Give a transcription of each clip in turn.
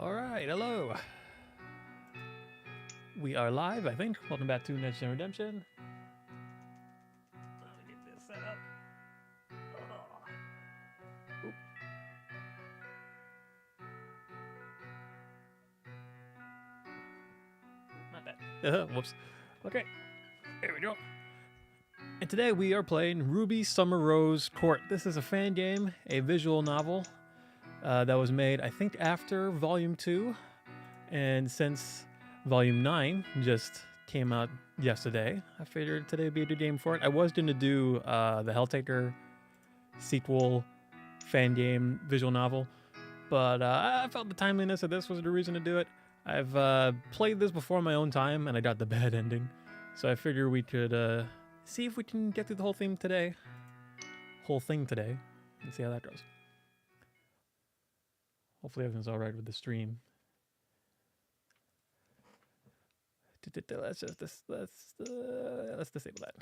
Alright, hello. We are live, I think. Welcome back to Next Gen Redemption. Let me get this set up. Oop. Not that. Whoops. Okay, there we go. And today we are playing RWBY Summer Rose Court. This is a fan game, a visual novel that was made, I think, after Volume 2. And since Volume 9 just came out yesterday, I figured today would be a good game for it. I was going to do the Helltaker sequel fan game visual novel, but I felt the timeliness of this was the reason to do it. I've played this before in my own time, and I got the bad ending. So I figured we could see if we can get through the whole thing today, and see how that goes. Hopefully everything's all right with the stream. Let's disable that.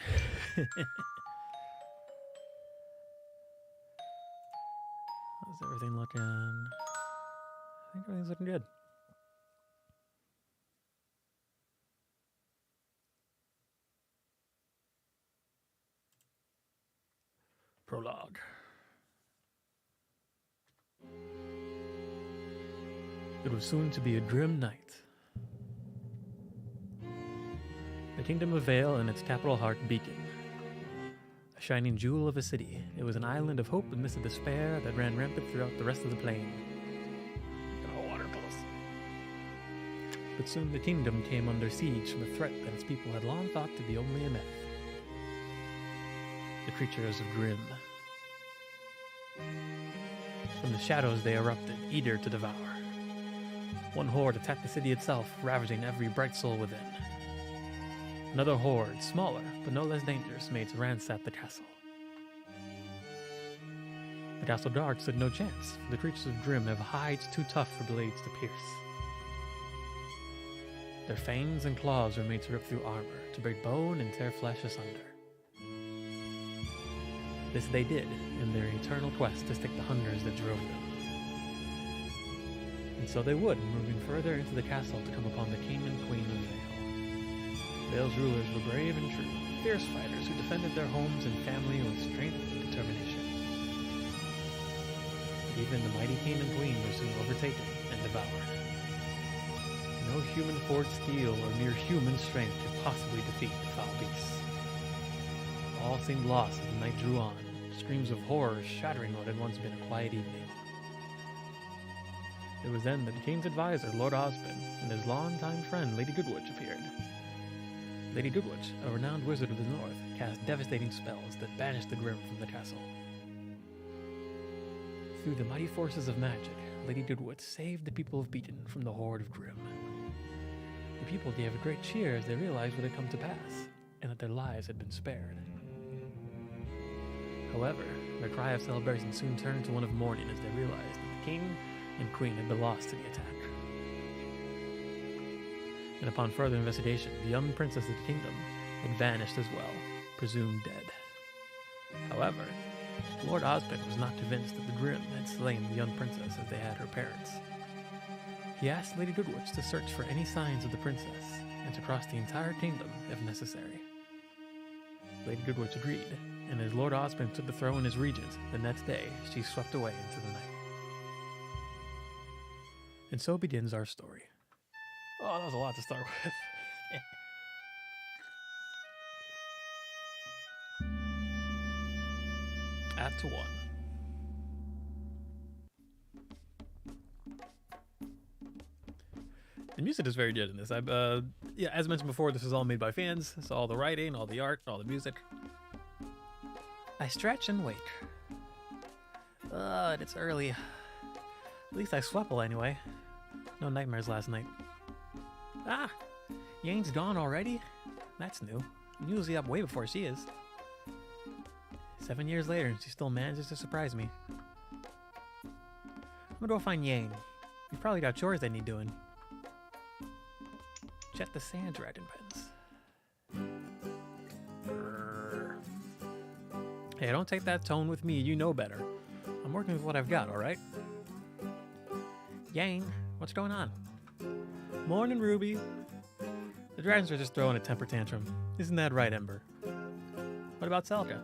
How's everything looking? I think everything's looking good. Prologue. It was soon to be a grim night. The kingdom of Vale and its capital heart Beacon. A shining jewel of a city, it was an island of hope amidst the despair that ran rampant throughout the rest of the plain. Water pulse. But soon the kingdom came under siege from a threat that its people had long thought to be only a myth. The creatures of Grimm. From the shadows they erupted, eager to devour. One horde attacked the city itself, ravaging every bright soul within. Another horde, smaller, but no less dangerous, made to ransack the castle. The castle guard stood no chance, for the creatures of Grimm have hides too tough for blades to pierce. Their fangs and claws were made to rip through armor, to break bone and tear flesh asunder. This they did, in their eternal quest to stick the hungers that drove them. And so they would, moving further into the castle to come upon the king and queen of Vale. Vale's rulers were brave and true, fierce fighters who defended their homes and family with strength and determination. But even the mighty king and queen were soon overtaken and devoured. No human forged steel or mere human strength could possibly defeat the foul beasts. All seemed lost as the night drew on, screams of horror shattering what had once been a quiet evening. It was then that the king's advisor, Lord Osmond, and his longtime friend, Lady Goodwitch, appeared. Lady Goodwitch, a renowned wizard of the north, cast devastating spells that banished the Grimm from the castle. Through the mighty forces of magic, Lady Goodwitch saved the people of Beacon from the horde of Grimm. The people gave a great cheer as they realized what had come to pass, and that their lives had been spared. However, their cry of celebration soon turned to one of mourning as they realized that the king and queen had been lost to the attack. And upon further investigation, the young princess of the kingdom had vanished as well, presumed dead. However, Lord Osmond was not convinced that the Grimm had slain the young princess as they had her parents. He asked Lady Goodwitch to search for any signs of the princess, and to cross the entire kingdom if necessary. Lady Goodwitch agreed, and as Lord Osmond took the throne as regent, the next day she swept away into the night. And so begins our story. Oh, that was a lot to start with. Act 1. The music is very good in this. Yeah, as mentioned before, this is all made by fans. So all the writing, all the art, all the music. I stretch and wake. It's early. At least I slept well anyway. No nightmares last night. Ah! Yane's gone already? That's new. I'm usually up way before she is. 7 years later and she still manages to surprise me. I'm gonna go find Yane. He's probably got chores that need doing. Check the sand dragon pens. Hey, don't take that tone with me, you know better. I'm working with what I've got, alright? Yang, What's going on? Morning, Ruby. The dragons are just throwing a temper tantrum. Isn't that right, Ember? What about Selka?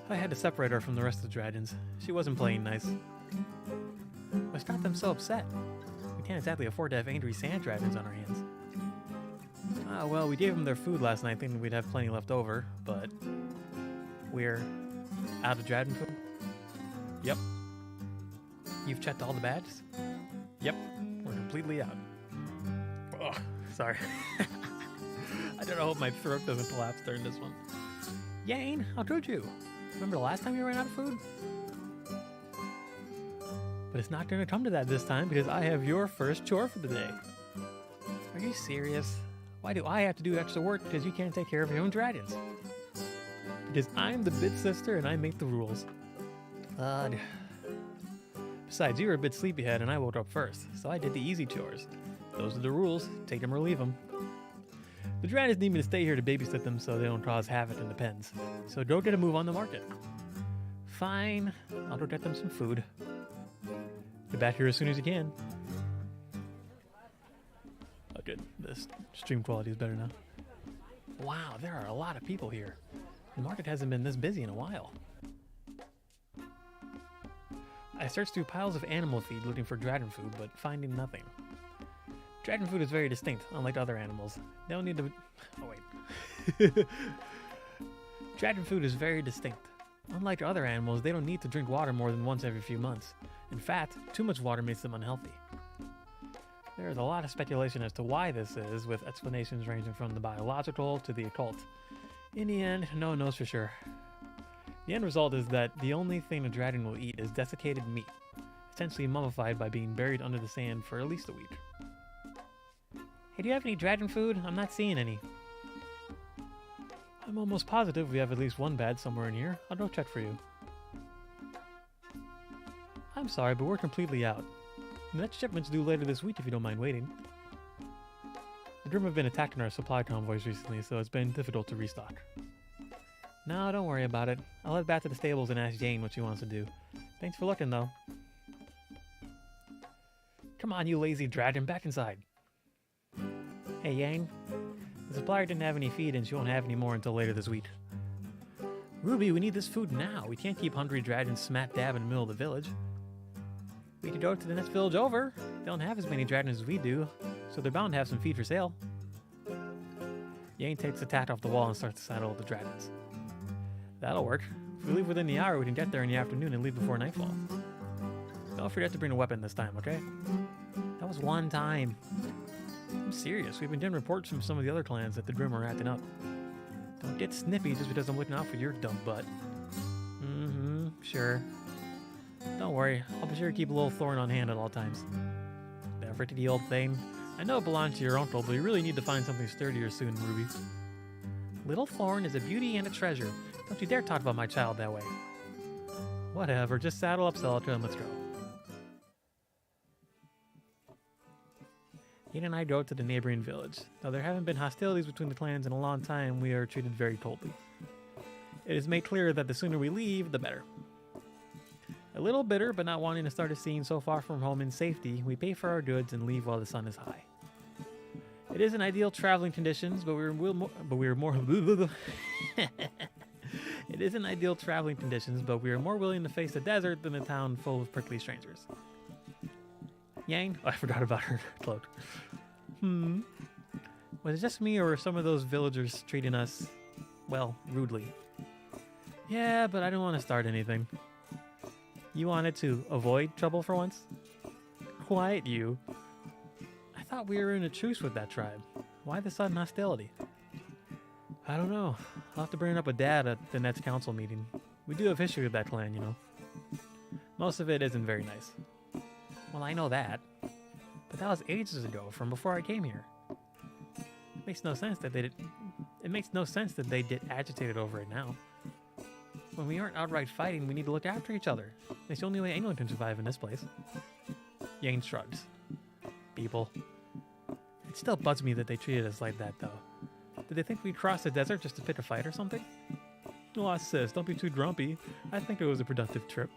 I had to separate her from the rest of the dragons. She wasn't playing nice. What's got them so upset? We can't exactly afford to have angry sand dragons on our hands. Ah, well, we gave them their food last night thinking we'd have plenty left over, but we're out of dragon food? Yep. You've checked all the badges? Yep. We're completely out. Oh, sorry. I don't know if my throat doesn't collapse during this one. Yane, how could you? Remember the last time you ran out of food? But it's not going to come to that this time because I have your first chore for the day. Are you serious? Why do I have to do extra work because you can't take care of your own dragons? Because I'm the big sister and I make the rules. Besides, you were a bit sleepyhead and I woke up first, so I did the easy chores. Those are the rules. Take them or leave them. The dragons need me to stay here to babysit them so they don't cause havoc in the pens. So go get a move on the market. Fine. I'll go get them some food. Get back here as soon as you can. Oh, good. The stream quality is better now. Wow, there are a lot of people here. The market hasn't been this busy in a while. I searched through piles of animal feed looking for dragon food, but finding nothing. Dragon food is very distinct, unlike other animals. They don't need to... Oh, wait. Dragon food is very distinct. Unlike other animals, they don't need to drink water more than once every few months. In fact, too much water makes them unhealthy. There is a lot of speculation as to why this is, with explanations ranging from the biological to the occult. In the end, no one knows for sure. The end result is that the only thing a dragon will eat is desiccated meat, essentially mummified by being buried under the sand for at least a week. Hey, do you have any dragon food? I'm not seeing any. I'm almost positive we have at least one bad somewhere in here. I'll go check for you. I'm sorry, but we're completely out. The next shipment's due later this week if you don't mind waiting. The Grim have been attacking our supply convoys recently, so it's been difficult to restock. No, don't worry about it. I'll head back to the stables and ask Jane what she wants to do. Thanks for looking, though. Come on, you lazy dragon, back inside. Hey, Yang. The supplier didn't have any feed and she won't have any more until later this week. Ruby, we need this food now. We can't keep hungry dragons smack dab in the middle of the village. We could go to the next village over. They don't have as many dragons as we do, so they're bound to have some feed for sale. Yang takes the tack off the wall and starts to saddle the dragons. That'll work. If we leave within the hour, we can get there in the afternoon and leave before nightfall. Don't forget to bring a weapon this time, okay? That was one time. I'm serious. We've been getting reports from some of the other clans that the Grim are acting up. Don't get snippy just because I'm looking out for your dumb butt. Mm-hmm, sure. Don't worry. I'll be sure to keep a little thorn on hand at all times. That rickety old thing. I know it belongs to your uncle, but you really need to find something sturdier soon, Ruby. Little Thorn is a beauty and a treasure. Don't you dare talk about my child that way. Whatever, just saddle up Celica and let's go. Ian and I go to the neighboring village. Though there haven't been hostilities between the clans in a long time, we are treated very coldly. It is made clear that the sooner we leave, the better. A little bitter, but not wanting to start a scene so far from home in safety, we pay for our goods and leave while the sun is high. It isn't ideal traveling conditions, but we're more It isn't ideal traveling conditions, but we are more willing to face the desert than a town full of prickly strangers. Yang? Oh, I forgot about her cloak. Was it just me, or were some of those villagers treating us, well, rudely? Yeah, but I didn't want to start anything. You wanted to avoid trouble for once? Quiet you. I thought we were in a truce with that tribe. Why the sudden hostility? I don't know. I'll have to bring it up with Dad at the next council meeting. We do have history with that clan, you know. Most of it isn't very nice. Well, I know that. But that was ages ago, from before I came here. It makes no sense that they get agitated over it now. When we aren't outright fighting, we need to look after each other. It's the only way anyone can survive in this place. Yang shrugs. People. It still bugs me that they treated us like that, though. Did they think we'd cross the desert just to pick a fight or something? Aw, sis, don't be too grumpy. I think it was a productive trip.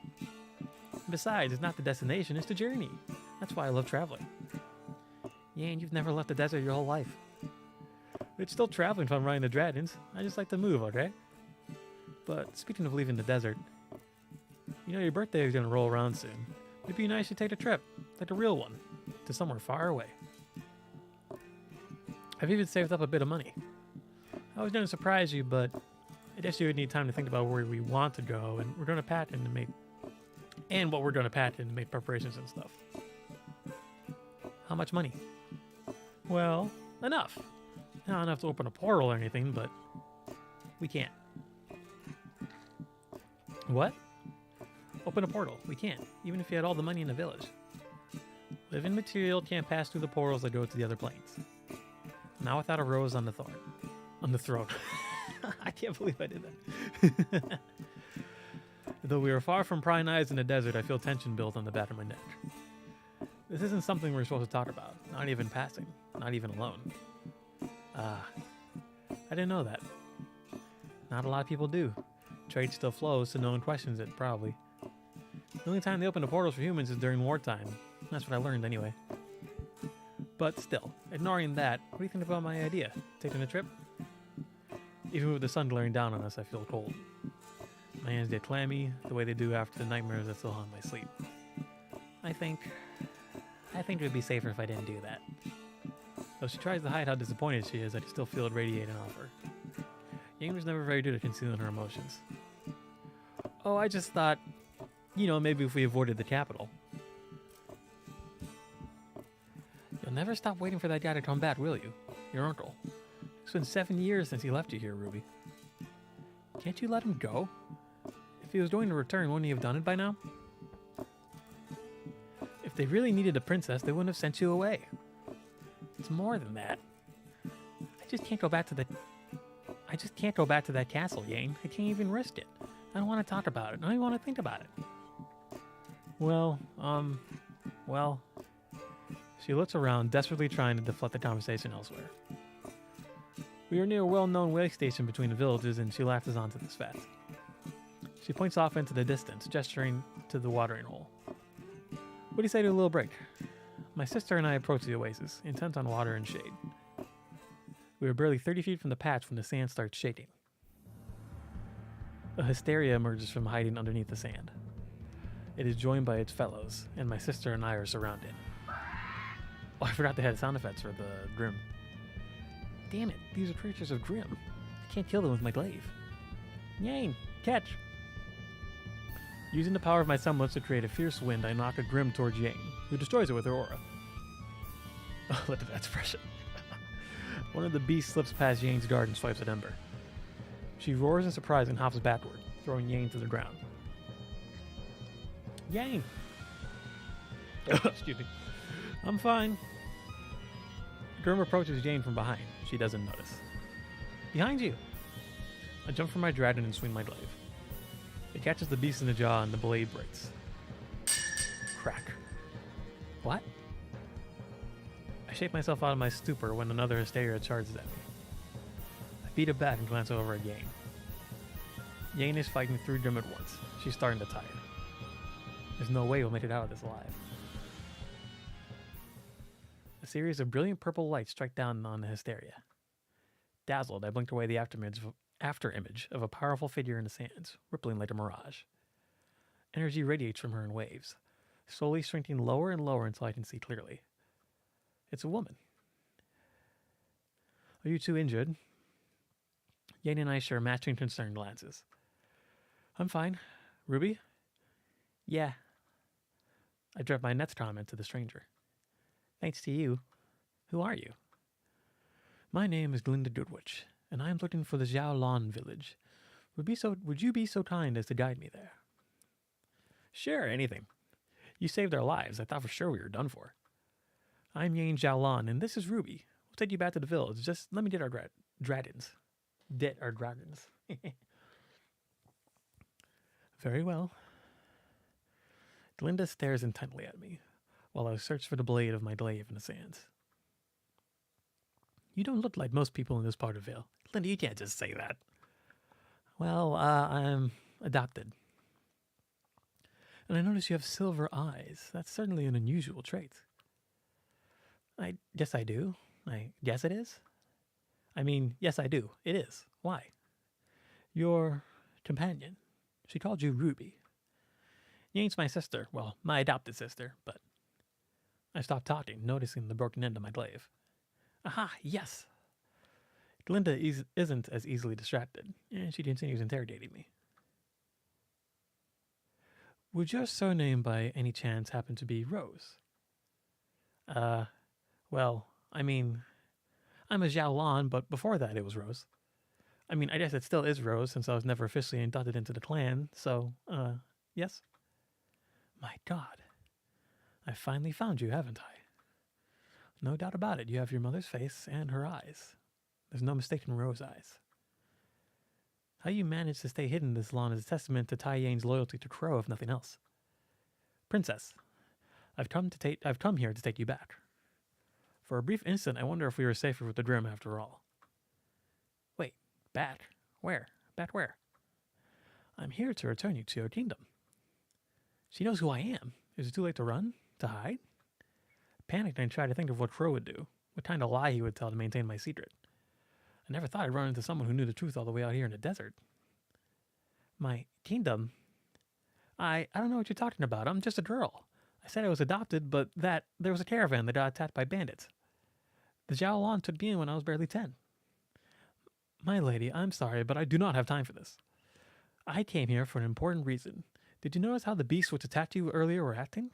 Besides, it's not the destination, it's the journey. That's why I love traveling. Yeah, and you've never left the desert your whole life. It's still traveling if I'm riding the dragons. I just like to move, okay? But speaking of leaving the desert, you know your birthday is going to roll around soon. It'd be nice to take a trip, like a real one, to somewhere far away. I've even saved up a bit of money. I was going to surprise you, but I guess you would need time to think about where we want to go, and we're going to pack in to make, and what we're going to pack in to make preparations and stuff. How much money? Well, enough. Not enough to open a portal or anything, but we can't. What? Open a portal. We can't, even if you had all the money in the village. Living material can't pass through the portals that go to the other planes. Not without a rose on the thorn. On the throat. I can't believe I did that. Though we are far from prying eyes in the desert, I feel tension build on the back of my neck. This isn't something we're supposed to talk about. Not even passing. Not even alone. I didn't know that. Not a lot of people do. Trade still flows, so no one questions it, probably. The only time they open the portals for humans is during wartime. That's what I learned anyway. But still, ignoring that, what do you think about my idea? Taking a trip? Even with the sun glaring down on us, I feel cold. My hands get clammy, the way they do after the nightmares that still haunt my sleep. I think it would be safer if I didn't do that. Though she tries to hide how disappointed she is, I can still feel it radiating off her. Yang was never very good at concealing her emotions. Oh, I just thought, maybe if we avoided the capital. You'll never stop waiting for that guy to come back, will you? Your uncle. It's been 7 years since he left you here, RWBY. Can't you let him go? If he was going to return, wouldn't he have done it by now? If they really needed a princess, they wouldn't have sent you away. It's more than that. I just can't go back to that castle, Yang. I can't even risk it. I don't want to talk about it. I don't even want to think about it. Well. She looks around, desperately trying to deflect the conversation elsewhere. We are near a well-known way station between the villages, and she latches onto this fact. She points off into the distance, gesturing to the watering hole. What do you say to a little break? My sister and I approach the oasis, intent on water and shade. We are barely 30 feet from the patch when the sand starts shaking. A hysteria emerges from hiding underneath the sand. It is joined by its fellows, and my sister and I are surrounded. Oh, I forgot they had sound effects for the Grim. Damn it, these are creatures of Grim. I can't kill them with my glaive. Yang, catch! Using the power of my semblance to create a fierce wind, I knock a Grim towards Yang, who destroys it with her aura. Oh, look at that expression. One of the beasts slips past Yang's guard and swipes at Ember. She roars in surprise and hops backward, throwing Yang to the ground. Yang! Excuse me. I'm fine. Grim approaches Yang from behind. She doesn't notice. Behind you! I jump from my dragon and swing my glaive. It catches the beast in the jaw and the blade breaks. Crack. What? I shake myself out of my stupor when another hysteria charges at me. I beat it back and glance over at Yang. Yang is fighting 3 Grim at once. She's starting to tire. There's no way we'll make it out of this alive. A series of brilliant purple lights strike down on the hysteria. Dazzled, I blinked away the after-image of a powerful figure in the sands, rippling like a mirage. Energy radiates from her in waves, slowly shrinking lower and lower until I can see clearly. It's a woman. Are you two injured? Yang and I share matching concerned glances. I'm fine. RWBY? Yeah. I dropped my next comment to the stranger. Thanks to you. Who are you? My name is Glinda Goodwitch, and I am looking for the Xiaolan village. Would you be so kind as to guide me there? Sure, anything. You saved our lives. I thought for sure we were done for. I'm Yang Xiaolan, and this is RWBY. We'll take you back to the village. Just let me get our dragons. Get our dragons. Very well. Glinda stares intently at me, while I search for the blade of my glaive in the sands. You don't look like most people in this part of Vale. Glinda, you can't just say that. Well, I'm adopted. And I notice you have silver eyes. That's certainly an unusual trait. Yes, I do. Yes, it is. I mean, yes, I do. It is. Why? Your companion. She called you Ruby. Yane's my sister. Well, my adopted sister, but I stopped talking, noticing the broken end of my glaive. Aha, yes. Glinda isn't as easily distracted, and she continues interrogating me. Would your surname by any chance happen to be Rose? Well, I mean, I'm a Xiaolan, but before that it was Rose. I mean, I guess it still is Rose since I was never officially inducted into the clan, so, yes? My God. I finally found you, haven't I? No doubt about it, you have your mother's face and her eyes. There's no mistaking Rose eyes. How you managed to stay hidden this long is a testament to Tai Yane's loyalty to Crow, if nothing else. Princess, I've come here to take you back. For a brief instant, I wonder if we were safer with the Grimm after all. Wait, back? Where? Back where? I'm here to return you to your kingdom. She knows who I am. Is it too late to run? To hide? Panicked, I tried to think of what Crow would do, what kind of lie he would tell to maintain my secret. I never thought I'd run into someone who knew the truth all the way out here in the desert. My kingdom? I don't know what you're talking about. I'm just a girl. I said I was adopted, but that there was a caravan that got attacked by bandits. The Xiaolan took me in when I was barely 10. My lady, I'm sorry, but I do not have time for this. I came here for an important reason. Did you notice how the beasts which attacked you earlier were acting?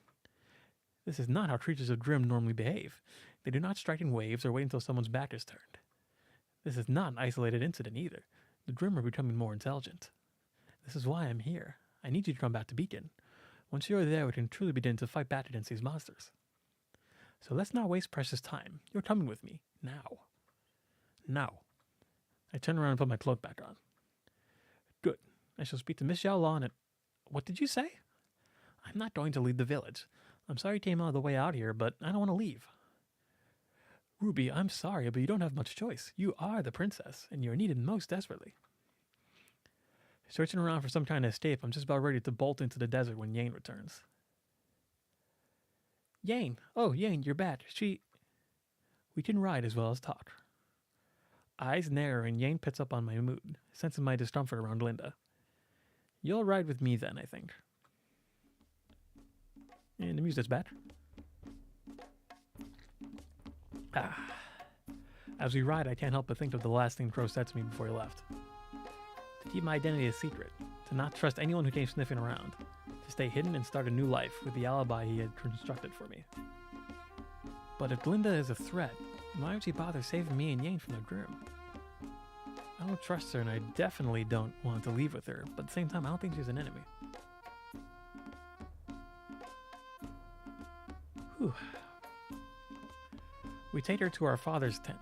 This is not how creatures of Grimm normally behave. They do not strike in waves or wait until someone's back is turned. This is not an isolated incident either. The Grimm are becoming more intelligent. This is why I'm here. I need you to come back to Beacon. Once you're there, we can truly begin to fight back against these monsters. So let's not waste precious time. You're coming with me. Now. Now. I turn around and put my cloak back on. Good. I shall speak to Miss Xiaolan and... What did you say? I'm not going to leave the village. I'm sorry you came all the way out here, but I don't want to leave. Ruby, I'm sorry, but you don't have much choice. You are the princess, and you're needed most desperately. Searching around for some kind of escape, I'm just about ready to bolt into the desert when Yane returns. Yane! Oh, Yane, you're back. We can ride as well as talk. Eyes narrowing, Yane picks up on my mood, sensing my discomfort around Glinda. You'll ride with me then, I think. And the music's back. As we ride, I can't help but think of the last thing Crow said to me before he left. To keep my identity a secret, to not trust anyone who came sniffing around, to stay hidden and start a new life with the alibi he had constructed for me. But if Glinda is a threat, why would she bother saving me and Yane from the Grimm? I don't trust her, and I definitely don't want to leave with her, but at the same time, I don't think she's an enemy. Whew. We take her to our father's tent.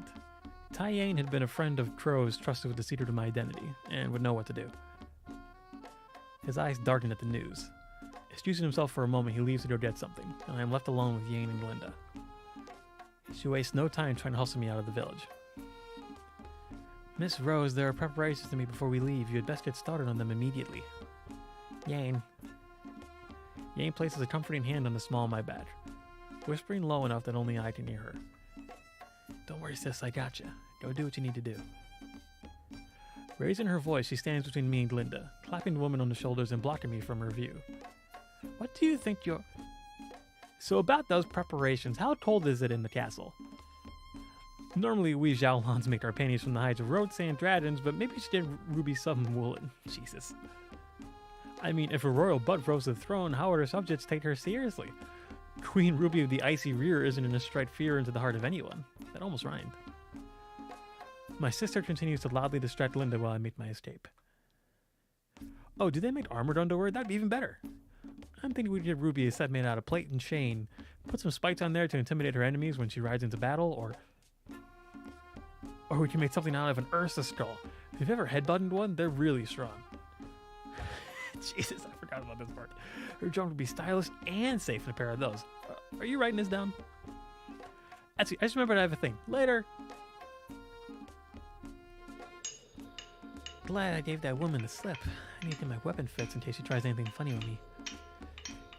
Tai Yane had been a friend of Crow's, trusted with the secret of my identity, and would know what to do. His eyes darkened at the news. Excusing himself for a moment, he leaves to go get something, and I am left alone with Yane and Glinda. She wastes no time trying to hustle me out of the village. Miss Rose, there are preparations to meet before we leave. You had best get started on them immediately. Yane. Yane places a comforting hand on the small of my back, whispering low enough that only I can hear her. Don't worry, sis, I got you. Go do what you need to do. Raising her voice, she stands between me and Glinda, clapping the woman on the shoulders and blocking me from her view. What do you think you're... So about those preparations, how cold is it in the castle? Normally we Xiaolans make our panties from the hides of road sand dragons, but maybe she did RWBY Summer woolen. Jesus. I mean, if a royal butt rose to the throne, how would her subjects take her seriously? Queen Ruby of the Icy Rear isn't going to strike fear into the heart of anyone. That almost rhymed. My sister continues to loudly distract Linda while I make my escape. Oh, do they make armored underwear? That'd be even better. I'm thinking we could give Ruby a set made out of plate and chain, put some spikes on there to intimidate her enemies when she rides into battle, or we can make something out of an Ursa skull. If you've ever headbutted one, they're really strong. Jesus, I forgot about this part. Her jump would be stylish and safe in a pair of those. Are you writing this down? Actually, I just remembered I have a thing. Later. Glad I gave that woman the slip. I need to get my weapon fixed in case she tries anything funny with me.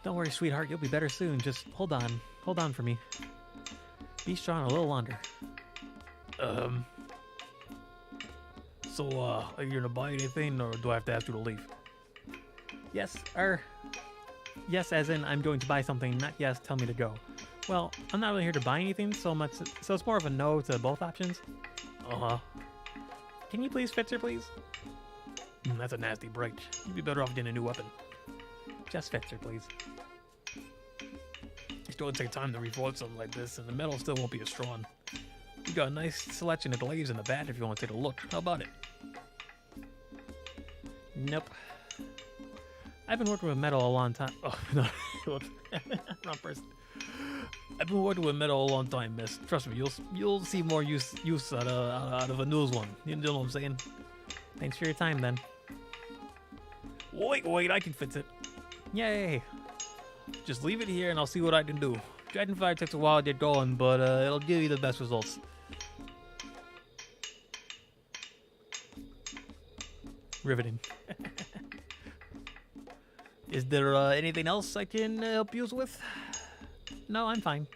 Don't worry, sweetheart. You'll be better soon. Just hold on. Hold on for me. Be strong a little longer. So, are you gonna buy anything, or do I have to ask you to leave? Yes, yes, as in I'm going to buy something, not yes, tell me to go. Well, I'm not really here to buy anything so much, so it's more of a no to both options. Uh-huh. Can you please fix her, please? That's a nasty break. You'd be better off getting a new weapon. Just fix her, please. It's going to take time to refold something like this, and the metal still won't be as strong. You got a nice selection of blades in the back if you want to take a look. How about it? Nope. I've been working with metal a long time. Oh, no. Wrong person. I've been working with metal a long time, miss. Trust me, you'll see more use out of a newest one. You know what I'm saying? Thanks for your time, then. Wait, I can fix it. Yay! Just leave it here and I'll see what I can do. Dragonfire takes a while to get going, but it'll give you the best results. Riveting. Is there anything else I can help you with? No, I'm fine.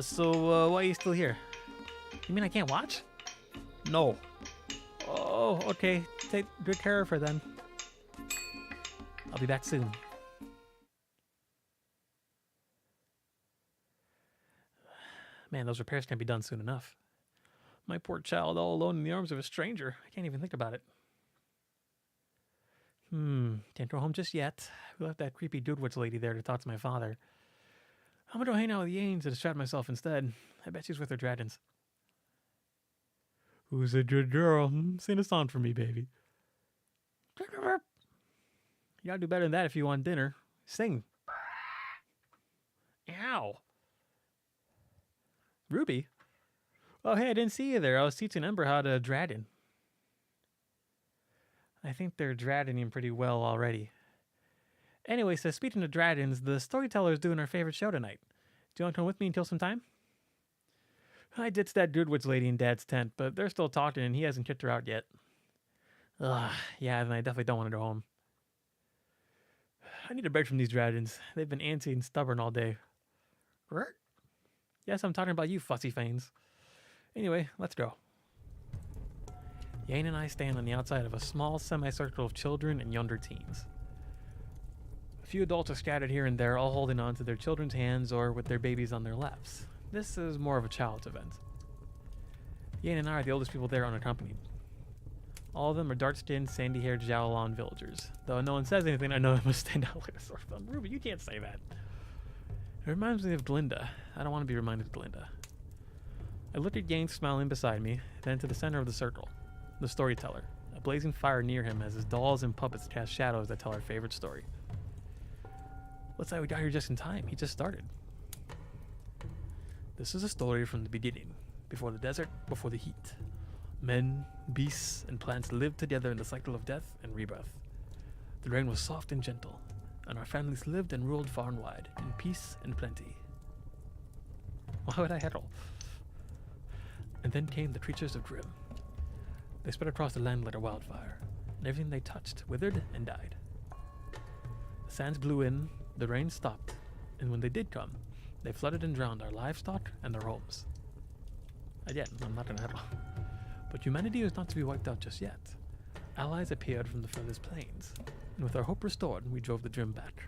So why are you still here? You mean I can't watch? No. Oh, okay. Take good care of her then. I'll be back soon. Man, those repairs can't be done soon enough. My poor child all alone in the arms of a stranger. I can't even think about it. Can't go home just yet. We left that creepy Dudewitch lady there to talk to my father. I'm gonna go hang out with Yanes to distract myself instead. I bet she's with her dragons. Who's a good girl? Sing a song for me, baby. You gotta do better than that if you want dinner. Sing. Ow. Ruby? Oh, hey, I didn't see you there. I was teaching Ember how to dragon. I think they're dragoning pretty well already. Anyway, so speaking of dragons, the storyteller is doing her favorite show tonight. Do you want to come with me and kill some time? I ditched that Dudewitch lady in Dad's tent, but they're still talking and he hasn't kicked her out yet. Ugh, yeah, then I definitely don't want to go home. I need a break from these dragons. They've been antsy and stubborn all day. Yes, I'm talking about you, fussy fanes. Anyway, let's go. Yane and I stand on the outside of a small semicircle of children and younger teens. A few adults are scattered here and there, all holding on to their children's hands or with their babies on their laps. This is more of a child's event. Yane and I are the oldest people there unaccompanied. All of them are dark-skinned, sandy-haired Jalalon villagers. Though no one says anything, I know I must stand out like a sore thumb. Ruby, you can't say that. It reminds me of Glinda. I don't want to be reminded of Glinda. I look at Yane smiling beside me, then to the center of the circle. The storyteller, a blazing fire near him as his dolls and puppets cast shadows that tell our favorite story. Looks like we got here just in time. He just started. This is a story from the beginning, before the desert, before the heat. Men, beasts, and plants lived together in the cycle of death and rebirth. The rain was soft and gentle, and our families lived and ruled far and wide, in peace and plenty. Why would I heddle? And then came the creatures of Grimm. They spread across the land like a wildfire, and everything they touched withered and died. The sands blew in, the rain stopped, and when they did come, they flooded and drowned our livestock and their homes. Again, I'm not gonna heddle. But humanity was not to be wiped out just yet. Allies appeared from the furthest plains, and with our hope restored, we drove the Grimm back.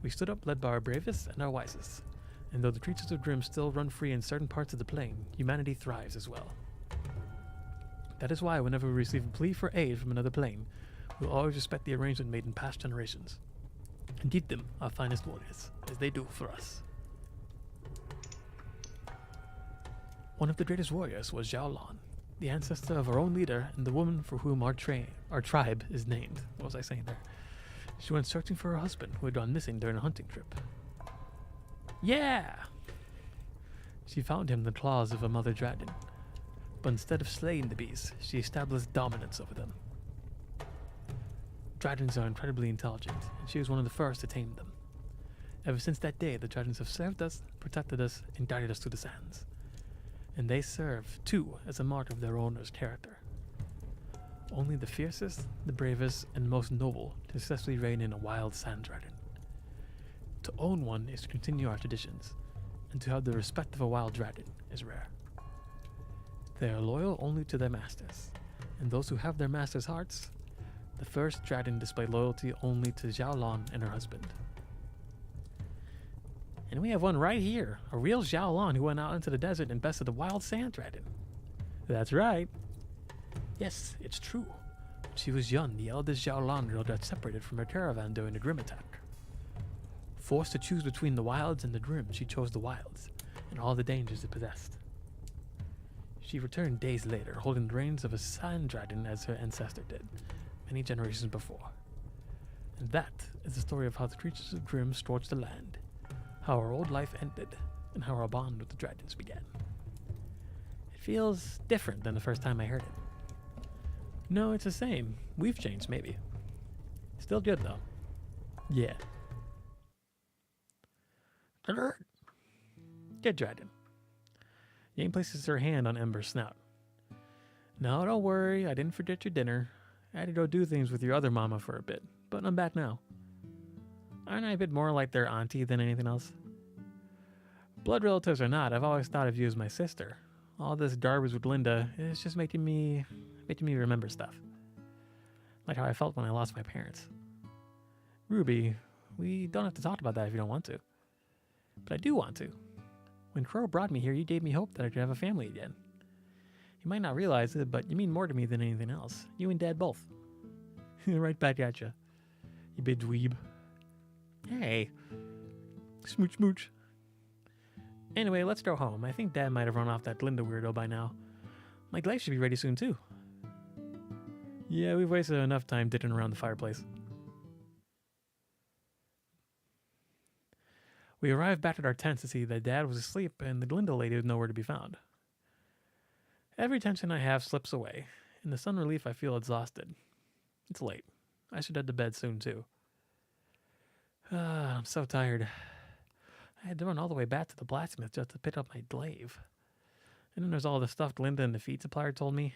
We stood up led by our bravest and our wisest, and though the creatures of Grimm still run free in certain parts of the plain, humanity thrives as well. That is why whenever we receive a plea for aid from another plane, we'll always respect the arrangement made in past generations, and keep them our finest warriors, as they do for us. One of the greatest warriors was Xiaolon, the ancestor of our own leader and the woman for whom our tribe is named. What was I saying there? She went searching for her husband, who had gone missing during a hunting trip. Yeah! She found him in the claws of a mother dragon, but instead of slaying the beasts, she established dominance over them. Dragons are incredibly intelligent, and she was one of the first to tame them. Ever since that day, the dragons have served us, protected us, and guided us through the sands. And they serve, too, as a mark of their owner's character. Only the fiercest, the bravest, and most noble successfully reign in a wild sand dragon. To own one is to continue our traditions, and to have the respect of a wild dragon is rare. They are loyal only to their masters, and those who have their masters' hearts. The first dragon displayed loyalty only to Xiaolon and her husband. And we have one right here, a real Xiaolon who went out into the desert and bested the wild sand dragon. That's right. Yes, it's true. When she was young, the eldest Xiaolon girl got separated from her caravan during the Grim attack. Forced to choose between the wilds and the Grim, she chose the wilds, and all the dangers it possessed. She returned days later, holding the reins of a sand dragon as her ancestor did, many generations before. And that is the story of how the creatures of Grim scorched the land, how our old life ended, and how our bond with the dragons began. It feels different than the first time I heard it. No, it's the same. We've changed, maybe. Still good, though. Yeah. Good dragon. Yang places her hand on Ember's snout. No, don't worry. I didn't forget your dinner. I had to go do things with your other mama for a bit, but I'm back now. Aren't I a bit more like their auntie than anything else? Blood relatives or not, I've always thought of you as my sister. All this garbage with Linda is just making me remember stuff. Like how I felt when I lost my parents. Ruby, we don't have to talk about that if you don't want to. But I do want to. When Crow brought me here, you gave me hope that I could have a family again. You might not realize it, but you mean more to me than anything else. You and Dad both. Right back at you, you big dweeb. Hey. Smooch smooch. Anyway, let's go home. I think Dad might have run off that Linda weirdo by now. My glaive should be ready soon, too. Yeah, we've wasted enough time dicking around the fireplace. We arrived back at our tent to see that Dad was asleep and the Glinda lady was nowhere to be found. Every tension I have slips away. In the sun relief, I feel exhausted. It's late. I should head to bed soon, too. I'm so tired. I had to run all the way back to the blacksmith just to pick up my glaive. And then there's all the stuff Glinda and the feed supplier told me.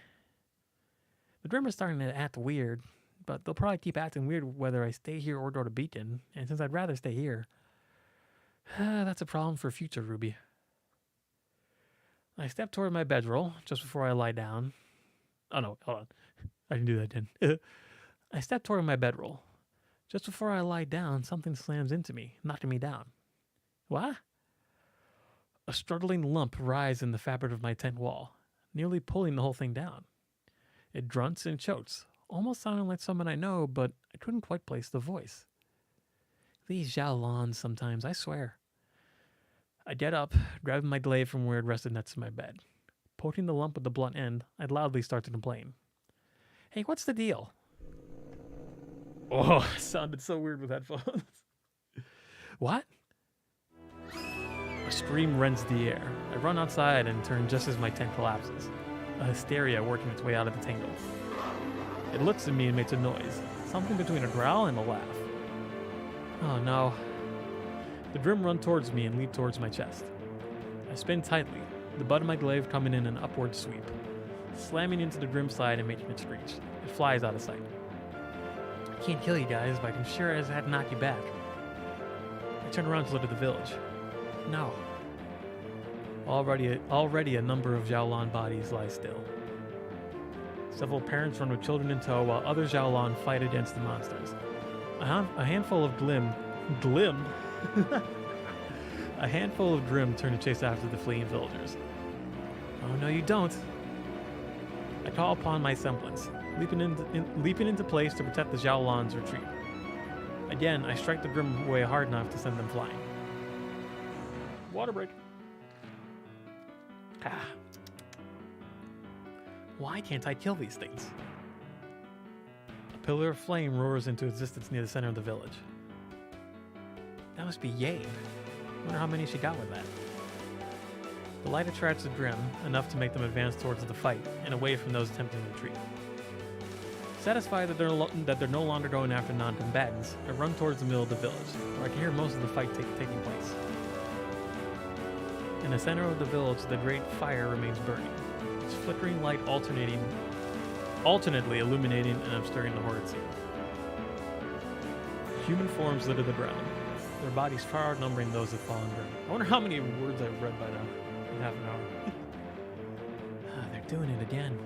The Grim are starting to act weird, but they'll probably keep acting weird whether I stay here or go to Beacon, and since I'd rather stay here, that's a problem for future Ruby. I step toward my bedroll just before I lie down. Oh no, hold on. I can do that then. I step toward my bedroll. Just before I lie down, something slams into me, knocking me down. What? A struggling lump rises in the fabric of my tent wall, nearly pulling the whole thing down. It grunts and chokes, almost sounding like someone I know, but I couldn't quite place the voice. These Xiaolons sometimes, I swear. I get up, grabbing my glaive from where it rested next to my bed. Poking the lump with the blunt end, I loudly start to complain. Hey, what's the deal? Oh, it sounded so weird with headphones. What? A scream rends the air. I run outside and turn just as my tent collapses. A hysteria working its way out of the tangle. It looks at me and makes a noise. Something between a growl and a laugh. Oh no. The Grim run towards me and leap towards my chest. I spin tightly, the butt of my glaive coming in an upward sweep, slamming into the Grim side and making it screech. It flies out of sight. I can't kill you guys, but I can sure as heck knock you back. I turn around to look at the village. No. Already a number of Xiaolon bodies lie still. Several parents run with children in tow while other Xiaolon fight against the monsters. A handful of Glim? A handful of Grim turn to chase after the fleeing villagers. Oh no, you don't. I call upon my semblance, leaping into place to protect the Xiaolon's retreat. Again, I strike the Grim away hard enough to send them flying. Water break. Why can't I kill these things? A pillar of flame roars into existence near the center of the village. That must be Yane. Wonder how many she got with that. The light attracts the Grim, enough to make them advance towards the fight and away from those attempting to retreat. Satisfied that they're no longer going after non-combatants, I run towards the middle of the village, where I can hear most of the fight taking place. In the center of the village, the great fire remains burning, its flickering light alternately illuminating and obscuring the horrid scene. Human forms litter the ground, their bodies far outnumbering those of fallen Grimm. I wonder how many words I've read by now in half an hour. They're doing it again.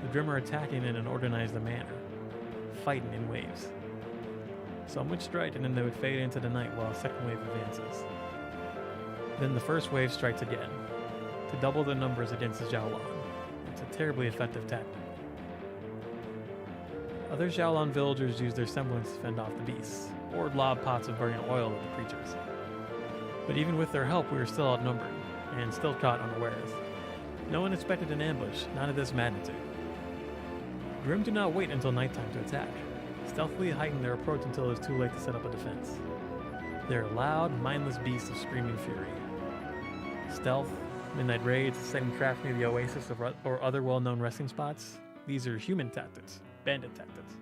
The Grimm are attacking in an organized manner, fighting in waves. Some would strike and then they would fade into the night while a second wave advances. Then the first wave strikes again, to double their numbers against the Xiaolan. It's a terribly effective tactic. Other Xiaolan villagers use their semblance to fend off the beasts, or lob pots of burning oil at the creatures. But even with their help, we were still outnumbered, and still caught unawares. No one expected an ambush, not of this magnitude. Grimm do not wait until nighttime to attack, stealthily hiding their approach until it is too late to set up a defense. They are loud, mindless beasts of screaming fury. Stealth, midnight raids, setting traps near the oasis or other well-known resting spots, these are human tactics, bandit tactics.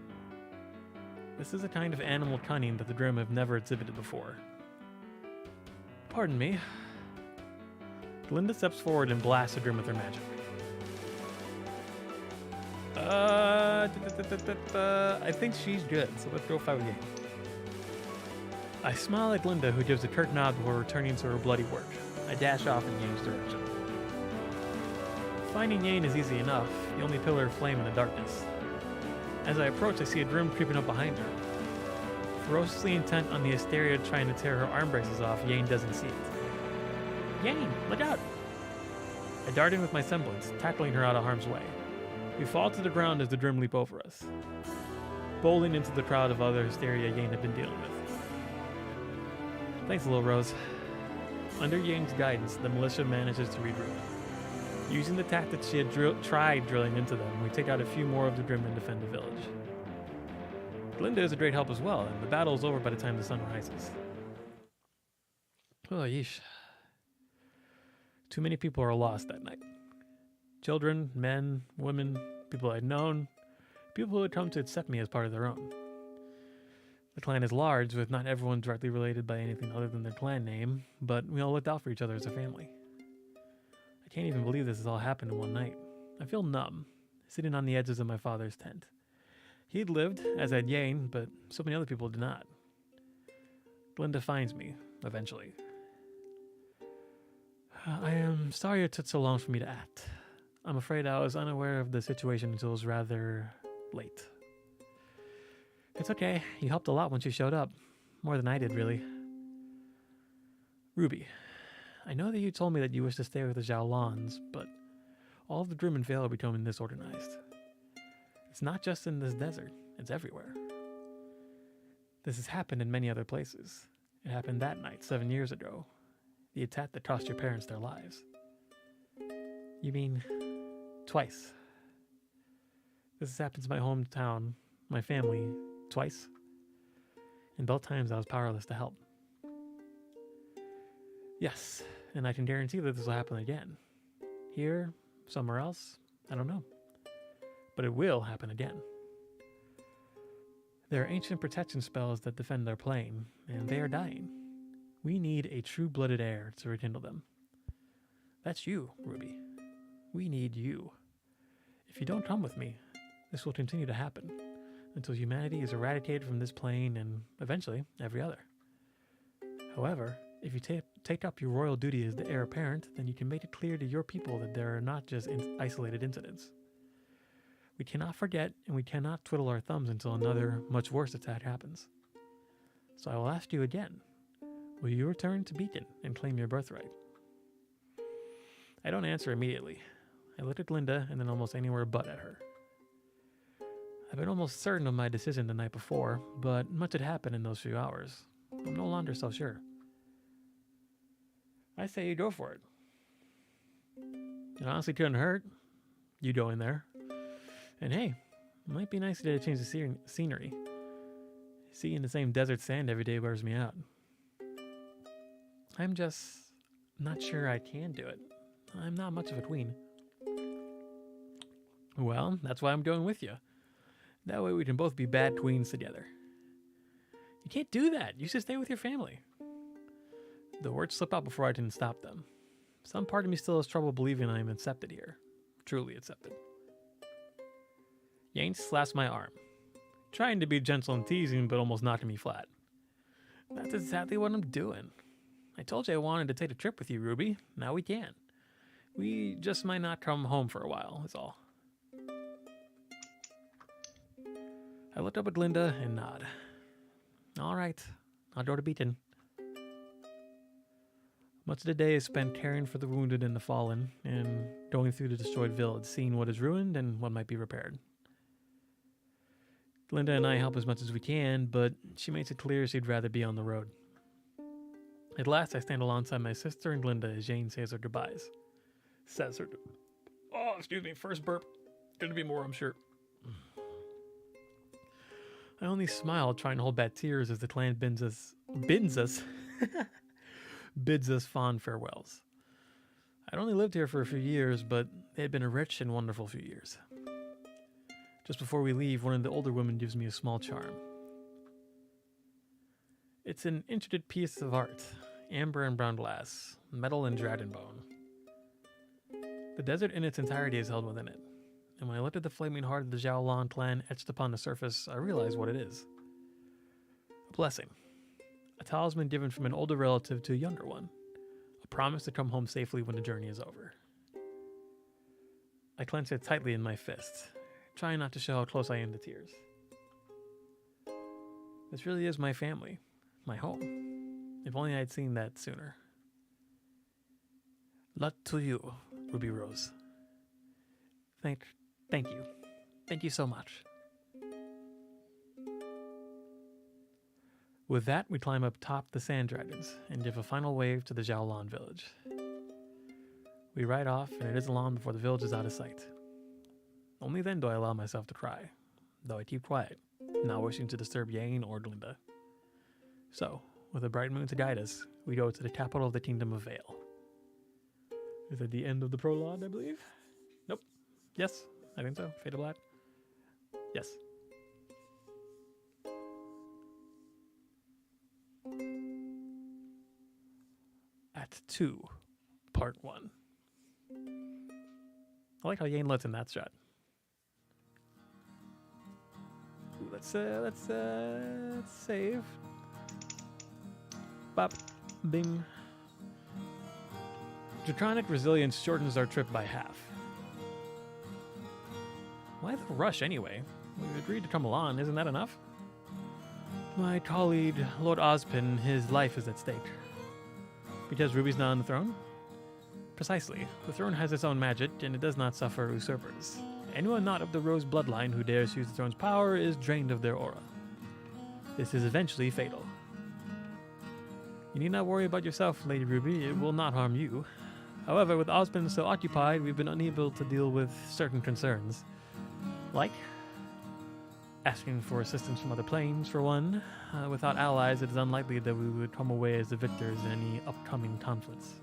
This is a kind of animal cunning that the Grimm have never exhibited before. Pardon me. Glinda steps forward and blasts the Grimm with her magic. I think she's good, so let's go fight with Yang. I smile at Glinda, who gives a curt nod before returning to her bloody work. I dash off in Yang's direction. Finding Yang is easy enough, the only pillar of flame in the darkness. As I approach, I see a Grimm creeping up behind her. Ferociously intent on the Asteria trying to tear her arm braces off, Yang doesn't see it. Yang, look out! I dart in with my semblance, tackling her out of harm's way. We fall to the ground as the Grimm leap over us, bowling into the crowd of other hysteria Yang had been dealing with. Thanks, little Rose. Under Yang's guidance, the militia manages to regroup. Using the tactics she had tried drilling into them, we take out a few more of the Grimm and defend the village. Glinda is a great help as well, and the battle is over by the time the sun rises. Oh, yeesh. Too many people are lost that night. Children, men, women, people I'd known, people who had come to accept me as part of their own. The clan is large, with not everyone directly related by anything other than their clan name, but we all looked out for each other as a family. I can't even believe this has all happened in one night. I feel numb, sitting on the edges of my father's tent. He'd lived, as had Yang, but so many other people did not. Glinda finds me, eventually. I am sorry it took so long for me to act. I'm afraid I was unaware of the situation until it was rather late. It's okay. You helped a lot once you showed up. More than I did, really. Ruby, I know that you told me that you wish to stay with the Xiaolans, but all of the Grimm and Vale are becoming disorganized. It's not just in this desert. It's everywhere. This has happened in many other places. It happened that night 7 years ago. The attack that cost your parents their lives. You mean twice? This has happened to my hometown, my family, twice. And both times I was powerless to help. Yes, and I can guarantee that this will happen again. Here, somewhere else, I don't know. But it will happen again. There are ancient protection spells that defend our plane, and they are dying. We need a true-blooded heir to rekindle them. That's you, Ruby. We need you. If you don't come with me, this will continue to happen until humanity is eradicated from this plane and eventually every other. However, if you take up your royal duty as the heir apparent, then you can make it clear to your people that there are not just isolated incidents. We cannot forget and we cannot twiddle our thumbs until another, much worse attack happens. So I will ask you again. Will you return to Beacon and claim your birthright? I don't answer immediately. I look at Glinda and then almost anywhere but at her. I've been almost certain of my decision the night before, but much had happened in those few hours. I'm no longer so sure. I say you go for it. It honestly couldn't hurt. You go in there. And hey, it might be nice to change the scenery. Seeing the same desert sand every day wears me out. I'm just not sure I can do it. I'm not much of a queen. Well, that's why I'm going with you. That way we can both be bad queens together. You can't do that. You should stay with your family. The words slip out before I can stop them. Some part of me still has trouble believing I am accepted here. Truly accepted. Yang slaps my arm, trying to be gentle and teasing, but almost knocking me flat. That's exactly what I'm doing. I told you I wanted to take a trip with you, Ruby. Now we can. We just might not come home for a while, is all. I looked up at Glinda and nod. All right, I'll go to Beaton. Much of the day is spent caring for the wounded and the fallen, and going through the destroyed village, seeing what is ruined and what might be repaired. Glinda and I help as much as we can, but she makes it clear she'd rather be on the road. At last, I stand alongside my sister and Glinda as Jane says her goodbyes. Oh, excuse me, first burp. Gonna be more, I'm sure. I only smiled, trying to hold back tears as the clan bids us fond farewells. I'd only lived here for a few years, but it had been a rich and wonderful few years. Just before we leave, one of the older women gives me a small charm. It's an intricate piece of art, amber and brown glass, metal and dragon bone. The desert in its entirety is held within it, and when I looked at the flaming heart of the Xiaolan clan etched upon the surface, I realized what it is. A blessing. A talisman given from an older relative to a younger one. A promise to come home safely when the journey is over. I clenched it tightly in my fist, trying not to show how close I am to tears. This really is my family, my home. If only I'd seen that sooner. Luck to you, Ruby Rose. Thank you. Thank you so much. With that, we climb up top the sand dragons and give a final wave to the Xiaolan village. We ride off, and it isn't long before the village is out of sight. Only then do I allow myself to cry, though I keep quiet, not wishing to disturb Yang or Glinda. So, with a bright moon to guide us, we go to the capital of the Kingdom of Vale. Is it the end of the prologue, I believe? Nope. Yes, I think so. Fade to Black. Yes. Act 2, Part 1. I like how Yang lets in that shot. Ooh, let's save. Bop. Bing. Draconic resilience shortens our trip by half. Why the rush anyway? We've agreed to come along, isn't that enough? My colleague, Lord Ozpin, his life is at stake. Because Ruby's not on the throne? Precisely. The throne has its own magic, and it does not suffer usurpers. Anyone not of the Rose bloodline who dares use the throne's power is drained of their aura. This is eventually fatal. You need not worry about yourself, Lady Ruby. It will not harm you. However, with Ozpin so occupied, we've been unable to deal with certain concerns. Like asking for assistance from other planes, for one. Without allies, it is unlikely that we would come away as the victors in any upcoming conflicts.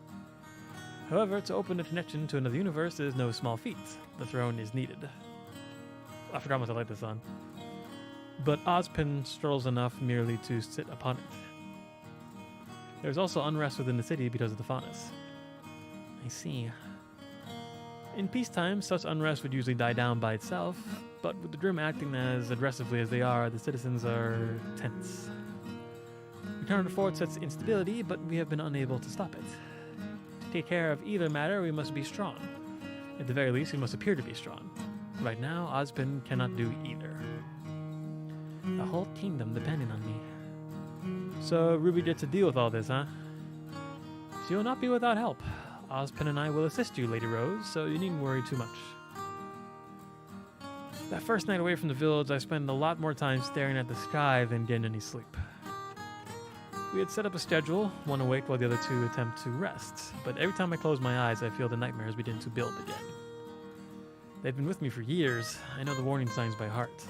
However, to open a connection to another universe is no small feat. The throne is needed. I forgot what I like this on. But Ozpin struggles enough merely to sit upon it. There's also unrest within the city because of the faunus. I see. In peacetime, such unrest would usually die down by itself, but with the Grimm acting as aggressively as they are, the citizens are tense. We cannot afford such instability, but we have been unable to stop it. To take care of either matter, we must be strong. At the very least, we must appear to be strong. Right now, Ozpin cannot do either. The whole kingdom depending on me. So Ruby gets to deal with all this, huh? She will not be without help. Ozpin and I will assist you, Lady Rose, so you needn't worry too much. That first night away from the village, I spent a lot more time staring at the sky than getting any sleep. We had set up a schedule, one awake while the other two attempt to rest, but every time I close my eyes, I feel the nightmares begin to build again. They've been with me for years. I know the warning signs by heart.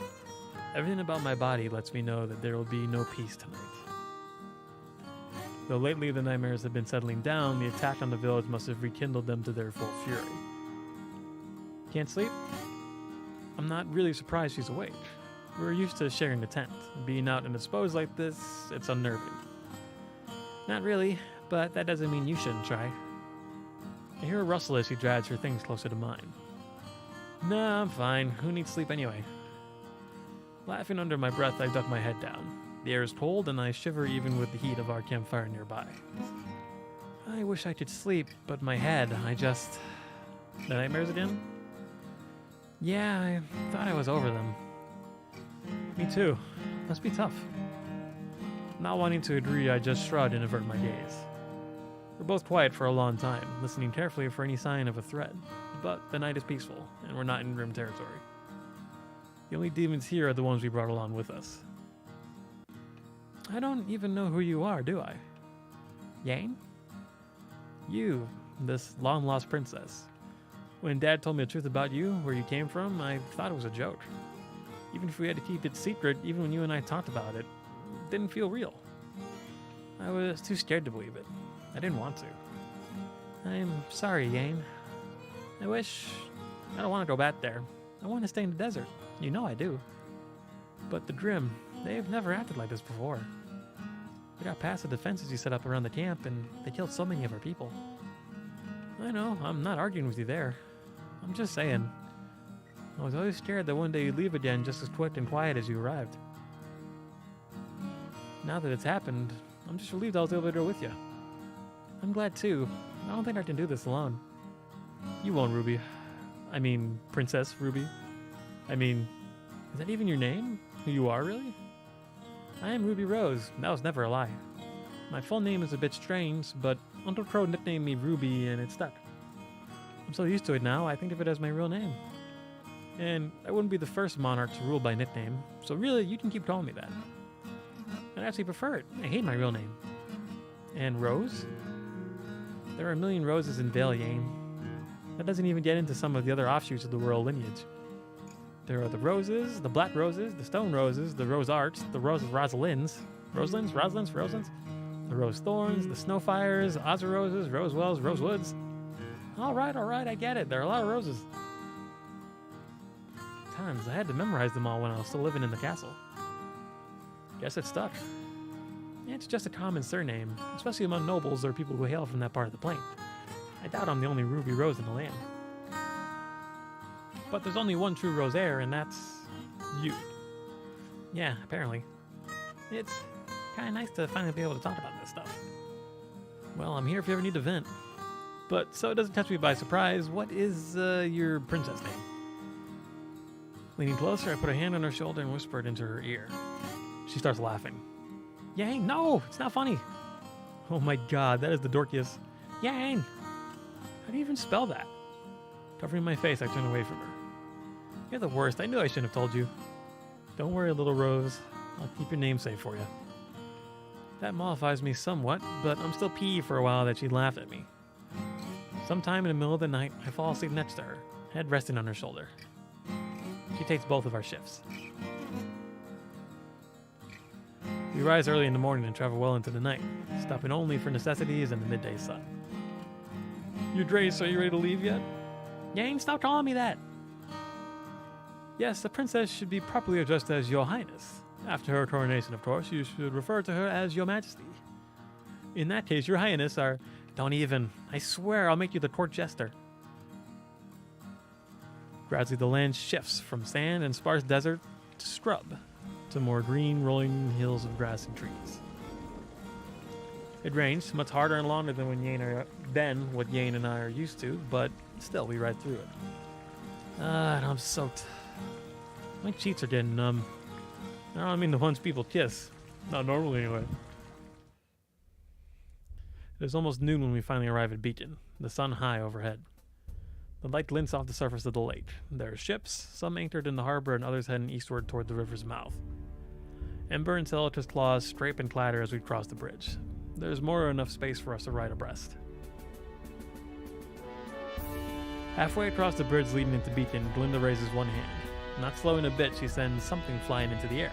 Everything about my body lets me know that there will be no peace tonight. Though lately the nightmares have been settling down, the attack on the village must have rekindled them to their full fury. Can't sleep? I'm not really surprised she's awake. We're used to sharing the tent. Being out and exposed like this, it's unnerving. Not really, but that doesn't mean you shouldn't try. I hear her rustle as she drags her things closer to mine. Nah, I'm fine. Who needs sleep anyway? Laughing under my breath, I duck my head down. The air is cold, and I shiver even with the heat of our campfire nearby. I wish I could sleep, but my head, The nightmares again? Yeah, I thought I was over them. Me too. Must be tough. Not wanting to agree, I just shrugged and averted my gaze. We're both quiet for a long time, listening carefully for any sign of a threat. But the night is peaceful, and we're not in grim territory. The only demons here are the ones we brought along with us. I don't even know who you are, do I? Yang? You, this long-lost princess. When Dad told me the truth about you, where you came from, I thought it was a joke. Even if we had to keep it secret, even when you and I talked about it, it didn't feel real. I was too scared to believe it. I didn't want to. I'm sorry, Yang. I don't want to go back there. I want to stay in the desert. You know I do. But the Grimm, they've never acted like this before. We got past the defenses you set up around the camp, and they killed so many of our people. I know, I'm not arguing with you there. I'm just saying. I was always scared that one day you'd leave again just as quick and quiet as you arrived. Now that it's happened, I'm just relieved I was able to go with you. I'm glad too. I don't think I can do this alone. You won't, Ruby. I mean, Princess Ruby. I mean, is that even your name? Who you are, really? I am Ruby Rose. That was never a lie. My full name is a bit strange, but Uncle Crow nicknamed me Ruby and it stuck. I'm so used to it now, I think of it as my real name. And I wouldn't be the first monarch to rule by nickname, so really, you can keep calling me that. I actually prefer it. I hate my real name. And Rose? There are a million roses in Vale, Yang. That doesn't even get into some of the other offshoots of the royal lineage. There are the roses, the black roses, the stone roses, the rose arts, the rose Rosalinds, the rose thorns, the snow fires, Ozra roses, rose wells, rose woods. All right, I get it. There are a lot of roses. Tons. I had to memorize them all when I was still living in the castle. Guess it stuck. It's just a common surname, especially among nobles or people who hail from that part of the plain. I doubt I'm the only Ruby Rose in the land. But there's only one true Rose heir, and that's you. Yeah, apparently. It's kind of nice to finally be able to talk about this stuff. Well, I'm here if you ever need to vent. But so it doesn't catch me by surprise, what is your princess name? Leaning closer, I put a hand on her shoulder and whispered into her ear. She starts laughing. Yang, no, it's not funny. Oh my god, that is the dorkiest. Yang! How do you even spell that? Covering my face, I turn away from her. You're the worst. I knew I shouldn't have told you. Don't worry, little Rose. I'll keep your name safe for you. That mollifies me somewhat, but I'm still peeved for a while that she laughed at me. Sometime in the middle of the night, I fall asleep next to her, head resting on her shoulder. She takes both of our shifts. We rise early in the morning and travel well into the night, stopping only for necessities and the midday sun. You dressed, are you ready to leave yet? Yang, stop calling me that! Yes, the princess should be properly addressed as Your Highness. After her coronation, of course, you should refer to her as Your Majesty. In that case, Your Highness are... Don't even. I swear I'll make you the court jester. Gradually, the land shifts from sand and sparse desert to scrub, to more green, rolling hills of grass and trees. It rains, much harder and longer than what Yane and I are used to, but still, we ride through it. And I'm soaked. My cheeks are getting numb. I don't mean the ones people kiss. Not normally, anyway. It is almost noon when we finally arrive at Beacon, the sun high overhead. The light glints off the surface of the lake. There are ships, some anchored in the harbor and others heading eastward toward the river's mouth. Ember and Celatra's claws scrape and clatter as we cross the bridge. There's more than enough space for us to ride abreast. Halfway across the bridge leading into Beacon, Glinda raises one hand. Not slowing a bit, she sends something flying into the air.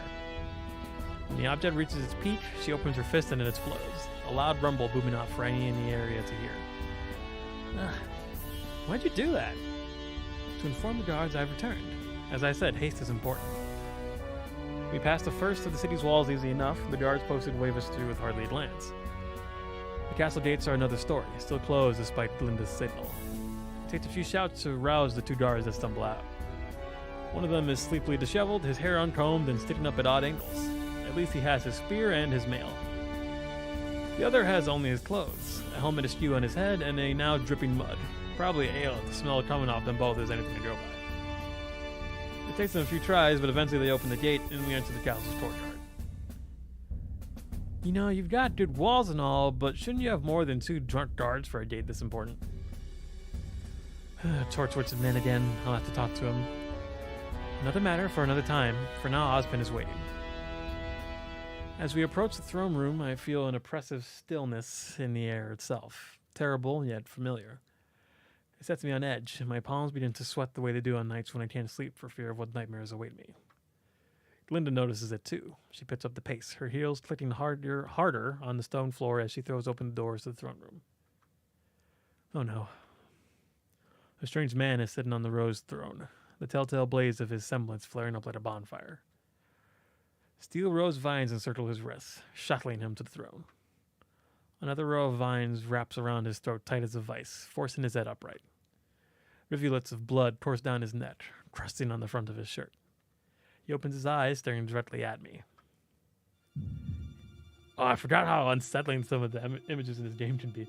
When the object reaches its peak, she opens her fist and it explodes, a loud rumble booming out for any in the area to hear. Why'd you do that? To inform the guards I've returned. As I said, haste is important. We passed the first of the city's walls easily enough. The guards posted wave us through with hardly a glance. The castle gates are another story, still closed despite Glinda's signal. It takes a few shouts to rouse the two guards that stumble out. One of them is sleepily disheveled, his hair uncombed and sticking up at odd angles. It At least he has his spear and his mail. The other has only his clothes, a helmet askew on his head, and a now dripping mud. Probably ale. The smell coming off them both is anything to go by. It takes them a few tries, but eventually they open the gate and we enter the castle's courtyard. You know, you've got good walls and all, but shouldn't you have more than 2 drunk guards for a gate this important? Torchworth's men again. I'll have to talk to him. Another matter for another time. For now, Ozpin is waiting. As we approach the throne room, I feel an oppressive stillness in the air itself. Terrible, yet familiar. It sets me on edge, and my palms begin to sweat the way they do on nights when I can't sleep for fear of what nightmares await me. Glinda notices it too. She picks up the pace, her heels clicking harder on the stone floor as she throws open the doors to the throne room. Oh no. A strange man is sitting on the rose throne, the telltale blaze of his semblance flaring up like a bonfire. Steel rose vines encircle his wrists, shuttling him to the throne. Another row of vines wraps around his throat tight as a vice, forcing his head upright. Rivulets of blood course down his neck, crusting on the front of his shirt. He opens his eyes, staring directly at me. Oh, I forgot how unsettling some of the images in this game can be.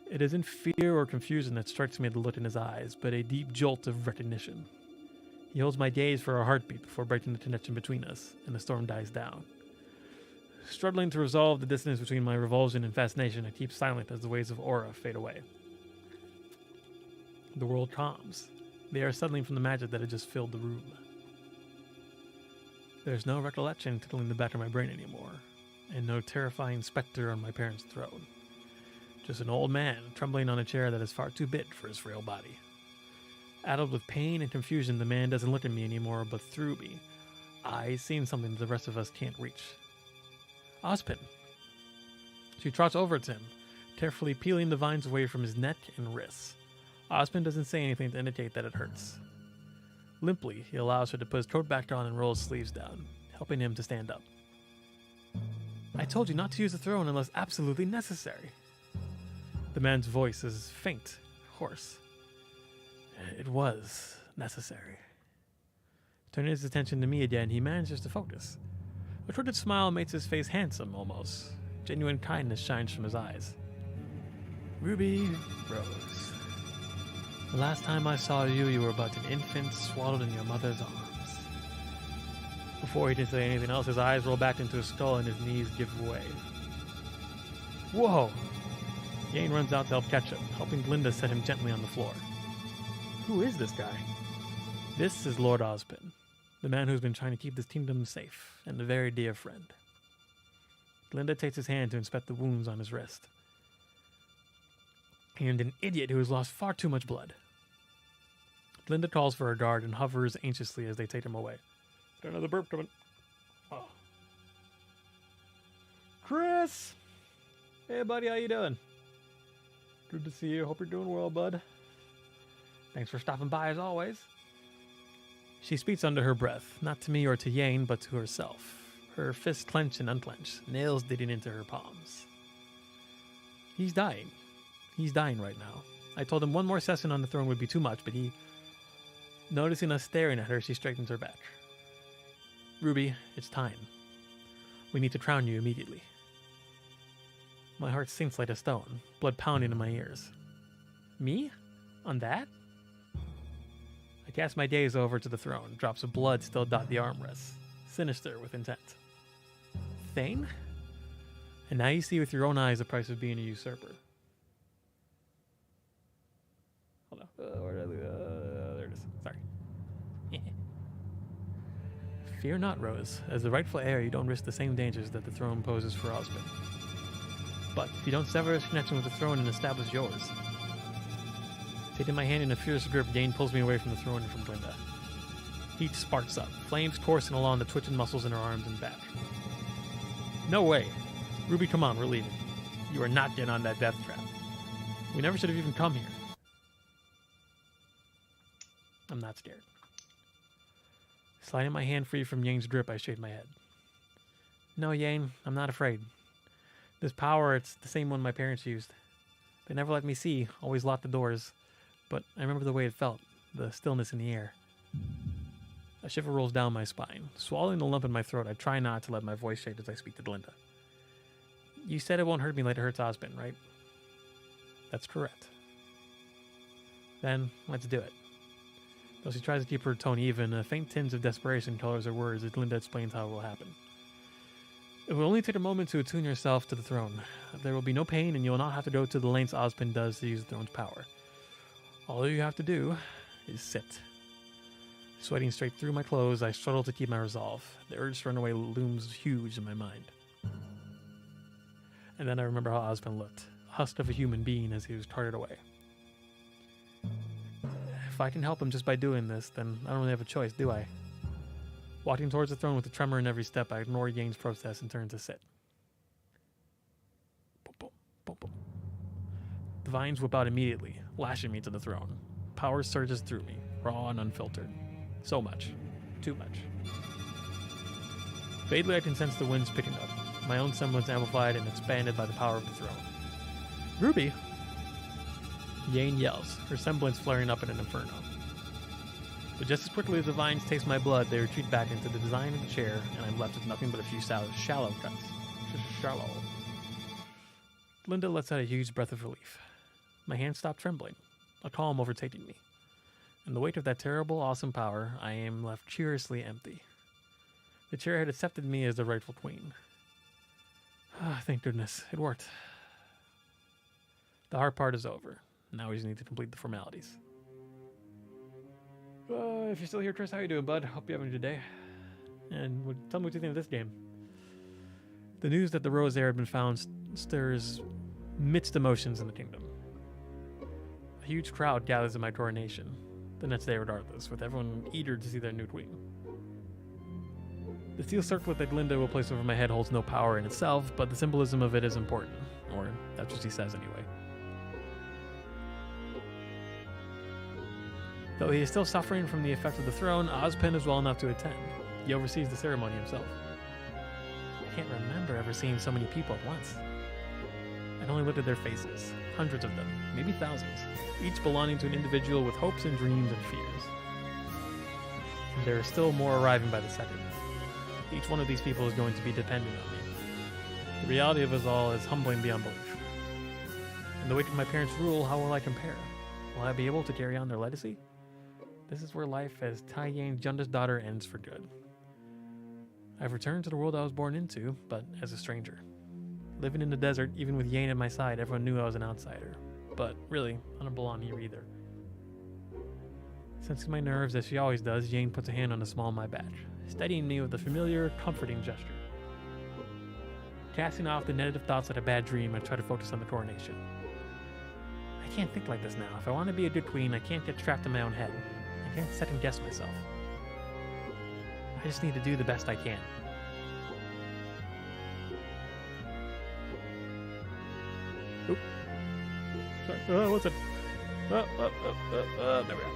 It isn't fear or confusion that strikes me at the look in his eyes, but a deep jolt of recognition. He holds my gaze for a heartbeat before breaking the connection between us, and the storm dies down. Struggling to resolve the distance between my revulsion and fascination, I keep silent as the waves of aura fade away. The world calms. The air settling from the magic that had just filled the room. There's no recollection tickling the back of my brain anymore, and no terrifying specter on my parents' throne. Just an old man trembling on a chair that is far too big for his frail body. Addled with pain and confusion, the man doesn't look at me anymore, but through me. Eyes seeing something the rest of us can't reach. Ozpin. She trots over to him, carefully peeling the vines away from his neck and wrists. Ozpin doesn't say anything to indicate that it hurts. Limply, he allows her to put his coat back on and roll his sleeves down, helping him to stand up. I told you not to use the throne unless absolutely necessary. The man's voice is faint, hoarse. It was necessary. Turning his attention to me again, he manages to focus. A crooked smile makes his face handsome, almost. Genuine kindness shines from his eyes. RWBY Rose. The last time I saw you, you were but an infant swallowed in your mother's arms. Before he can say anything else, his eyes roll back into his skull and his knees give way. Whoa! Yane runs out to help catch him, helping Glinda set him gently on the floor. Who is this guy? This is Lord Ozpin, the man who's been trying to keep this kingdom safe, and a very dear friend. Glinda takes his hand to inspect the wounds on his wrist. And an idiot who has lost far too much blood. Glinda calls for her guard and hovers anxiously as they take him away. Got another burp coming. Oh. Chris! Hey, buddy, how you doing? Good to see you. Hope you're doing well, bud. Thanks for stopping by, as always. She speaks under her breath, not to me or to Yane, but to herself. Her fists clench and unclench, nails digging into her palms. He's dying. He's dying right now. I told him one more session on the throne would be too much, but he... Noticing us staring at her, she straightens her back. RWBY, it's time. We need to crown you immediately. My heart sinks like a stone, blood pounding in my ears. Me? On that? I cast my gaze over to the throne. Drops of blood still dot the armrests, sinister with intent. Thane? And now you see with your own eyes the price of being a usurper. Hold on. There it is. Sorry. Fear not, Rose. As the rightful heir, you don't risk the same dangers that the throne poses for Ozpin. But if you don't sever his connection with the throne and establish yours. Taking my hand in a fierce grip, Yane pulls me away from the throne and from Glinda. Heat sparks up, flames coursing along the twitching muscles in her arms and back. No way. RWBY, come on, we're leaving. You are not getting on that death trap. We never should have even come here. I'm not scared. Sliding my hand free from Yane's grip, I shake my head. No, Yane, I'm not afraid. This power, it's the same one my parents used. They never let me see, always locked the doors. But I remember the way it felt, the stillness in the air. A A shiver rolls down my spine. Swallowing the lump in my throat, I try not to let my voice shake as I speak to Glinda. You said it won't hurt me like it hurts Osmond, right? That's correct. Then, let's do it. Though she tries to keep her tone even, a faint tinge of desperation colors her words as Glinda explains how it will happen. It will only take a moment to attune yourself to the throne. There will be no pain, and you will not have to go to the lengths Osmond does to use the throne's power. All you have to do is sit. Sweating straight through my clothes, I struggle to keep my resolve. The urge to run away looms huge in my mind. And then I remember how Osmond looked, a husk of a human being as he was carted away. If I can help him just by doing this, then I don't really have a choice, do I? Walking towards the throne with a tremor in every step, I ignore Yang's protest and turn to sit. Boom, boom, boom, boom. The vines whip out immediately, lashing me to the throne. Power surges through me, raw and unfiltered. So much. Too much. Vaguely I can sense the winds picking up, my own semblance amplified and expanded by the power of the throne. Ruby! Yang yells, her semblance flaring up in an inferno. But just as quickly as the vines taste my blood, they retreat back into the design of the chair, and I'm left with nothing but a few shallow cuts. Shallow. Linda lets out a huge breath of relief. My hands stop trembling, a calm overtaking me. In the weight of that terrible, awesome power, I am left curiously empty. The chair had accepted me as the rightful queen. Thank goodness, it worked. The hard part is over. Now we just need to complete the formalities. If you're still here, Chris, how you doing, bud? Hope you're having a good day. And tell me what you think of this game. The news that the rose there had been found stirs mixed emotions in the kingdom. A huge crowd gathers at my coronation, the next day regardless, with everyone eager to see their new queen. The steel circlet that Glinda will place over my head holds no power in itself, but the symbolism of it is important. Or that's what she says anyway. Though he is still suffering from the effect of the throne, Ozpin is well enough to attend. He oversees the ceremony himself. I can't remember ever seeing so many people at once. I only looked at their faces, hundreds of them, maybe thousands, each belonging to an individual with hopes and dreams and fears. And there are still more arriving by the second. Each one of these people is going to be dependent on me. The reality of us all is humbling beyond belief. In the wake of my parents' rule, how will I compare? Will I be able to carry on their legacy? This is where life as Tai Yang's youngest daughter ends for good. I've returned to the world I was born into, but as a stranger. Living in the desert, even with Yang at my side, everyone knew I was an outsider. But really, I don't belong here either. Sensing my nerves as she always does, Yang puts a hand on the small of my back, steadying me with a familiar, comforting gesture. Casting off the negative thoughts like a bad dream, I try to focus on the coronation. I can't think like this now. If I want to be a good queen, I can't get trapped in my own head. I can't second guess myself. I just need to do the best I can. Oop. Sorry. What's it? There we are.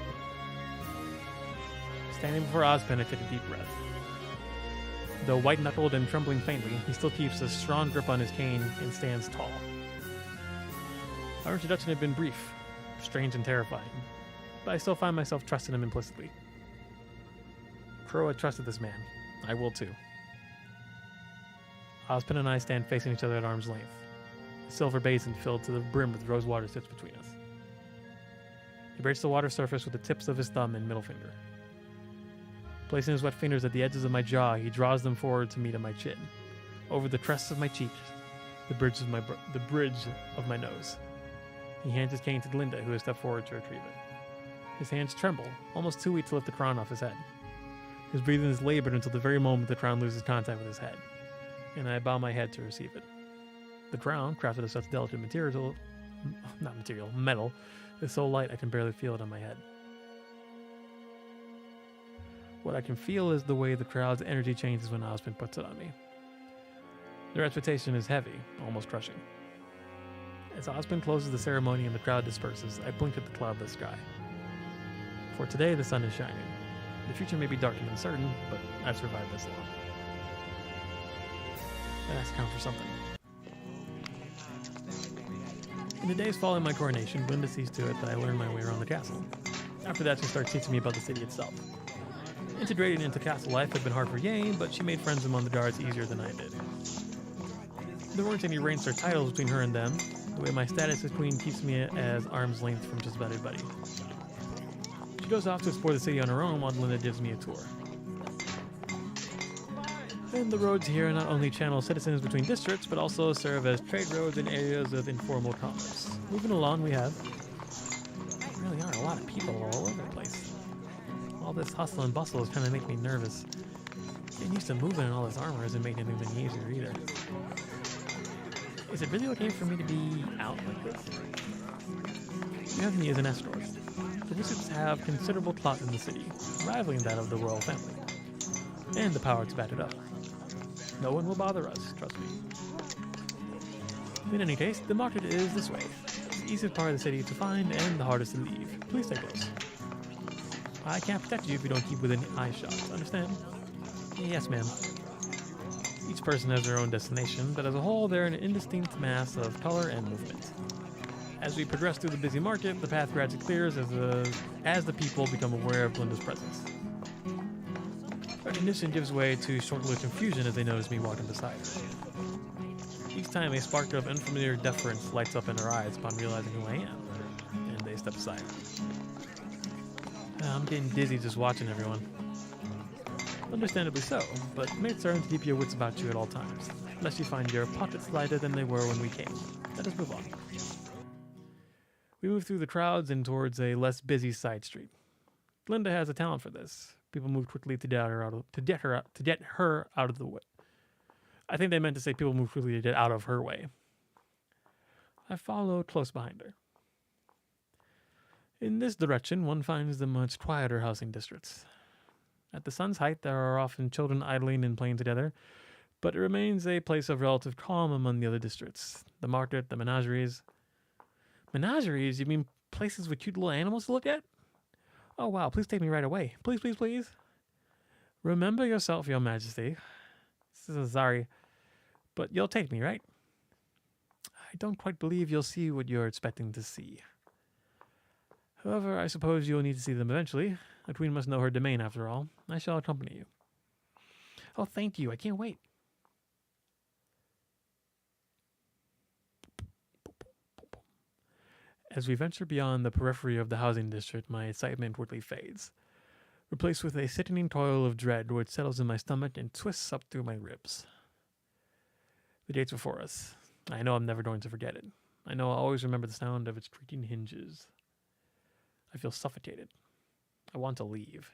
Standing before Ozpin, I take a deep breath. Though white-knuckled and trembling faintly, he still keeps a strong grip on his cane and stands tall. Our introduction had been brief, strange and terrifying, but I still find myself trusting him implicitly. Crow had trusted this man. I will too. Ozpin and I stand facing each other at arm's length. A silver basin filled to the brim with rose water sits between us. He breaks the water surface with the tips of his thumb and middle finger. Placing his wet fingers at the edges of my jaw, he draws them forward to meet at my chin, over the crests of my cheeks, the bridge of my nose. He hands his cane to Glinda, who has stepped forward to retrieve it. His hands tremble, almost too weak to lift the crown off his head. His breathing is labored until the very moment the crown loses contact with his head, and I bow my head to receive it. The crown, crafted of such delicate metal, is so light I can barely feel it on my head. What I can feel is the way the crowd's energy changes when Ozpin puts it on me. Their expectation is heavy, almost crushing. As Ozpin closes the ceremony and the crowd disperses, I blink at the cloudless sky. For today, the sun is shining. The future may be dark and uncertain, but I've survived this long. That has to count for something. In the days following my coronation, Glinda sees to it that I learn my way around the castle. After that, she starts teaching me about the city itself. Integrating into castle life had been hard for Yane, but she made friends among the guards easier than I did. There weren't any ranks or titles between her and them. The way my status as queen keeps me as arm's length from just about everybody. She goes off to explore the city on her own while Linda gives me a tour. And the roads here not only channel citizens between districts, but also serve as trade roads in areas of informal commerce. Moving along, we have... There really are a lot of people all over the place. All this hustle and bustle is kind of making me nervous. Getting used to moving in all this armor isn't making things any easier either. Is it really okay for me to be out like this? You have me as an escort. The wizards have considerable clout in the city, rivaling that of the royal family. And the power to back it up. No one will bother us, trust me. In any case, the market is this way. It's the easiest part of the city to find and the hardest to leave. Please stay close. I can't protect you if you don't keep within eye shot, understand? Yes, ma'am. Each person has their own destination, but as a whole, they're an indistinct mass of color and movement. As we progress through the busy market, the path gradually clears as the people become aware of Glinda's presence. Recognition gives way to short-lived confusion as they notice me walking beside her. Each time a spark of unfamiliar deference lights up in her eyes upon realizing who I am, and they step aside. I'm getting dizzy just watching everyone. Understandably so, but make certain to keep your wits about you at all times, lest you find your pockets lighter than they were when we came. Let us move on. We move through the crowds and towards a less busy side street. Glinda has a talent for this. People move quickly to get her out of the way. I think they meant to say people move quickly to get out of her way. I follow close behind her. In this direction, one finds the much quieter housing districts. At the sun's height, there are often children idling and playing together, but it remains a place of relative calm among the other districts. The market, the menageries. Menageries? You mean places with cute little animals to look at? Oh wow, please take me right away. Please, please, please. Remember yourself, your majesty. Sorry, but you'll take me, right? I don't quite believe you'll see what you're expecting to see. However, I suppose you'll need to see them eventually. The queen must know her domain, after all. I shall accompany you. Oh, thank you. I can't wait. As we venture beyond the periphery of the housing district, my excitement quickly fades, replaced with a sickening toil of dread which settles in my stomach and twists up through my ribs. The gate's before us. I know I'm never going to forget it. I know I'll always remember the sound of its creaking hinges. I feel suffocated. I want to leave.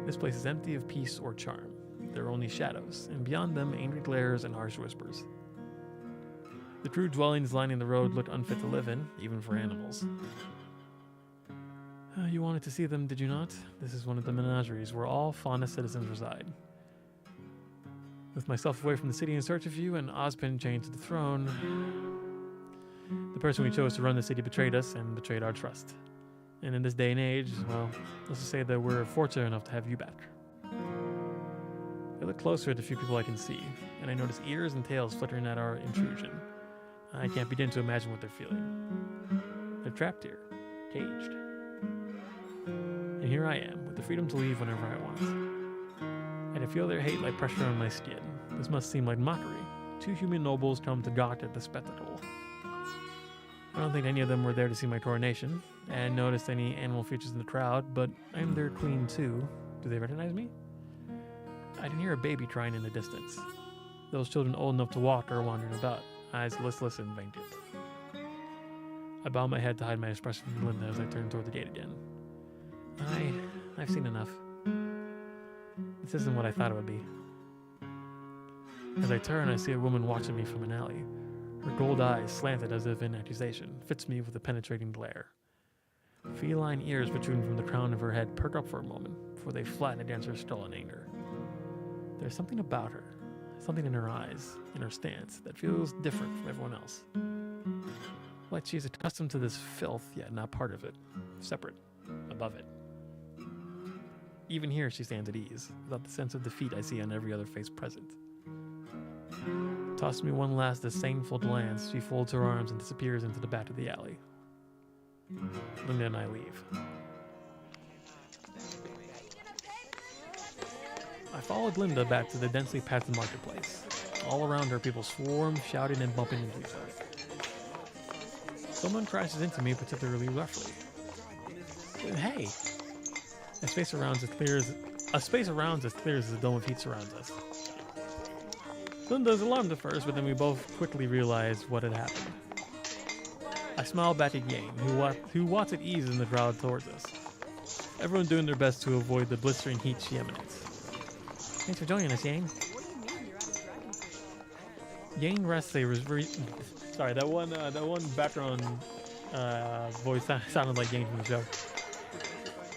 This place is empty of peace or charm. There are only shadows, and beyond them, angry glares and harsh whispers. The crude dwellings lining the road look unfit to live in, even for animals. You wanted to see them, did you not? This is one of the menageries where all fauna citizens reside. With myself away from the city in search of you and Ozpin chained to the throne, the person we chose to run the city betrayed us and betrayed our trust. And in this day and age, well, let's just say that we're fortunate enough to have you back. I look closer at the few people I can see, and I notice ears and tails flittering at our intrusion. I can't begin to imagine what they're feeling. They're trapped here, caged. And here I am, with the freedom to leave whenever I want. I can feel their hate like pressure on my skin. This must seem like mockery. Two human nobles come to gawk at the spectacle. I don't think any of them were there to see my coronation. I hadn't noticed any animal features in the crowd, but I'm their queen too. Do they recognize me? I can hear a baby crying in the distance. Those children old enough to walk are wandering about, eyes listless and vacant. I bow my head to hide my expression from Linda as I turn toward the gate again. I've seen enough. This isn't what I thought it would be. As I turn, I see a woman watching me from an alley. Her gold eyes, slanted as if in accusation, fits me with a penetrating glare. Feline ears protruding from the crown of her head perk up for a moment, before they flatten against her skull in anger. There's something about her, something in her eyes, in her stance, that feels different from everyone else. Like she's accustomed to this filth, yet not part of it, separate, above it. Even here she stands at ease, without the sense of defeat I see on every other face present. Tossing me one last disdainful glance, she folds her arms and disappears into the back of the alley. Linda and I leave. I followed Linda back to the densely packed marketplace. All around her, people swarm, shouting and bumping into each other. Someone crashes into me particularly roughly. Hey! A space around as clear as the dome of heat surrounds us. Linda's alarmed at first, but then we both quickly realize what had happened. I smile back at Yang, who walks at ease in the crowd towards us. Everyone doing their best to avoid the blistering heat she emanates. Thanks for joining us, Yang. Yang rests sorry, that one background voice sounded like Yang from the show.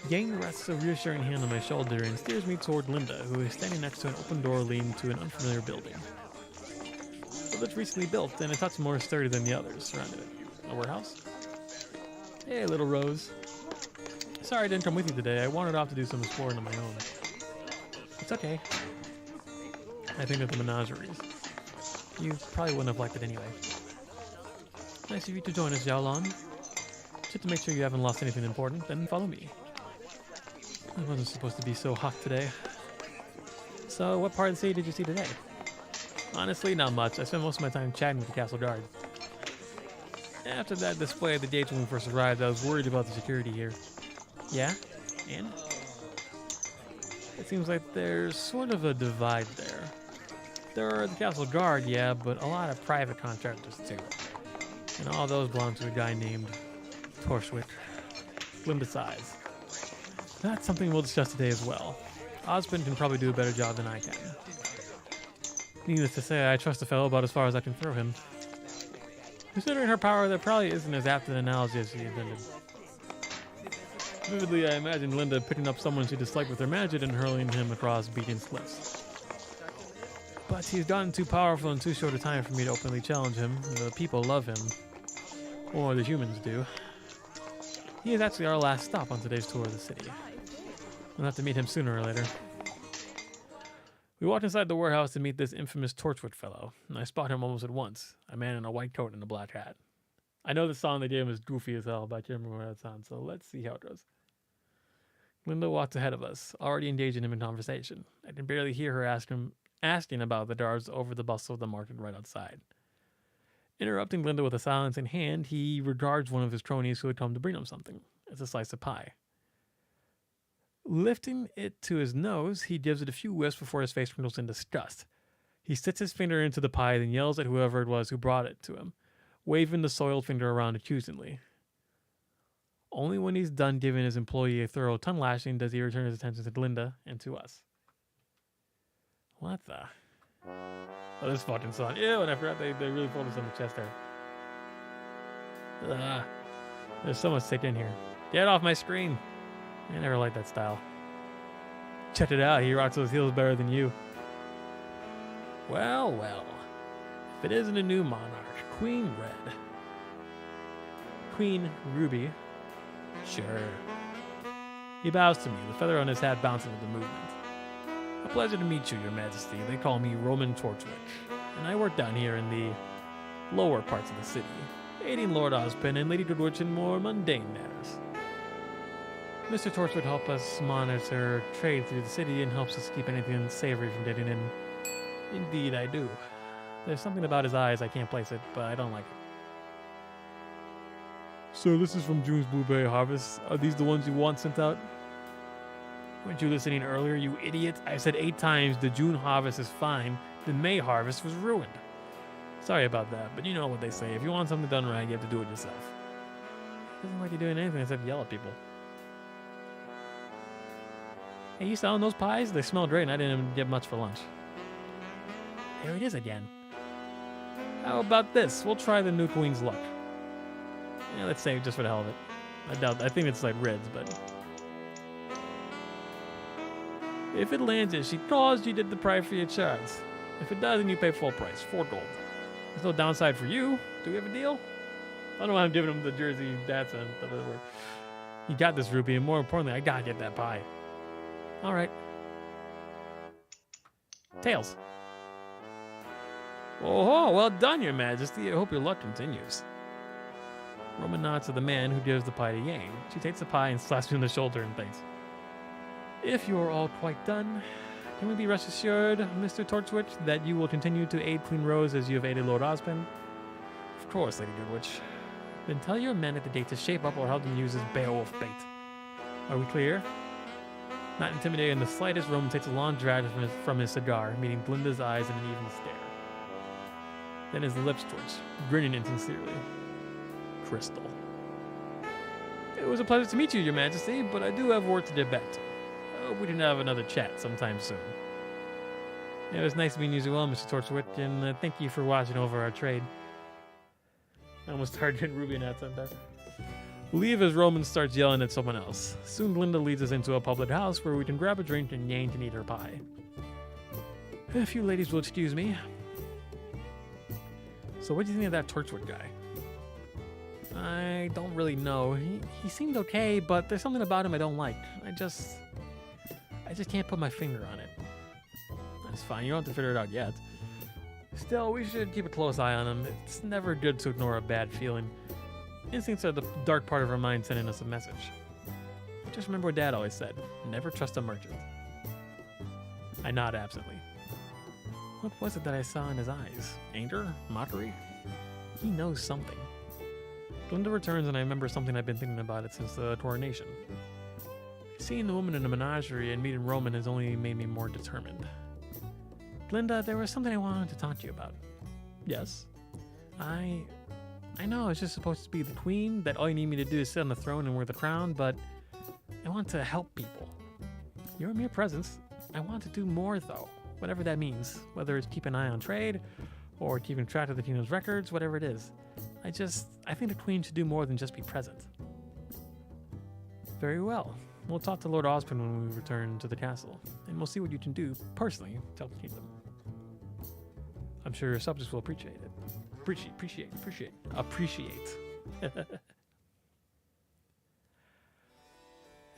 Yang rests a reassuring hand on my shoulder and steers me toward Linda, who is standing next to an open door leading to an unfamiliar building. It looks recently built and a touch more sturdy than the others surrounding it. A warehouse? Hey, little Rose. Sorry I didn't come with you today. I wandered off to do some exploring on my own. It's okay. I think of the menageries. You probably wouldn't have liked it anyway. Nice of you to join us, Xiaolon. Just to make sure you haven't lost anything important, then follow me. It wasn't supposed to be so hot today. So, what part of the city did you see today? Honestly, not much. I spent most of my time chatting with the castle guard. After that display at the gates when we first arrived, I was worried about the security here. Yeah? And? It seems like there's sort of a divide there. There are the castle guard, yeah, but a lot of private contractors too. And all those belong to a guy named Torchwick. Slim to size. That's something we'll discuss today as well. Osmond can probably do a better job than I can. Needless to say, I trust the fellow about as far as I can throw him. Considering her power, that probably isn't as apt an analogy as she intended. Vividly, I imagined Linda picking up someone she disliked with her magic and hurling him across beaten cliffs. But he's gotten too powerful in too short a time for me to openly challenge him. The people love him. Or the humans do. He is actually our last stop on today's tour of the city. We'll have to meet him sooner or later. We walked inside the warehouse to meet this infamous Torchwood fellow, and I spot him almost at once, a man in a white coat and a black hat. I know the song they gave him is goofy as hell, but I can't remember that song, so let's see how it goes. Linda walks ahead of us, already engaging him in conversation. I can barely hear her asking about the guards over the bustle of the market right outside. Interrupting Linda with a silence in hand, he regards one of his cronies who had come to bring him something. It's a slice of pie. Lifting it to his nose, he gives it a few whiffs before his face wrinkles in disgust. He sticks his finger into the pie, then yells at whoever it was who brought it to him, waving the soiled finger around accusingly. Only when he's done giving his employee a thorough tongue lashing does he return his attention to Linda and to us. What the? Oh, this fucking song. Ew, and I forgot they really focused on the chest there. There's so much to take in here. Get off my screen. I never liked that style. Check it out, he rocks those heels better than you. Well, well. If it isn't a new monarch, Queen Red. Queen Ruby. Sure. He bows to me, the feather on his hat bouncing with the movement. A pleasure to meet you, Your Majesty. They call me Roman Torchwick, and I work down here in the lower parts of the city, aiding Lord Ozpin and Lady Goodwitch in more mundane matters. Mr. Torchwick helps us monitor trade through the city and helps us keep anything unsavory from getting in. Indeed, I do. There's something about his eyes, I can't place it, but I don't like it. So this is from June's Blueberry Harvest. Are these the ones you want sent out? Weren't you listening earlier, you idiot? I said 8 times the June harvest is fine, the May harvest was ruined. Sorry about that, but you know what they say. If you want something done right, you have to do it yourself. It doesn't like you're doing anything except yell at people. Hey, you selling those pies? They smell great and I didn't even get much for lunch. There it is again. How about this? We'll try the new queen's luck. Yeah, let's say just for the hell of it. I think it's like Reds, but... If it lands it, she calls, you did the price for your chance. If it doesn't, you pay full price, 4 gold. There's no downside for you. Do we have a deal? I don't know why I'm giving him the jersey. That's a... You got this, Ruby, and more importantly, I gotta get that pie. Alright. Tails. Oh, well done, Your Majesty. I hope your luck continues. Roman nods to the man who gives the pie to Yang. She takes the pie and slaps me on the shoulder and thanks. If you are all quite done, Can we be rest assured, Mr. Torchwitch, that you will continue to aid Queen Rose as you have aided Lord Osmond? Of course, Lady Goodwitch. Then tell your men at the gate to shape up or help them use this Beowulf bait. Are we clear? Not intimidated in the slightest, Roman takes a long drag from his cigar, meeting Glinda's eyes in an even stare. Then his lips twitch, grinning insincerely. Crystal. It was a pleasure to meet you, Your Majesty, but I do have work to get back to. I hope we can have another chat sometime soon. It was nice meeting you as well, Mr. Torchwick, and thank you for watching over our trade. I almost started getting Ruby in that time there. Leave as Roman starts yelling at someone else. Soon Glinda leads us into a public house where we can grab a drink and yank and eat her pie. If you ladies will excuse me. So what do you think of that Torchwood guy? I don't really know. He seemed okay, but there's something about him I don't like. I just can't put my finger on it. That's fine, you don't have to figure it out yet. Still, we should keep a close eye on him. It's never good to ignore a bad feeling. Instincts are the dark part of our mind sending us a message. Just remember what Dad always said, never trust a merchant. I nod absently. What was it that I saw in his eyes? Anger? Mockery? He knows something. Glinda returns and I remember something I've been thinking about it since the coronation. Seeing the woman in the menagerie and meeting Roman has only made me more determined. Glinda, there was something I wanted to talk to you about. Yes? I know it's just supposed to be the queen, that all you need me to do is sit on the throne and wear the crown, but I want to help people. You're a mere presence. I want to do more, though, whatever that means, whether it's keep an eye on trade, or keeping track of the kingdom's records, whatever it is. I think the queen should do more than just be present. Very well. We'll talk to Lord Osmond when we return to the castle, and we'll see what you can do, personally, to help the kingdom. I'm sure your subjects will appreciate it. Appreciate.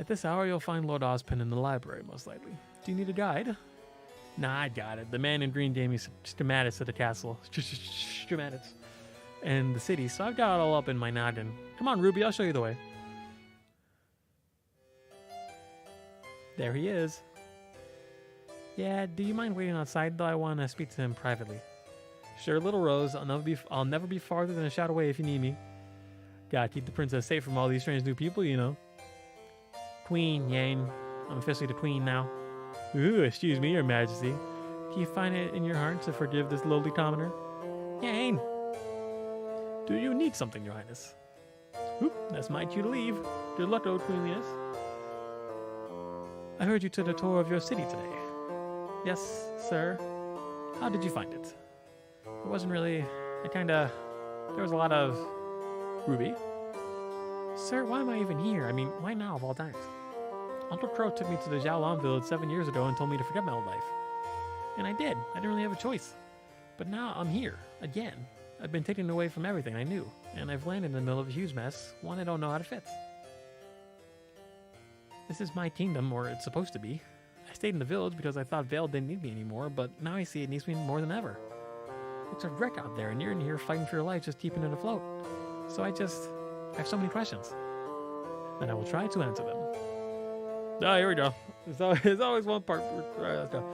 At this hour, you'll find Lord Osmond in the library, most likely. Do you need a guide? Nah, I got it. The man in green gave me some schematics of the castle. Schematics. And the city, so I've got it all up in my noggin. Come on, Ruby, I'll show you the way. There he is. Yeah, do you mind waiting outside, though? I want to speak to him privately. Sure, little Rose. I'll never be farther than a shout away if you need me. Gotta keep the princess safe from all these strange new people, you know. Queen, Yang. I'm officially the queen now. Ooh, excuse me, Your Majesty. Can you find it in your heart to forgive this lowly commoner? Yang! Do you need something, Your Highness? Oop, that's my cue to leave. Good luck, old queenliness. I heard you took a tour of your city today. Yes, sir. How did you find it? It wasn't really... there was a lot of... Ruby? Sir, why am I even here? I mean, why now of all times? Uncle Crow took me to the Xiaolong village 7 years ago and told me to forget my old life. And I did. I didn't really have a choice. But now I'm here, again. I've been taken away from everything I knew, and I've landed in the middle of a huge mess, one I don't know how to fix. This is my kingdom, or it's supposed to be. I stayed in the village because I thought Vale didn't need me anymore, but now I see it needs me more than ever. It's a wreck out there, and you're in here fighting for your life just keeping it afloat. So I have so many questions. And I will try to answer them. Oh, here we go. There's always one part. All right, let's go.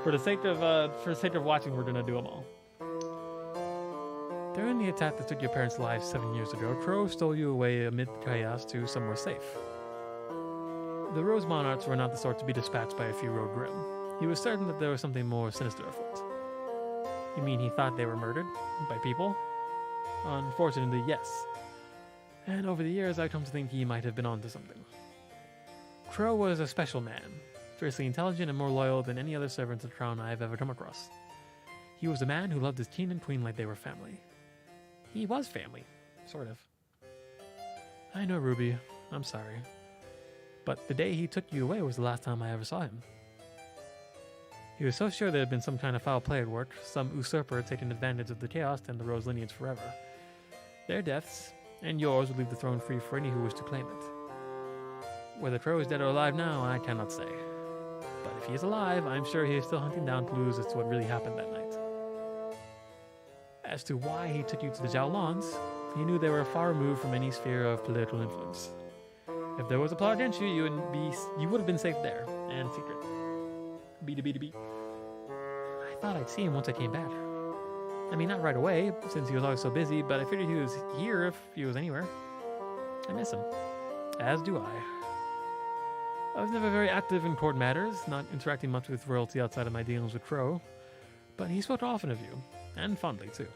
For the sake of watching, we're gonna do them all. During the attack that took your parents' lives 7 years ago, Crow stole you away amid the chaos to somewhere safe. The Rose Monarchs were not the sort to be dispatched by a few rogue grim. He was certain that there was something more sinister afoot. You mean he thought they were murdered? By people? Unfortunately, yes. And over the years, I've come to think he might have been onto something. Crow was a special man, fiercely intelligent and more loyal than any other servant of the crown I have ever come across. He was a man who loved his king and queen like they were family. He was family, sort of. I know, Ruby. I'm sorry. But the day he took you away was the last time I ever saw him. He was so sure there had been some kind of foul play at work, some usurper taking advantage of the chaos and the Rose lineage forever. Their deaths, and yours, would leave the throne free for any who wish to claim it. Whether Crow is dead or alive now, I cannot say. But if he is alive, I'm sure he is still hunting down clues as to what really happened that night. As to why he took you to the Xiaolongs, he knew they were far removed from any sphere of political influence. If there was a plot against you, you would have been safe there, and secret. Beat. I thought I'd see him once I came back. I mean, not right away, since he was always so busy, but I figured he was here if he was anywhere. I miss him. As do I. I was never very active in court matters, not interacting much with royalty outside of my dealings with Crow, but he spoke often of you, and fondly too.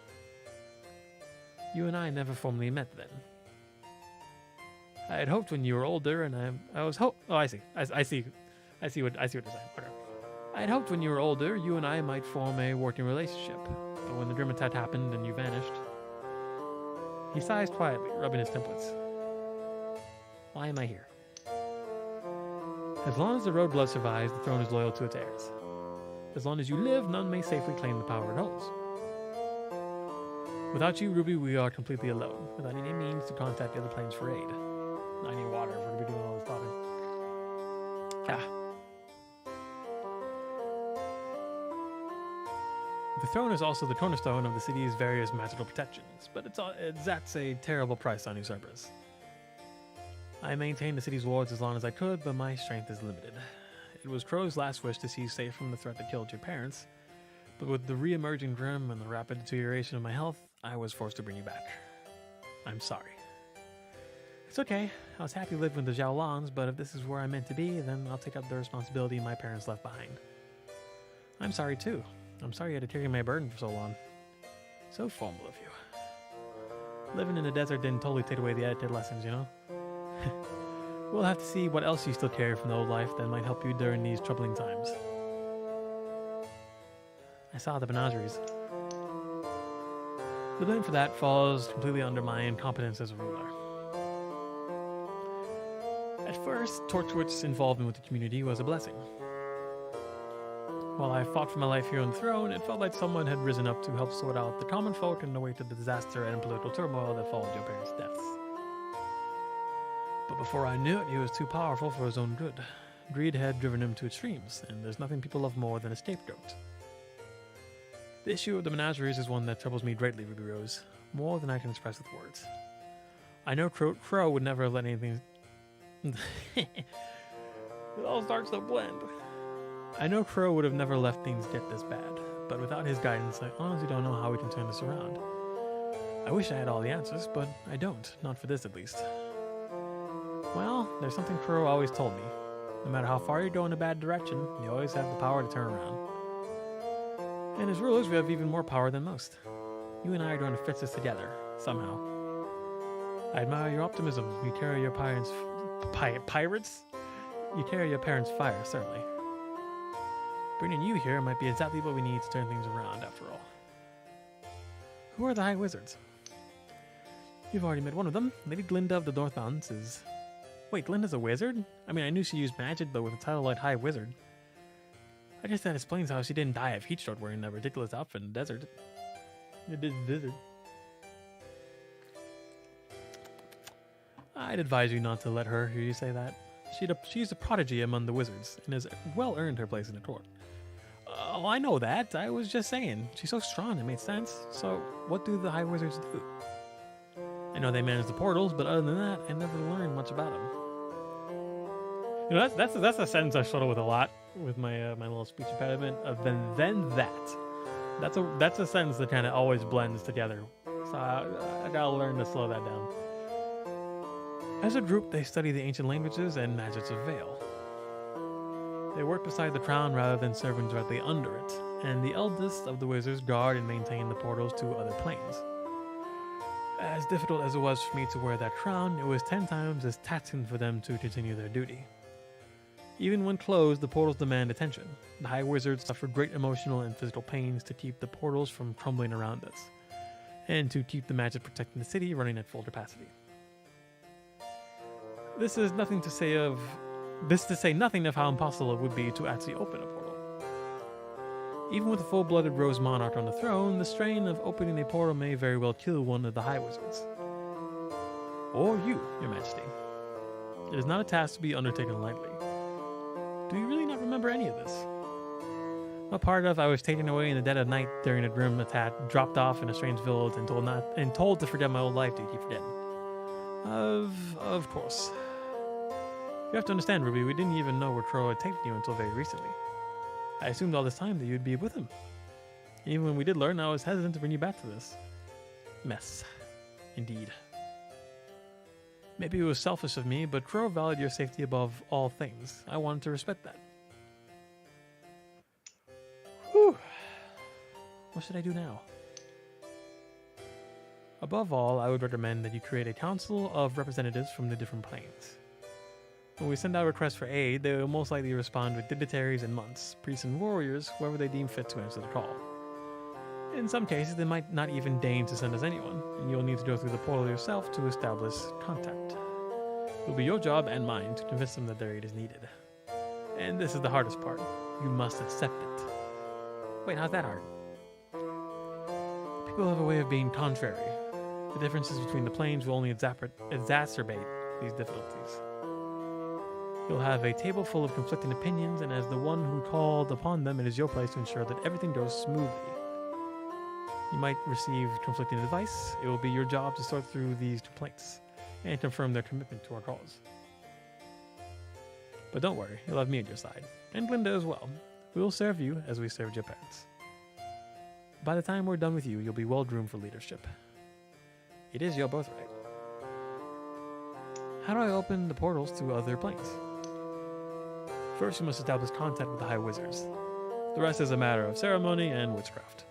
You and I never formally met then. I had hoped when you were older, and I was Oh, I see. I see what you're saying. Whatever. I had hoped when you were older, you and I might form a working relationship. But when the Grim attack happened and you vanished, he sighs quietly, rubbing his templates. Why am I here? As long as the road blood survives, the throne is loyal to its heirs. As long as you live, none may safely claim the power it holds. Without you, Ruby, we are completely alone, without any means to contact the other planes for aid. I need water if we're going to be doing all this talking. The throne is also the cornerstone of the city's various magical protections, but that's a terrible price on usurpers. I maintained the city's wards as long as I could, but my strength is limited. It was Crow's last wish to see you safe from the threat that killed your parents, but with the re-emerging Grim and the rapid deterioration of my health, I was forced to bring you back. I'm sorry. It's okay. I was happy living with the Xiaolans, but if this is where I'm meant to be, then I'll take up the responsibility my parents left behind. I'm sorry too. I'm sorry you had to carry my burden for so long. So formal of you. Living in the desert didn't totally take away the edited lessons, you know? We'll have to see what else you still carry from the old life that might help you during these troubling times. I saw the menageries. The blame for that falls completely under my incompetence as a ruler. At first, Torchwood's involvement with the community was a blessing. While I fought for my life here on the throne, it felt like someone had risen up to help sort out the common folk in the wake of the disaster and political turmoil that followed your parents' deaths. But before I knew it, he was too powerful for his own good. Greed had driven him to extremes, and there's nothing people love more than a scapegoat. The issue of the menageries is one that troubles me greatly, Ruby Rose, more than I can express with words. I know Crow would never have let anything... It all starts to blend. I know Crow would have never left things get this bad, but without his guidance, I honestly don't know how we can turn this around. I wish I had all the answers, but I don't, not for this at least. Well, there's something Crow always told me. No matter how far you go in a bad direction, you always have the power to turn around. And as rulers, we have even more power than most. You and I are going to fix this together, somehow. I admire your optimism. You carry your parents' pirates? You carry your parents' fire, certainly. Bringing you here might be exactly what we need to turn things around, after all. Who are the High Wizards? You've already met one of them. Lady Glinda of the North Mountains is... Wait, Glinda's a wizard? I mean, I knew she used magic, but with a title like High Wizard. I guess that explains how she didn't die of heat stroke wearing that ridiculous outfit in the desert. I'd advise you not to let her hear you say that. She's a prodigy among the wizards, and has well earned her place in the court. Oh, I know that. I was just saying. She's so strong, it made sense. So, what do the High Wizards do? I know they manage the portals, but other than that, I never learned much about them. You know, that's a sentence I struggle with a lot with my my little speech impediment. Then that. That's a sentence that kind of always blends together. So I gotta learn to slow that down. As a group, they study the ancient languages and magics of Vale. They work beside the crown rather than serving directly under it, and the eldest of the wizards guard and maintain the portals to other planes. As difficult as it was for me to wear that crown, it was 10 times as taxing for them to continue their duty. Even when closed, the portals demand attention. The High Wizards suffer great emotional and physical pains to keep the portals from crumbling around us, and to keep the magic protecting the city running at full capacity. This is nothing to say of... This to say nothing of how impossible it would be to actually open a portal. Even with a full-blooded Rose Monarch on the throne, the strain of opening a portal may very well kill one of the High Wizards. Or you, Your Majesty. It is not a task to be undertaken lightly. Do you really not remember any of this? What part of I was taken away in the dead of night during a grim attack, dropped off in a strange village, and told to forget my old life do you keep forgetting? Of course. You have to understand, Ruby, we didn't even know where Crow had taken you until very recently. I assumed all this time that you'd be with him. Even when we did learn, I was hesitant to bring you back to this mess. Indeed. Maybe it was selfish of me, but Crow valued your safety above all things. I wanted to respect that. Whew. What should I do now? Above all, I would recommend that you create a council of representatives from the different planes. When we send out requests for aid, they will most likely respond with dignitaries and monks, priests and warriors, whoever they deem fit to answer the call. In some cases, they might not even deign to send us anyone, and you'll need to go through the portal yourself to establish contact. It will be your job and mine to convince them that their aid is needed. And this is the hardest part. You must accept it. Wait, how's that hard? People have a way of being contrary. The differences between the planes will only exacerbate these difficulties. You'll have a table full of conflicting opinions, and as the one who called upon them, it is your place to ensure that everything goes smoothly. You might receive conflicting advice. It will be your job to sort through these complaints and confirm their commitment to our cause. But don't worry, you'll have me on your side, and Glinda as well. We will serve you as we served your parents. By the time we're done with you, you'll be well-groomed for leadership. It is your birthright. How do I open the portals to other planes? First, you must establish contact with the High Wizards. The rest is a matter of ceremony and witchcraft.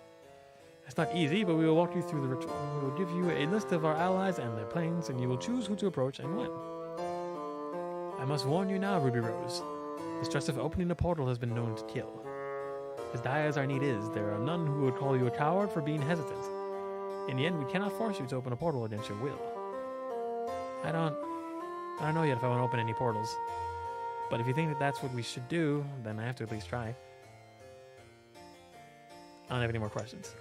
It's not easy, but we will walk you through the ritual. We will give you a list of our allies and their planes, and you will choose who to approach and when. I must warn you now, Ruby Rose. The stress of opening a portal has been known to kill. As dire as our need is, there are none who would call you a coward for being hesitant. In the end, we cannot force you to open a portal against your will. I don't know yet if I want to open any portals. But if you think that that's what we should do, then I have to at least try. I don't have any more questions.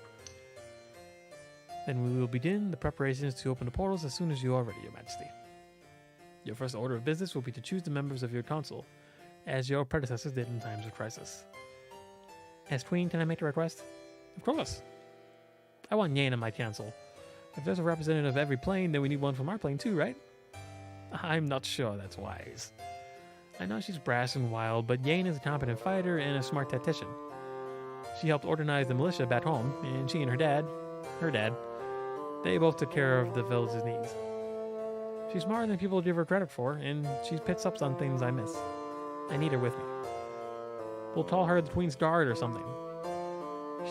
Then we will begin the preparations to open the portals as soon as you are ready, Your Majesty. Your first order of business will be to choose the members of your council, as your predecessors did in times of crisis. As Queen, can I make a request? Of course. I want Yane in my council. If there's a representative of every plane, then we need one from our plane too, right? I'm not sure that's wise. I know she's brash and wild, but Yane is a competent fighter and a smart tactician. She helped organize the militia back home, and she and her dad, they both took care of the village's needs. She's smarter than people give her credit for, and she picks up on things I miss. I need her with me. We'll call her the Queen's Guard or something.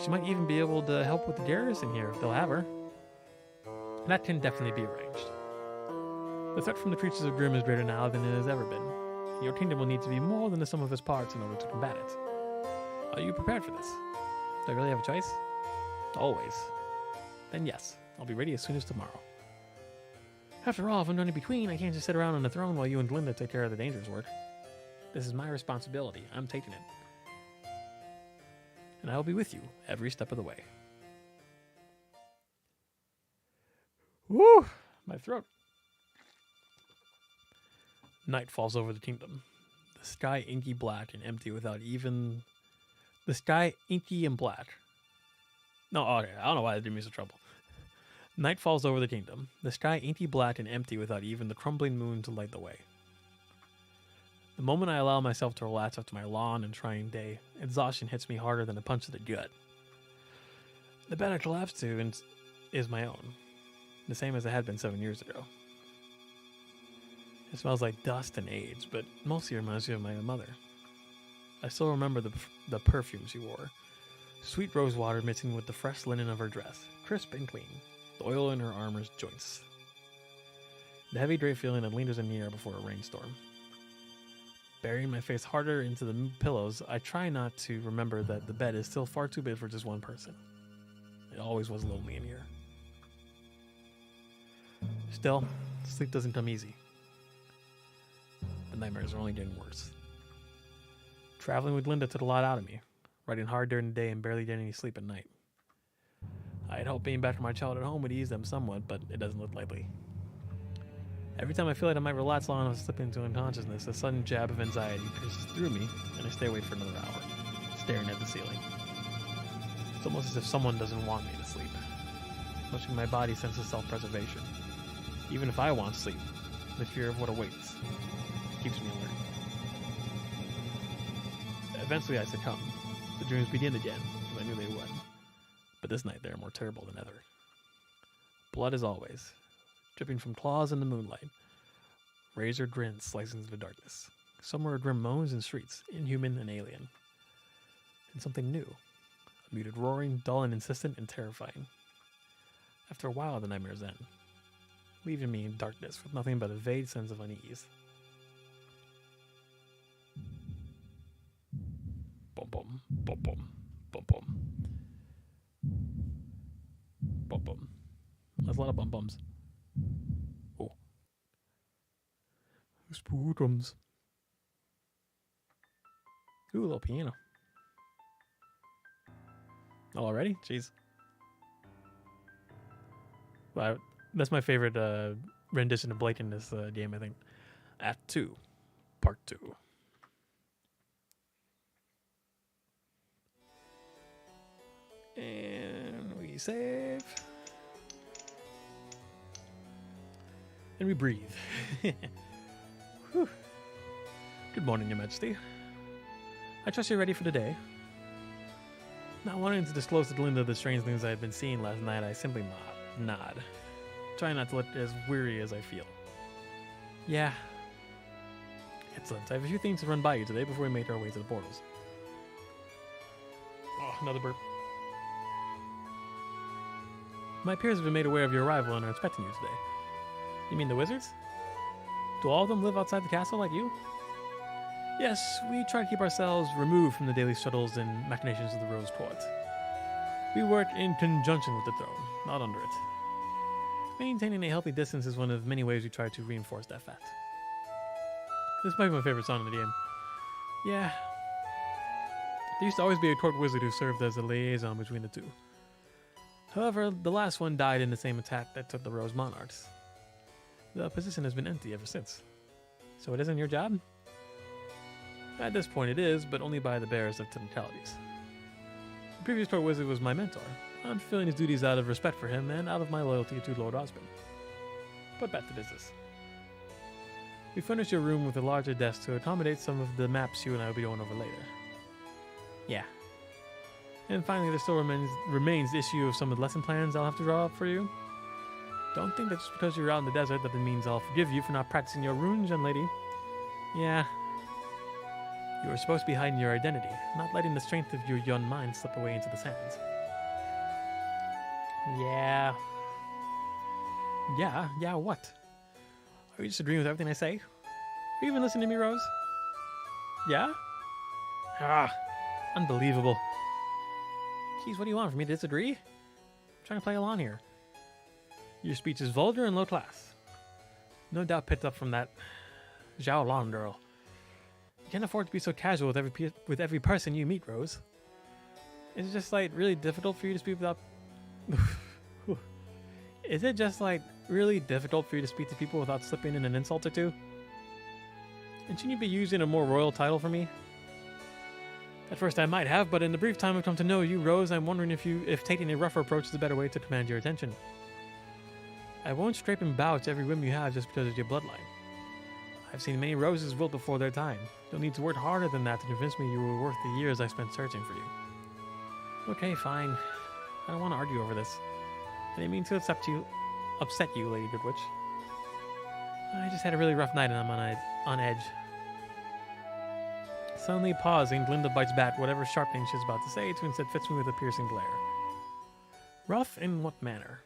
She might even be able to help with the garrison here if they'll have her. That can definitely be arranged. The threat from the creatures of Grimm is greater now than it has ever been. Your kingdom will need to be more than the sum of its parts in order to combat it. Are you prepared for this? Do I really have a choice? Always. Then yes, I'll be ready as soon as tomorrow. After all, if I'm going to be queen, I can't just sit around on the throne while you and Glinda take care of the dangerous work. This is my responsibility. I'm taking it. And I will be with you every step of the way. Woo! My throat. Night falls over the kingdom. The sky inky black and empty without even... The sky inky and black. No, okay, I don't know why that did me so trouble. Night falls over the kingdom. The sky inky black and empty without even the crumbling moon to light the way. The moment I allow myself to relax after my long and trying day, exhaustion hits me harder than a punch to the gut. The bed I collapsed to is my own. The same as it had been 7 years ago. It smells like dust and age, but mostly reminds me of my mother. I still remember the perfume she wore. Sweet rose water mixing with the fresh linen of her dress, crisp and clean, the oil in her armor's joints. The heavy drape feeling that lingers in the air before a rainstorm. Burying my face harder into the pillows, I try not to remember that the bed is still far too big for just one person. It always was lonely in here. Still, sleep doesn't come easy. The nightmares are only getting worse. Traveling with Linda took a lot out of me, riding hard during the day and barely getting any sleep at night. I had hoped being back to my child at home would ease them somewhat, but it doesn't look likely. Every time I feel like I might relax long enough to slip into unconsciousness, a sudden jab of anxiety pierces through me, and I stay awake for another hour, staring at the ceiling. It's almost as if someone doesn't want me to sleep. Much like my body senses self-preservation. Even if I want sleep, the fear of what awaits keeps me alert. Eventually I succumb, The dreams begin again, as I knew they would. But this night they are more terrible than ever. Blood as always, dripping from claws in the moonlight. Razor grins slicing through the darkness. Somewhere grim moans and shrieks, inhuman and alien. And something new. A muted roaring, dull and insistent and terrifying. After a while the nightmares end, leaving me in darkness with nothing but a vague sense of unease. Bum bum, bum bum, bum bum. Bum bum. That's a lot of bum bums. Oh. Spookums. Ooh, a little piano. Oh, already? Jeez. Well, that's my favorite rendition of Blake in this game, I think. Act 2. Part 2. And we save. And we breathe. Whew. Good morning, Your Majesty. I trust you're ready for the day. Not wanting to disclose to Glinda the strange things I had been seeing last night, I simply nod. Trying not to look as weary as I feel. Yeah. Excellent. I have a few things to run by you today before we make our way to the portals. Oh, another burp. My peers have been made aware of your arrival and are expecting you today. You mean the wizards? Do all of them live outside the castle like you? Yes, we try to keep ourselves removed from the daily struggles and machinations of the Rose Court. We work in conjunction with the throne, not under it. Maintaining a healthy distance is one of many ways we try to reinforce that fact. This might be my favorite song in the game. Yeah. There used to always be a court wizard who served as a liaison between the two. However, the last one died in the same attack that took the Rose Monarchs. The position has been empty ever since. So it isn't your job? At this point it is, but only by the barest of technicalities. The previous court wizard was my mentor. I'm fulfilling his duties out of respect for him and out of my loyalty to Lord Osmond. But back to business. We furnished your room with a larger desk to accommodate some of the maps you and I will be going over later. Yeah. And finally, there still remains the issue of some of the lesson plans I'll have to draw up for you. Don't think that just because you're out in the desert that it means I'll forgive you for not practicing your runes, young lady. Yeah. You were supposed to be hiding your identity, not letting the strength of your young mind slip away into the sands. Yeah. Yeah, what? Are you just agreeing with everything I say? Are you even listening to me, Rose? Yeah? Ah, unbelievable. Jeez, what do you want from me to disagree? I'm trying to play along here. Your speech is vulgar and low class. No doubt picked up from that Zhao Long girl. You can't afford to be so casual with every person you meet, Rose. Is it just like really difficult for you to speak without... Is it just like really difficult for you to speak to people without slipping in an insult or two? And shouldn't you be using a more royal title for me? At first I might have, but in the brief time I've come to know you, Rose, I'm wondering if taking a rougher approach is a better way to command your attention. I won't scrape and bow to every whim you have just because of your bloodline. I've seen many roses wilt before their time. You'll need to work harder than that to convince me you were worth the years I spent searching for you. Okay, fine. I don't want to argue over this. I didn't mean to upset you, Lady Goodwitch. I just had a really rough night and I'm on edge. Suddenly pausing, Glinda bites back whatever sharp thing she's about to say to instead fits me with a piercing glare. Rough in what manner?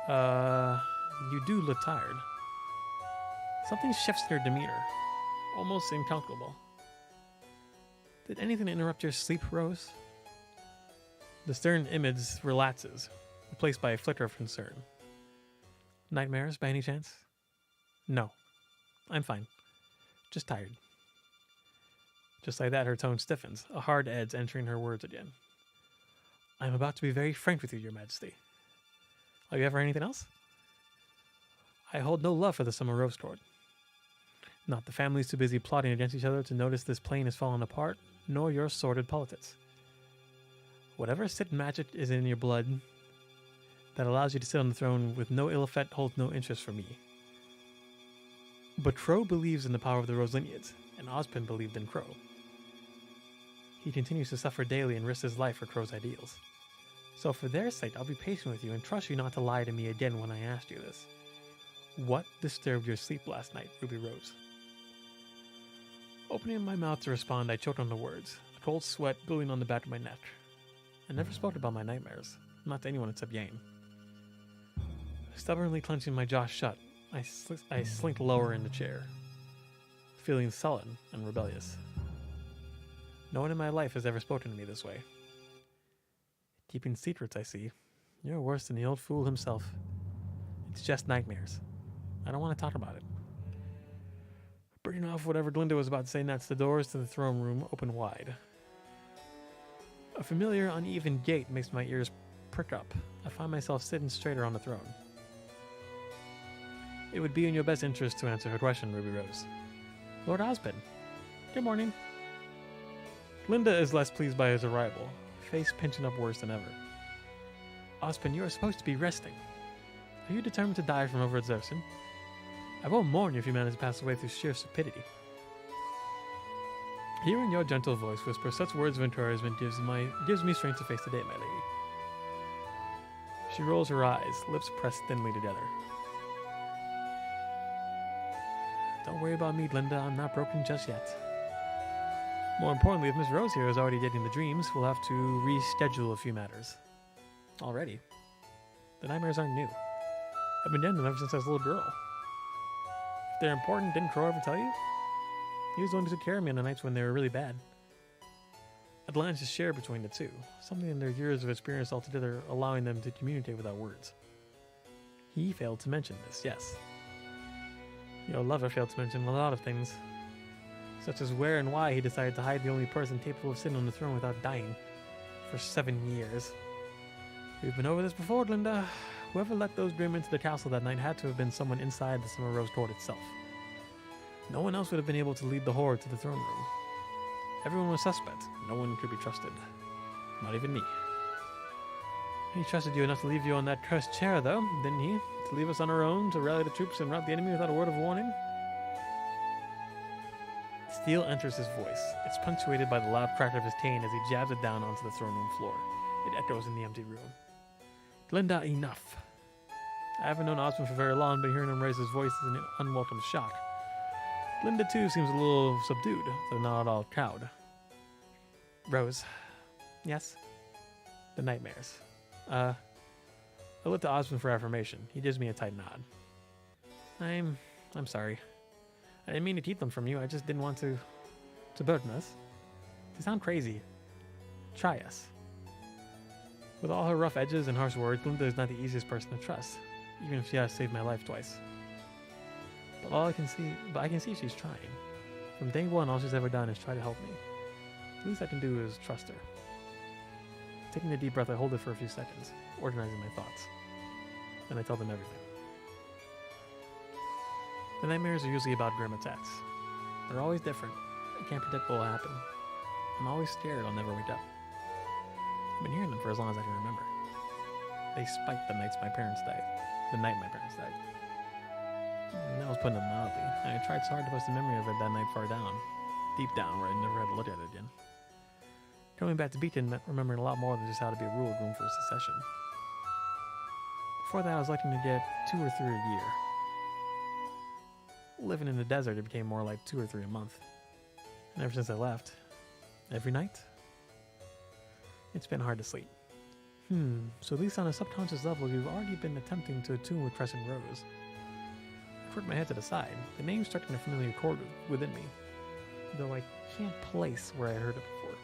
You do look tired. Something shifts in your demeanor. Almost incalculable. Did anything interrupt your sleep, Rose? The stern image relaxes, replaced by a flicker of concern. Nightmares, by any chance? No. I'm fine. Just tired. Just like that, her tone stiffens, a hard edge entering her words again. I'm about to be very frank with you, Your Majesty. Are you ever anything else? I hold no love for the Summer Rose Court. Not the families too busy plotting against each other to notice this plane is falling apart, nor your sordid politics. Whatever Sith magic is in your blood that allows you to sit on the throne with no ill effect holds no interest for me. But Crow believes in the power of the Rose lineage, and Ozpin believed in Crow. He continues to suffer daily and risks his life for Crow's ideals. So for their sake, I'll be patient with you and trust you not to lie to me again when I asked you this. What disturbed your sleep last night, Ruby Rose? Opening my mouth to respond, I choked on the words, a cold sweat building on the back of my neck. I never spoke about my nightmares, not to anyone except Yane. Stubbornly clenching my jaw shut, I slinked lower in the chair, feeling sullen and rebellious. No one in my life has ever spoken to me this way. Keeping secrets, I see. You're worse than the old fool himself. It's just nightmares. I don't want to talk about it. Breaking off whatever Glinda was about to say next, the doors to the throne room open wide. A familiar, uneven gait makes my ears prick up. I find myself sitting straighter on the throne. It would be in your best interest to answer her question, Ruby Rose. Lord Osmond. Good morning. Glinda is less pleased by his arrival, face pinching up worse than ever. Osmond, you are supposed to be resting. Are you determined to die from overexertion? I won't mourn you if you manage to pass away through sheer stupidity. Hearing your gentle voice whisper such words of encouragement gives me strength to face the day, my lady. She rolls her eyes, lips pressed thinly together. Don't worry about me, Glinda. I'm not broken just yet. More importantly, if Miss Rose here is already getting the dreams, we'll have to reschedule a few matters. Already. The nightmares aren't new. I've been getting them ever since I was a little girl. If they're important, didn't Crow ever tell you? He was the one who took care of me on the nights when they were really bad. Atlantis share between the two, something in their years of experience altogether allowing them to communicate without words. He failed to mention this, yes. Your lover failed to mention a lot of things, such as where and why he decided to hide the only person capable of sitting on the throne without dying for 7 years. We've been over this before, Glinda. Whoever let those Grimm into the castle that night had to have been someone inside the Summer Rose Court itself. No one else would have been able to lead the horde to the throne room. Everyone was suspect. No one could be trusted. Not even me. He trusted you enough to leave you on that cursed chair, though, didn't he? To leave us on our own, to rally the troops and rout the enemy without a word of warning? Steel enters his voice. It's punctuated by the loud crack of his cane as he jabs it down onto the throne room floor. It echoes in the empty room. Glinda, enough. I haven't known Osmond for very long, but hearing him raise his voice is an unwelcome shock. Glinda, too, seems a little subdued, though not at all cowed. Rose. Yes? The nightmares. I look to Osmond for affirmation. He gives me a tight nod. I'm sorry. I didn't mean to keep them from you. I just didn't want to burden us. You sound crazy. Try us. With all her rough edges and harsh words, Glinda is not the easiest person to trust, even if she has saved my life twice. But I can see she's trying. From day one, all she's ever done is try to help me. The least I can do is trust her. Taking a deep breath, I hold it for a few seconds, organizing my thoughts. Then I tell them everything. The nightmares are usually about Grimm attacks. They're always different. I can't predict what will happen. I'm always scared I'll never wake up. I've been hearing them for as long as I can remember. They spiked the night my parents died. And that was putting it mildly. I tried so hard to post a memory of it that night far down. Deep down, where I never had to look at it again. Coming back to Beacon meant remembering a lot more than just how to be a ruled room for a secession. Before that, I was lucky to get 2 or 3 a year. Living in the desert, it became more like 2 or 3 a month. And ever since I left, every night, it's been hard to sleep. So at least on a subconscious level, you've already been attempting to attune with Crescent Rose. I put my head to the side. The name struck in a familiar chord within me, though I can't place where I heard it before.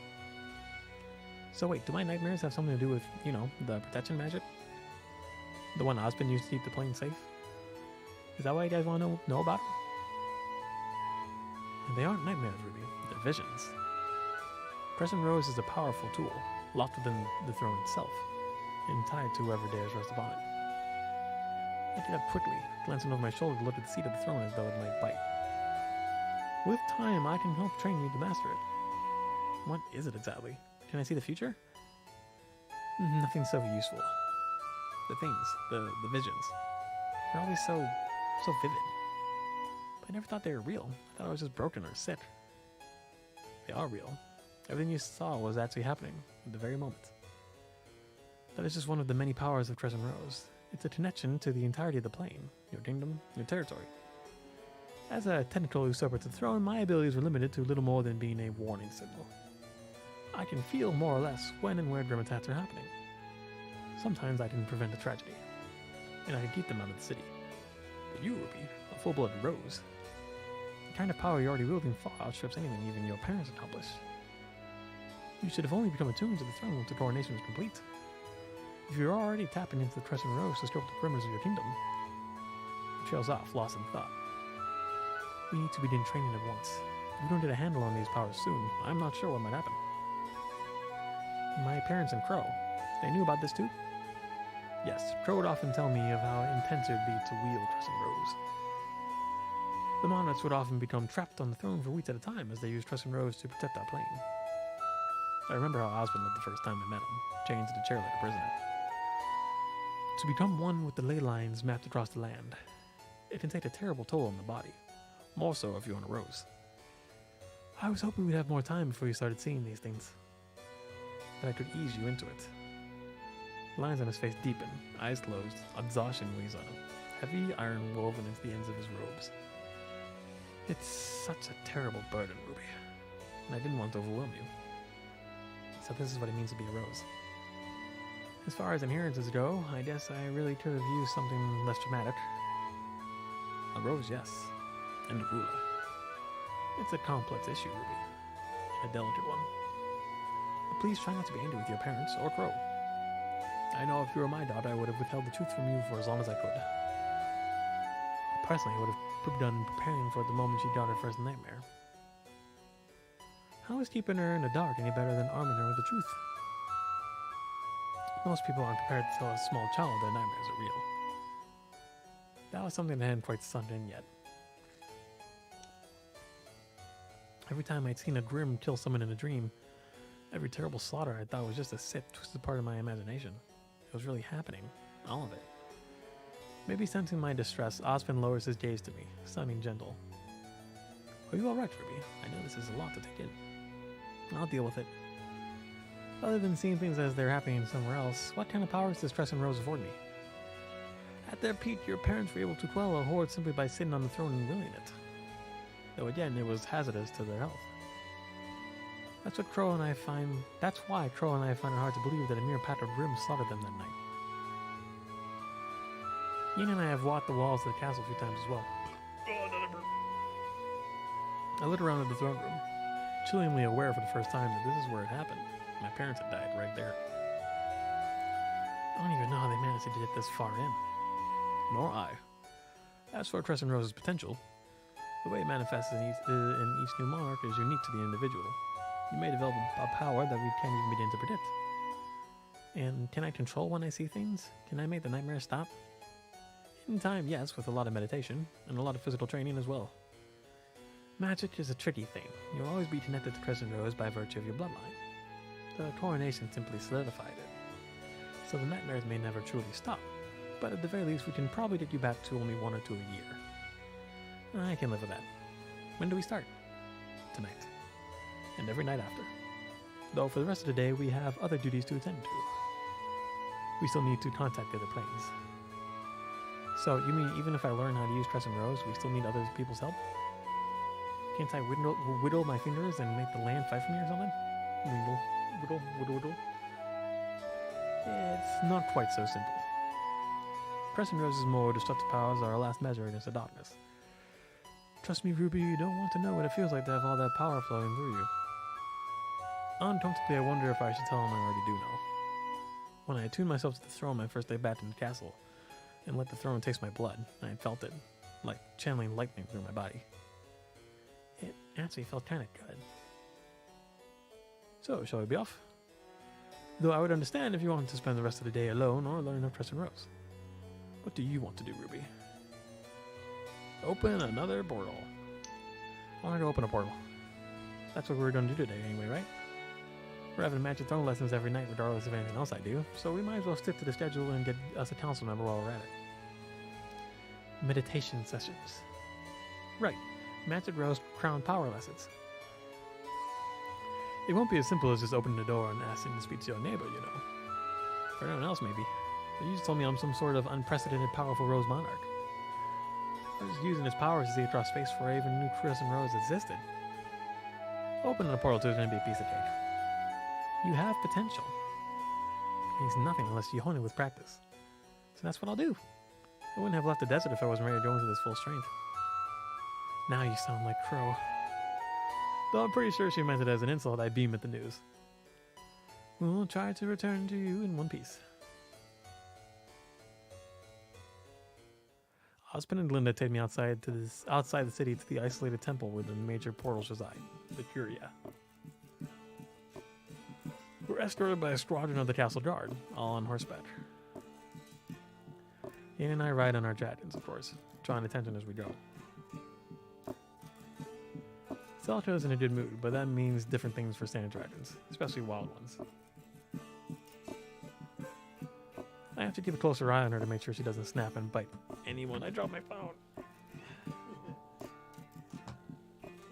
So wait, do my nightmares have something to do with, the protection magic? The one Osmond used to keep the plane safe? Is that why you guys want to know about it? They aren't nightmares, Ruby. They're visions. Crescent Rose is a powerful tool, locked within the throne itself, and tied to whoever dares rest upon it. I get up quickly, glancing over my shoulder to look at the seat of the throne as though it might bite. With time, I can help train you to master it. What is it exactly? Can I see the future? Nothing so useful. The things, the visions, they're always so vivid. But I never thought they were real. I thought I was just broken or sick. They are real. Everything you saw was actually happening at the very moment. That is just one of the many powers of Crescent Rose. It's a connection to the entirety of the plane, your kingdom, your territory. As a technical usurper to the throne, my abilities were limited to little more than being a warning signal. I can feel more or less when and where grim attacks are happening. Sometimes I can prevent a tragedy, and I can keep them out of the city. But you, RWBY, a full-blooded Rose, the kind of power you're already wielding far outstrips anything even your parents accomplished. You should have only become attuned to the throne once the coronation was complete. If you're already tapping into the Crescent Rose to stroke the perimeters of your kingdom, it trails off, lost in thought. We need to begin training at once. If we don't get a handle on these powers soon, I'm not sure what might happen. My parents and Crow, they knew about this too? Yes, Crow would often tell me of how intense it would be to wield Crescent Rose. The monarchs would often become trapped on the throne for weeks at a time as they used Crescent Rose to protect our plane. I remember how Osmond looked the first time I met him, chained to the chair like a prisoner. To become one with the ley lines mapped across the land, it can take a terrible toll on the body, more so if you're on a Rose. I was hoping we'd have more time before you started seeing these things, that I could ease you into it. The lines on his face deepen, eyes closed, exhaustion weighs on him, heavy iron woven into the ends of his robes. It's such a terrible burden, RWBY, and I didn't want to overwhelm you. So this is what it means to be a Rose. As far as inheritances go, I guess I really could have used something less dramatic. A Rose, yes, and a ruler. It's a complex issue, RWBY, and a delicate one. But please try not to be angry with your parents or Crow. I know if you were my daughter, I would have withheld the truth from you for as long as I could. Personally, I would have begun preparing for it the moment she got her first nightmare. How is keeping her in the dark any better than arming her with the truth? Most people aren't prepared to tell a small child their nightmares are real. That was something that hadn't quite sunk in yet. Every time I'd seen a Grimm kill someone in a dream, every terrible slaughter I thought was just a sick, twisted part of my imagination. It was really happening, all of it. Maybe sensing my distress, Osmond lowers his gaze to me, sounding gentle. Are you alright, RWBY? I know this is a lot to take in. I'll deal with it. Other than seeing things as they're happening somewhere else, what kind of powers does Crescent Rose afford me? At their peak, your parents were able to quell a horde simply by sitting on the throne and willing it. Though again, it was hazardous to their health. That's why Crow and I find it hard to believe that a mere pack of Grimm slaughtered them that night. Yin and I have walked the walls of the castle a few times as well. I looked around at the throne room, chillingly aware for the first time that this is where it happened. My parents had died right there. I don't even know how they managed to get this far in. Nor I. As for Crescent Rose's potential, the way it manifests in each new monarch is unique to the individual. You may develop a power that we can't even begin to predict. And can I control when I see things? Can I make the nightmare stop? In time, yes, with a lot of meditation, and a lot of physical training as well. Magic is a tricky thing. You'll always be connected to Crescent Rose by virtue of your bloodline. The coronation simply solidified it. So the nightmares may never truly stop, but at the very least we can probably get you back to only 1 or 2 a year. I can live with that. When do we start? Tonight. And every night after. Though for the rest of the day we have other duties to attend to. We still need to contact the other planes. So you mean even if I learn how to use Crescent Rose, we still need other people's help? Can't I whittle my fingers and make the land fight for me or something? Whittle. It's not quite so simple. Crescent Rose's more destructive powers are our last measure against the darkness. Trust me, RWBY, you don't want to know what it feels like to have all that power flowing through you. Uncomfortably, I wonder if I should tell him I already do know. When I attuned myself to the throne my first day back in the castle, and let the throne taste my blood, I felt it, like channeling lightning through my body. It actually felt kind of good. So, shall we be off? Though I would understand if you wanted to spend the rest of the day alone or learn of Crescent Rose. What do you want to do, RWBY? Open another portal. I want to open a portal. That's what we're going to do today anyway, right? We're having Magic Throne lessons every night regardless of anything else I do, so we might as well stick to the schedule and get us a council member while we're at it. Meditation sessions. Right. Magic Rose Crown Power Lessons. It won't be as simple as just opening the door and asking to speak to your neighbor, you know. For anyone else, maybe. But you just told me I'm some sort of unprecedented, powerful Rose Monarch. I'm just using his powers to see across space before I even knew Crescent Rose existed. Opening a portal to is going to be a piece of cake. You have potential. It means nothing unless you hone it with practice. So that's what I'll do. I wouldn't have left the desert if I wasn't ready to go into this full strength. Now you sound like Crow. Though I'm pretty sure she meant it as an insult, I beam at the news. We'll try to return to you in one piece. Ospen and Glinda take me outside the city to the isolated temple where the major portals reside, the Curia. We're escorted by a squadron of the castle guard, all on horseback. Ian and I ride on our dragons, of course, drawing attention as we go. Celto's in a good mood, but that means different things for standard dragons, especially wild ones. I have to keep a closer eye on her to make sure she doesn't snap and bite anyone. I dropped my phone.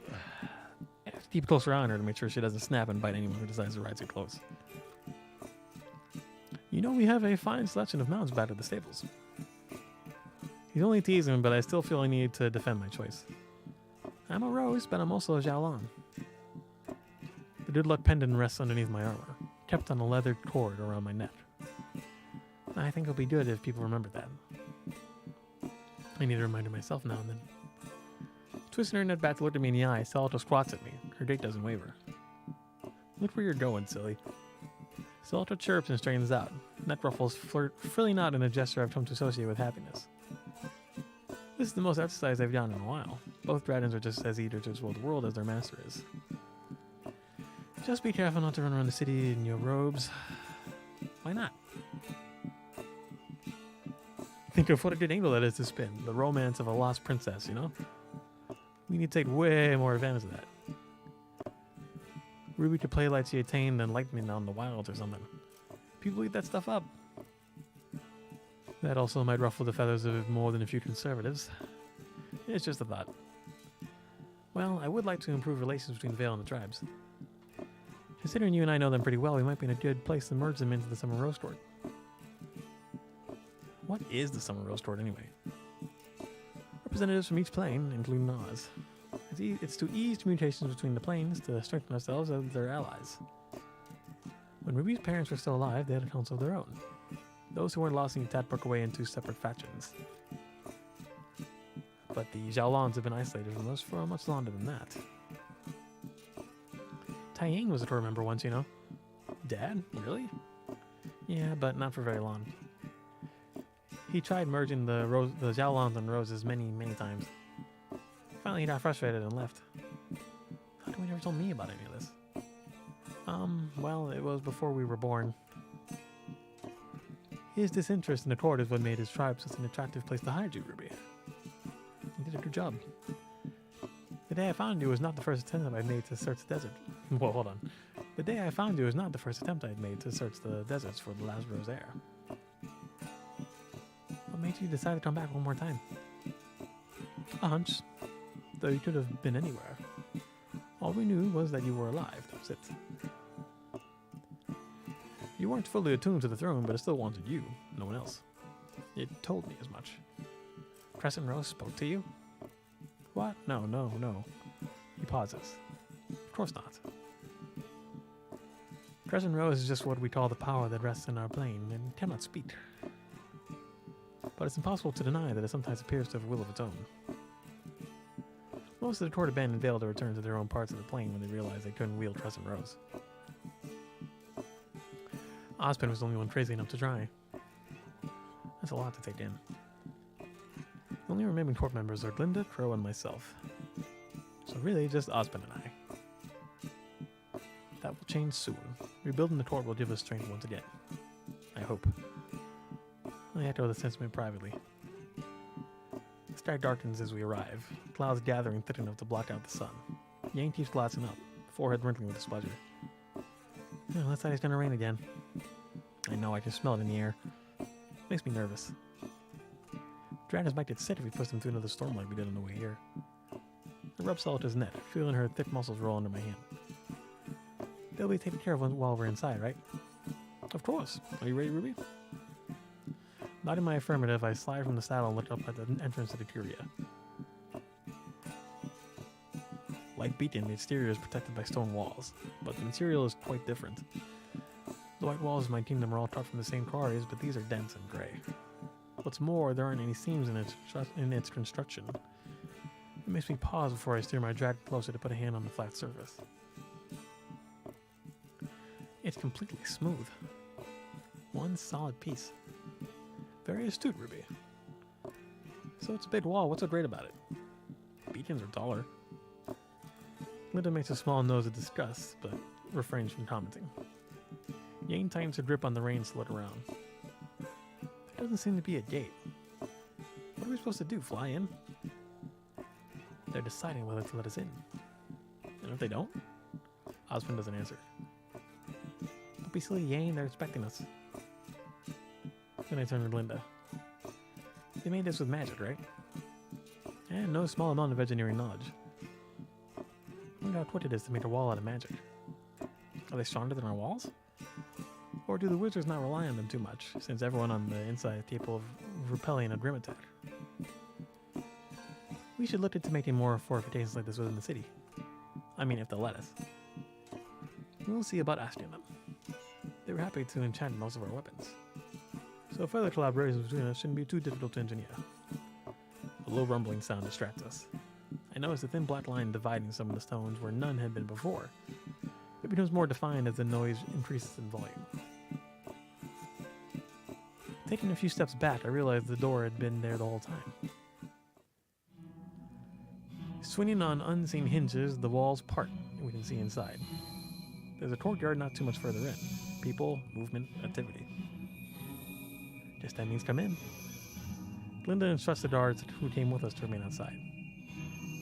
I have to keep a closer eye on her to make sure she doesn't snap and bite anyone who decides to ride too close. You know, we have a fine selection of mounts back at the stables. He's only teasing, but I still feel I need to defend my choice. I'm a Rose, but I'm also a Xiaolong. The good luck pendant rests underneath my armor, kept on a leather cord around my neck. I think it'll be good if people remember that. I need to remind myself now and then. Twisting her neck back to look at me in the eye, Celto squats at me. Her gait doesn't waver. Look where you're going, silly. Celto chirps and straightens out. Neck ruffles frilling out in a gesture I've come to associate with happiness. This is the most exercise I've done in a while. Both dragons are just as eager to explore the world as their master is. Just be careful not to run around the city in your robes. Why not? Think of what a good angle that is to spin. The romance of a lost princess, you know? We need to take way more advantage of that. Ruby could play like she attained enlightenment on the wilds or something. People eat that stuff up. That also might ruffle the feathers of more than a few conservatives. It's just a thought. Well, I would like to improve relations between the Vale and the tribes. Considering you and I know them pretty well, we might be in a good place to merge them into the Summer Rose Court. What is the Summer Rose Court anyway? Representatives from each plane, including Oz. It's to ease communications between the planes to strengthen ourselves as their allies. When Ruby's parents were still alive, they had a council of their own. Those who weren't lost in Tat broke away into separate factions. But the Xiaolongs have been isolated from us for much longer than that. Taiying was a tour member once, you know. Dad? Really? Yeah, but not for very long. He tried merging the Xiaolongs and Roses many times. Finally, he got frustrated and left. How come he never told me about any of this? Well, it was before we were born. His disinterest in the court is what made his tribe such an attractive place to hide you, Ruby. You did a good job. The day I found you was not the first attempt I'd made to search the desert. Well, hold on. The day I found you was not the first attempt I'd made to search the deserts for the last rose heir. What made you decide to come back one more time? A hunch. Though you could have been anywhere. All we knew was that you were alive, that was it. You weren't fully attuned to the throne, but it still wanted you, no one else. It told me as much. Crescent Rose spoke to you? What? No. He pauses. Of course not. Crescent Rose is just what we call the power that rests in our plane and cannot speak. But it's impossible to deny that it sometimes appears to have a will of its own. Most of the court abandoned Vale to return to their own parts of the plane when they realized they couldn't wield Crescent Rose. Ospen was the only one crazy enough to try. That's a lot to take in. The only remaining court members are Glinda, Crow, and myself. So really, just Ospen and I. That will change soon. Rebuilding the court will give us strength once again. I hope. I echo the sentiment privately. The sky darkens as we arrive, clouds gathering thick enough to block out the sun. Yang keeps glassing up, forehead wrinkling with displeasure. Well, looks like it's gonna rain again. I know, I can smell it in the air. Makes me nervous. Dragons might get sick if we push them through another storm like we did on the way here. I rub Celto's neck, feeling her thick muscles roll under my hand. They'll be taken care of while we're inside, right? Of course. Are you ready, Ruby? Nodding my affirmative, I slide from the saddle and look up at the entrance to the curia. Like Beacon, the exterior is protected by stone walls, but the material is quite different. The white walls of my kingdom are all cut from the same quarries, but these are dense and gray. What's more, there aren't any seams in its construction. It makes me pause before I steer my drag closer to put a hand on the flat surface. It's completely smooth. One solid piece. Very astute, Ruby. So it's a big wall. What's so great about it? Beacons are taller. Linda makes a small nose of disgust, but refrains from commenting. Yane tightens her grip on the reins to look around. There doesn't seem to be a gate. What are we supposed to do, fly in? They're deciding whether to let us in. And if they don't, Osmond doesn't answer. Don't be silly, Yane, they're expecting us. Then I turn to Linda. They made this with magic, right? And no small amount of engineering knowledge. I wonder how quick it is to make a wall out of magic. Are they stronger than our walls? Or do the wizards not rely on them too much, since everyone on the inside is capable of repelling a grim attack? We should look into making more fortifications like this within the city. I mean, if they'll let us. We'll see about asking them. They were happy to enchant most of our weapons. So further collaboration between us shouldn't be too difficult to engineer. A low rumbling sound distracts us. I notice a thin black line dividing some of the stones where none had been before. It becomes more defined as the noise increases in volume. Taking a few steps back, I realized the door had been there the whole time. Swinging on unseen hinges, the walls part, and we can see inside. There's a courtyard not too much further in. People, movement, activity. Guess that means come in. Linda instructs the guards who came with us to remain outside.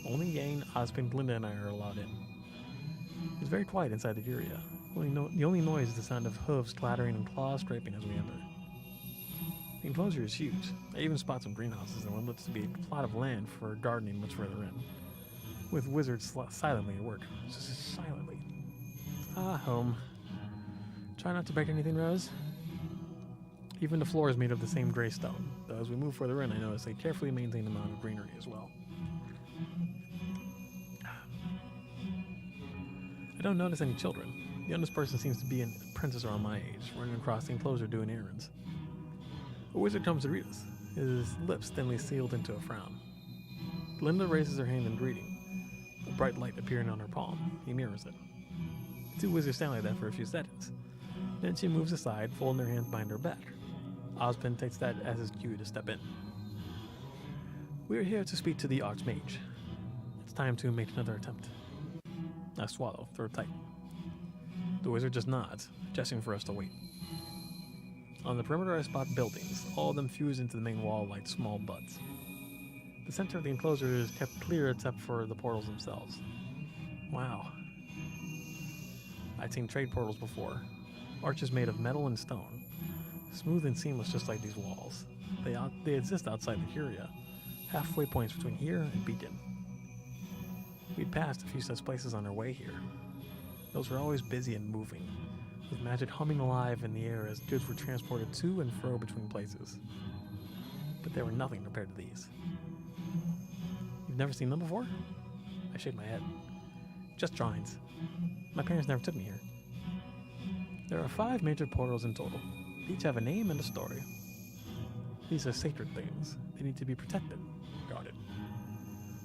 Only Yane, Osmond, Linda, and I are allowed in. It's very quiet inside the curia. The only noise is the sound of hooves clattering and claws scraping as we enter. The enclosure is huge. I even spot some greenhouses and what looks to be a plot of land for gardening much further in, with wizards silently at work. Just silently. Ah, home. Try not to break anything, Rose. Even the floor is made of the same gray stone, though as we move further in, I notice a carefully maintained amount of greenery as well. I don't notice any children. The youngest person seems to be an apprentice around my age, running across the enclosure doing errands. A wizard comes to greet us, his lips thinly sealed into a frown. Linda raises her hand in greeting, a bright light appearing on her palm. He mirrors it. The two wizards stand like that for a few seconds. Then she moves aside, folding her hands behind her back. Osmond takes that as his cue to step in. We are here to speak to the Archmage. It's time to make another attempt. I swallow, throat tight. The wizard just nods, gesturing for us to wait. On the perimeter I spot buildings, all of them fused into the main wall like small buds. The center of the enclosure is kept clear except for the portals themselves. Wow. I'd seen trade portals before. Arches made of metal and stone. Smooth and seamless just like these walls. They exist outside the curia, halfway points between here and Beacon. We'd passed a few such places on our way here. Those were always busy and moving, with magic humming alive in the air as goods were transported to and fro between places. But they were nothing compared to these. You've never seen them before? I shake my head. Just drawings. My parents never took me here. There are 5 major portals in total. Each have a name and a story. These are sacred things. They need to be protected, guarded.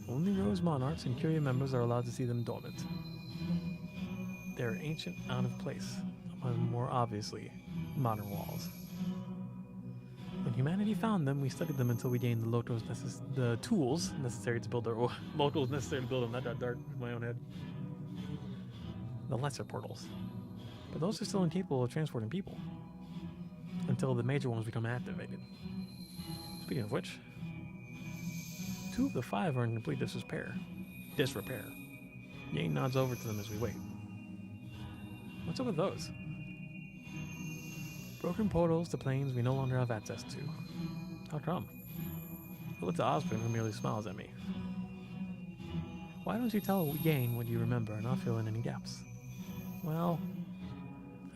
Only Rose monarchs and curia members are allowed to see them dormant. They are ancient, out of place, among more obviously modern walls. When humanity found them, we studied them until we gained the tools necessary to build them. Not that dark in my own head. The lesser portals. But those are still incapable of transporting people. Until the major ones become activated. Speaking of which, 2 of the 5 are in complete disrepair. Yane nods over to them as we wait. What's up with those? Broken portals to planes we no longer have access to. How come? I look to Osborne, who merely smiles at me. Why don't you tell Yane what you remember and not fill in any gaps? Well,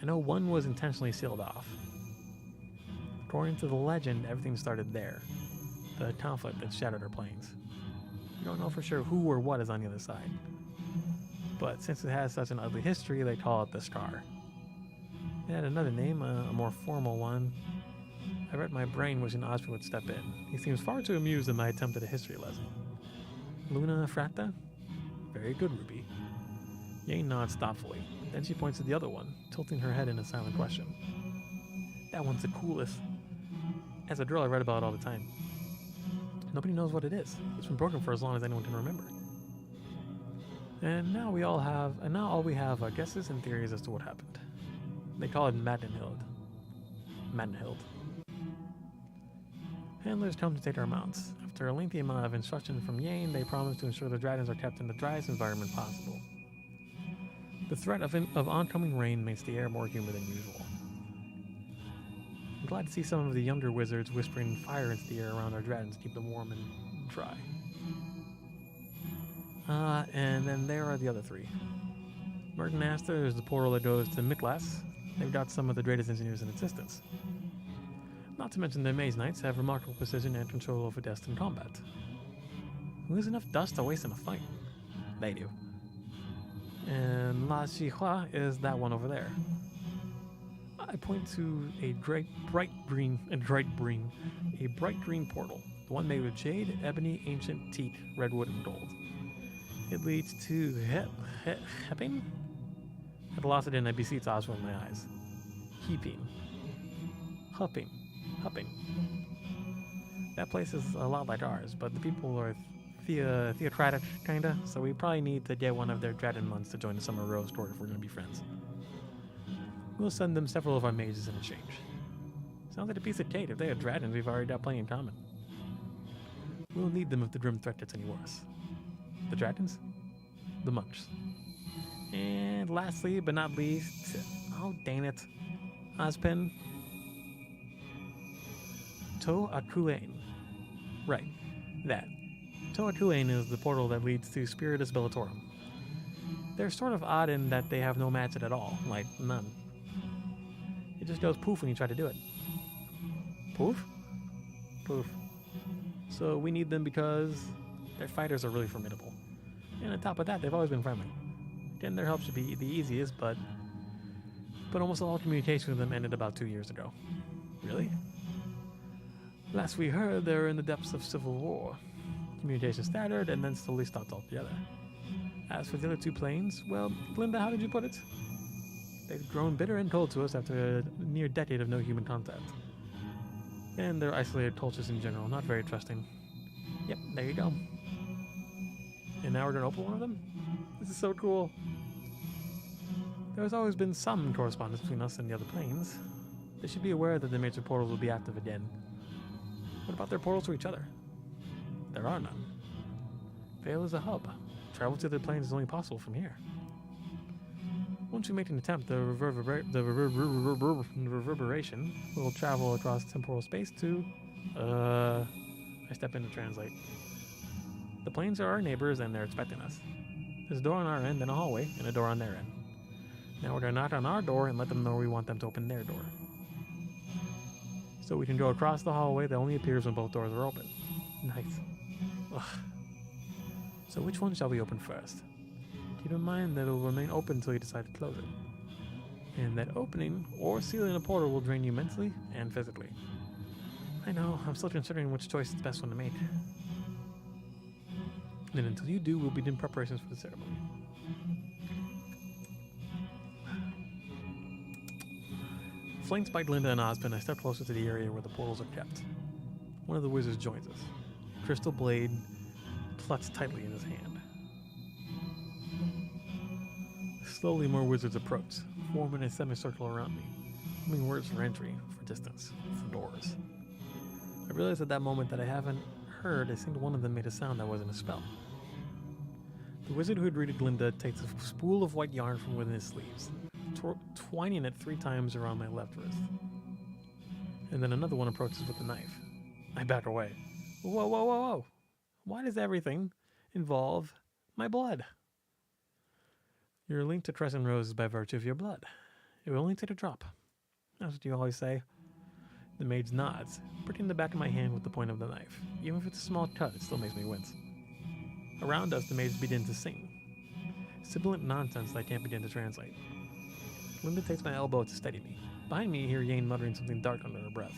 I know one was intentionally sealed off. According to the legend, everything started there. The conflict that shattered our plans. We don't know for sure who or what is on the other side. But since it has such an ugly history, they call it the Scar. It had another name, a more formal one. I read my brain wishing Osmond would step in. He seems far too amused at my attempt at a history lesson. Luna Fracta? Very good, Ruby. Yane nods thoughtfully. Then she points to the other one, tilting her head in a silent question. That one's the coolest. As a girl, I read about it all the time. Nobody knows what it is. It's been broken for as long as anyone can remember. And now all we have are guesses and theories as to what happened. They call it Maddenhild. Handlers come to take our mounts. After a lengthy amount of instruction from Yane, they promise to ensure the dragons are kept in the driest environment possible. The threat of oncoming rain makes the air more humid than usual. I'm glad to see some of the younger wizards whispering fire into the air around our dragons to keep them warm and dry. And then there are the other three. Merton Aster is the portal that goes to Miklas. They've got some of the greatest engineers in existence. Not to mention the Maze Knights have remarkable precision and control over destined combat. Who has enough dust to waste in a fight? They do. And La Chihua is that one over there. I point to a bright green portal, the one made with jade, ebony, ancient teak, redwood, and gold. It leads to Hepping? At the loss of it, I beseech Oswald in my eyes. Hupping. That place is a lot like ours, but the people are theocratic, kinda, so we probably need to get one of their dragon monks to join the Summer Rose Court if we're gonna be friends. We'll send them several of our mages in exchange. Sounds like a piece of cake. If they have dragons, we've already got plenty in common. We'll need them if the grim threat gets any worse. The dragons? The monks. And lastly, but not least, oh dang it, Ozpen. To'Akulain. Right, that. To'Akulain is the portal that leads to Spiritus Bellatorum. They're sort of odd in that they have no magic at all, like none. It just goes poof when you try to do it. Poof? Poof. So we need them because their fighters are really formidable. And on top of that, they've always been friendly. Getting their help should be the easiest, but almost all communication with them ended about 2 years ago. Really? Last we heard, they were in the depths of civil war. Communication stuttered and then slowly stopped altogether. As for the other two planes, well, Glinda, how did you put it? They've grown bitter and cold to us after a near decade of no human contact. And their isolated cultures in general, not very trusting. Yep, there you go. And now we're gonna open one of them? This is so cool. There's always been some correspondence between us and the other planes. They should be aware that the major portals will be active again. What about their portals to each other? There are none. Vale is a hub. Travel to the planes is only possible from here. Once we make an attempt, the reverberation will travel across temporal space to... I step in to translate. The planes are our neighbors and they're expecting us. There's a door on our end, then a hallway, and a door on their end. Now we're going to knock on our door and let them know we want them to open their door. So we can go across the hallway that only appears when both doors are open. Nice. Ugh. So which one shall we open first? Keep in mind that it will remain open until you decide to close it. And that opening or sealing a portal will drain you mentally and physically. I know, I'm still considering which choice is the best one to make. And until you do, we'll begin preparations for the ceremony. Flanked by Glinda and Ozpin, I step closer to the area where the portals are kept. One of the wizards joins us. Crystal blade clutched tightly in his hand. Slowly, more wizards approach, forming a semicircle around me, humming words for entry, for distance, for doors. I realized at that moment that I haven't heard a single one of them made a sound that wasn't a spell. The wizard who had greeted Glinda takes a spool of white yarn from within his sleeves, twining it 3 times around my left wrist. And then another one approaches with a knife. I back away. Whoa, whoa, whoa, whoa! Why does everything involve my blood? You're linked to Crescent Roses by virtue of your blood. It will only take a drop. That's what you always say. The mage nods, pricking the back of my hand with the point of the knife. Even if it's a small cut, it still makes me wince. Around us, the mages begin to sing. Sibilant nonsense that I can't begin to translate. Linda takes my elbow to steady me. Behind me, you hear Yane muttering something dark under her breath.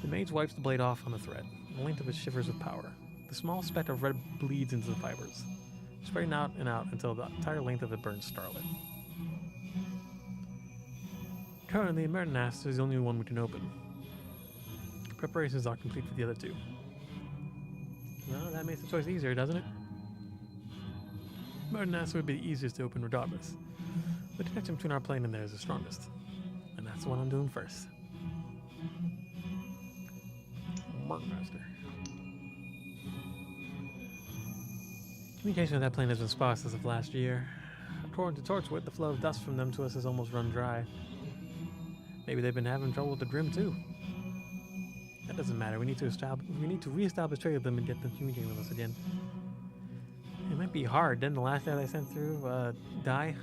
The mage wipes the blade off on the thread. The length of it shivers with power. The small speck of red bleeds into the fibers, spreading out and out until the entire length of it burns scarlet. Currently, Mertenast is the only one we can open. Preparations are complete for the other two. Well, that makes the choice easier, doesn't it? Mertenast would be the easiest to open regardless. The connection between our plane and theirs is the strongest. And that's the one I'm doing first. Mertenmaster. Communication with that plane has been sparse as of last year. According to Torchwood, the flow of dust from them to us has almost run dry. Maybe they've been having trouble with the Grim too. That doesn't matter. We need to re-establish trade with them and get them communicating with us again. It might be hard. Didn't the last guy I sent through die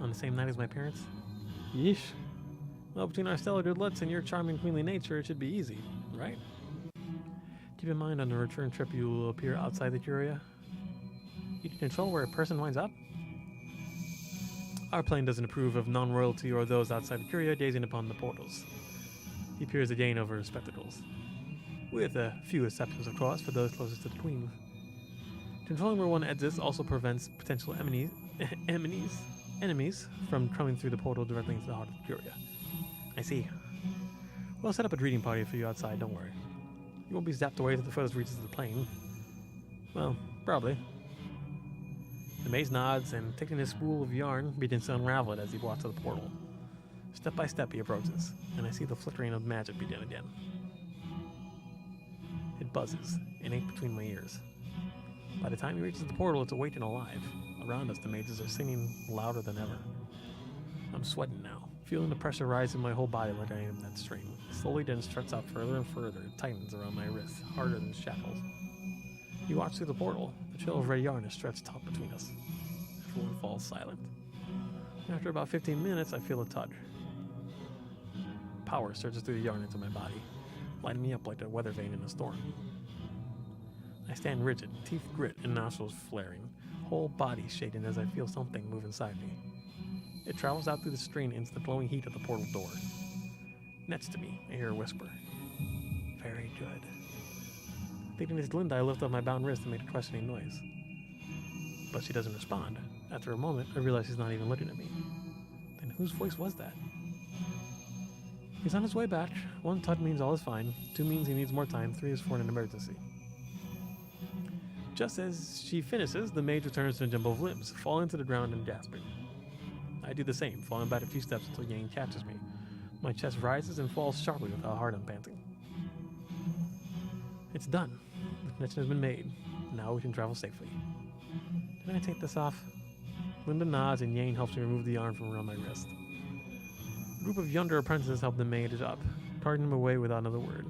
on the same night as my parents? Yeesh. Well, between our stellar good looks and your charming queenly nature, it should be easy, right? Keep in mind on the return trip you will appear outside the Curia. You can control where a person winds up. Our plane doesn't approve of non-royalty or those outside the Curia gazing upon the portals. He peers again over his spectacles. With a few exceptions, of course, for those closest to the Queen. Controlling where one exits also prevents potential enemies from coming through the portal directly into the heart of the Curia. I see. We'll set up a greeting party for you outside, don't worry. You won't be zapped away to the furthest reaches of the plane. Well, probably. The mage nods and, taking his spool of yarn, begins to unravel it as he walks to the portal. Step by step he approaches, and I see the flickering of magic begin again. It buzzes, innate between my ears. By the time he reaches the portal, it's awake and alive. Around us, the mages are singing louder than ever. I'm sweating now, feeling the pressure rise in my whole body like I am that string. Slowly then stretches out further and further, it tightens around my wrists, harder than shackles. You watch through the portal. The trail of red yarn is stretched taut between us. Everyone falls silent. After about 15 minutes, I feel a tug. Power surges through the yarn into my body, lighting me up like a weather vane in a storm. I stand rigid, teeth grit and nostrils flaring, whole body shaking as I feel something move inside me. It travels out through the screen into the glowing heat of the portal door. Next to me, I hear a whisper. Very good. Thinking it's Glinda, I lift up my bound wrist and make a questioning noise. But she doesn't respond. After a moment, I realize she's not even looking at me. Then whose voice was that? He's on his way back. 1 tug means all is fine. 2 means he needs more time. 3 is for an emergency. Just as she finishes, the mage returns to a jumble of limbs, falling to the ground and gasping. I do the same, falling back a few steps until Yane catches me. My chest rises and falls sharply with how hard I'm panting. It's done. The connection has been made. Now we can travel safely. Can I take this off? Linda nods and Yane helps me remove the yarn from around my wrist. A group of younger apprentices help the mage up, carting him away without another word.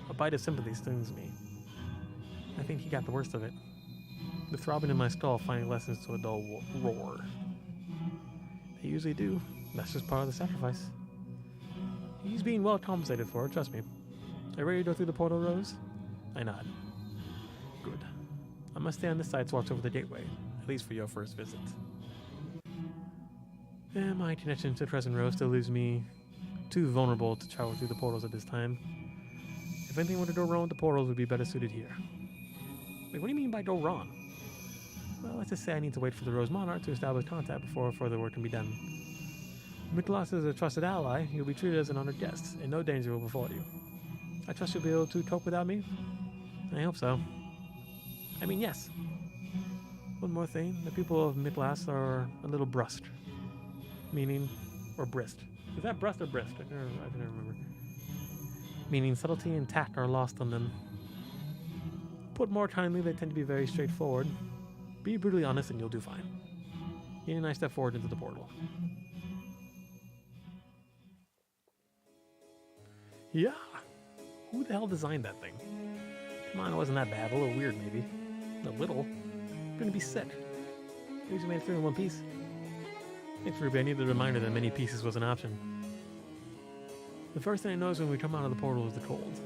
A bite of sympathy stings me. I think he got the worst of it. The throbbing in my skull finally lessens to a dull roar. They usually do. That's just part of the sacrifice. He's being well compensated for it, trust me. Are you ready to go through the portal, Rose? I nod. Good. I must stay on this side to watch over the gateway, at least for your first visit. And my connection to Crescent Rose still leaves me too vulnerable to travel through the portals at this time. If anything were to go wrong with the portals, would be better suited here. Wait, what do you mean by go wrong? Well, let's just say I need to wait for the Rose Monarch to establish contact before further work can be done. Miklas is a trusted ally. You'll be treated as an honored guest, and no danger will befall you. I trust you'll be able to cope without me? I hope so. I mean, yes. One more thing. The people of Miklas are a little brusque. Meaning, or brisk. Is that brusque or brisk? I can never remember. Meaning subtlety and tact are lost on them. Put more kindly, they tend to be very straightforward. Be brutally honest and you'll do fine. Yane and I step forward into the portal. Yeah! Who the hell designed that thing? Come on, it wasn't that bad. A little weird, maybe. A little. I'm gonna be sick. At least you made it through in one piece. Thanks, Ruby. I needed a reminder that many pieces was an option. The first thing I noticed when we come out of the portal is the cold.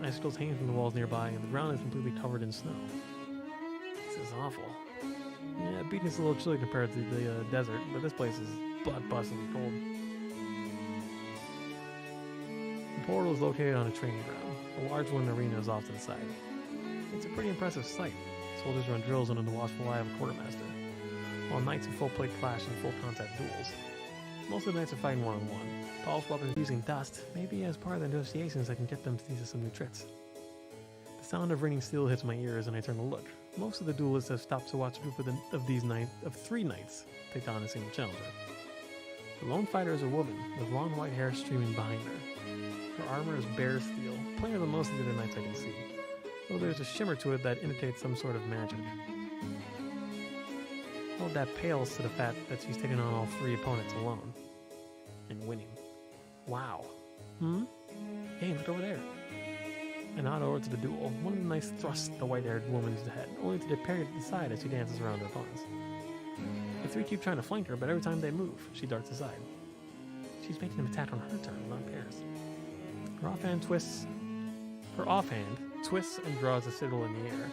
Icicles hanging from the walls nearby, and the ground is completely covered in snow. This is awful. Yeah, Beacon is a little chilly compared to the desert, but this place is butt-busting cold. The portal is located on a training ground. A large wooden arena is off to the side. It's a pretty impressive sight. Soldiers run drills under the watchful eye of a quartermaster, while knights in full plate clash in full contact duels. Most of the knights are fighting one-on-one. Polished weapons using dust, maybe as part of the negotiations I can get them to teach us some new tricks. The sound of ringing steel hits my ears and I turn to look. Most of the duelists have stopped to watch a group of three knights take on a single challenger. The lone fighter is a woman, with long white hair streaming behind her. Her armor is bare steel, plainer than most of the other knights I can see, though there's a shimmer to it that indicates some sort of magic. Well, that pales to the fact that she's taken on all three opponents alone. And winning. Wow. Hey, look over there. I nod over to the duel. One of the knights thrusts the white-haired woman's head, only to parry to the side as she dances around her opponents. The three keep trying to flank her, but every time they move, she darts aside. She's making them attack on her turn, not theirs. Her offhand twists and draws a sigil in the air.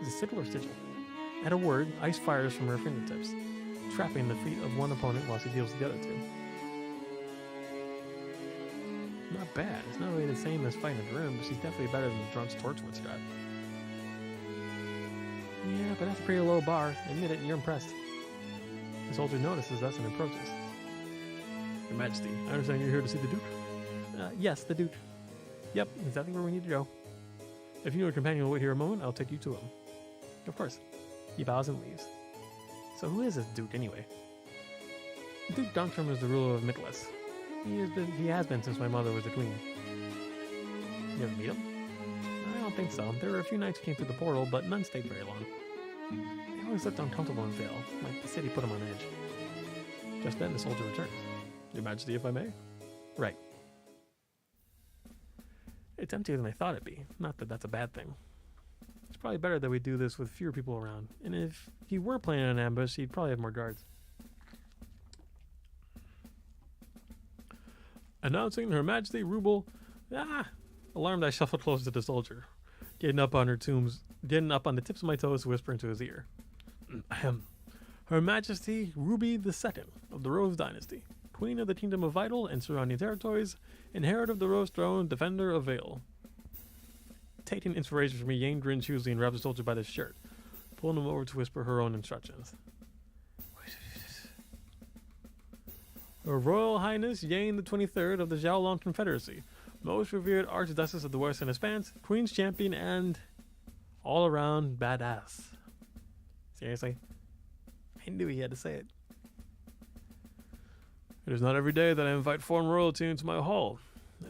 Is it sigil or sigil? At a word, ice fires from her fingertips, trapping the feet of one opponent while she deals the other two. Not bad. It's not really the same as fighting a Grim, but she's definitely better than the drunk's torchwood strap. Yeah, but that's a pretty low bar. Admit it, and you're impressed. The soldier notices us and approaches. Your Majesty, I understand you're here to see the Duke? Yes, the Duke. Yep, exactly where we need to go. If you and your companion will wait here a moment, I'll take you to him. Of course. He bows and leaves. So who is this Duke anyway? Duke Duntram is the ruler of Miklas. He has been since my mother was the queen. You ever meet him? I don't think so. There were a few knights who came through the portal, but none stayed very long. They always looked uncomfortable in Vale, like the city put them on edge. Just then the soldier returns. Your Majesty, if I may? Right. It's emptier than I thought it'd be. Not that that's a bad thing. It's probably better that we do this with fewer people around. And if he were planning an ambush, he'd probably have more guards. Announcing Her Majesty Rubel. Alarmed, I shuffled closer to the soldier, getting up on the tips of my toes to whisper into his ear. Her Majesty RWBY II of the Rose Dynasty, Queen of the Kingdom of Vital and surrounding territories, Inheritor of the Rose Throne, Defender of Vale. Taking inspiration from me, Yane grins hugely and grabs the soldier by the shirt, pulling him over to whisper her own instructions. Her Royal Highness Yane the 23rd of the Xiaolong Confederacy, most revered Archduchess of the Western Expanse, Queen's Champion, and all-around badass. Seriously? I knew he had to say it. It is not every day that I invite foreign royalty into my hall.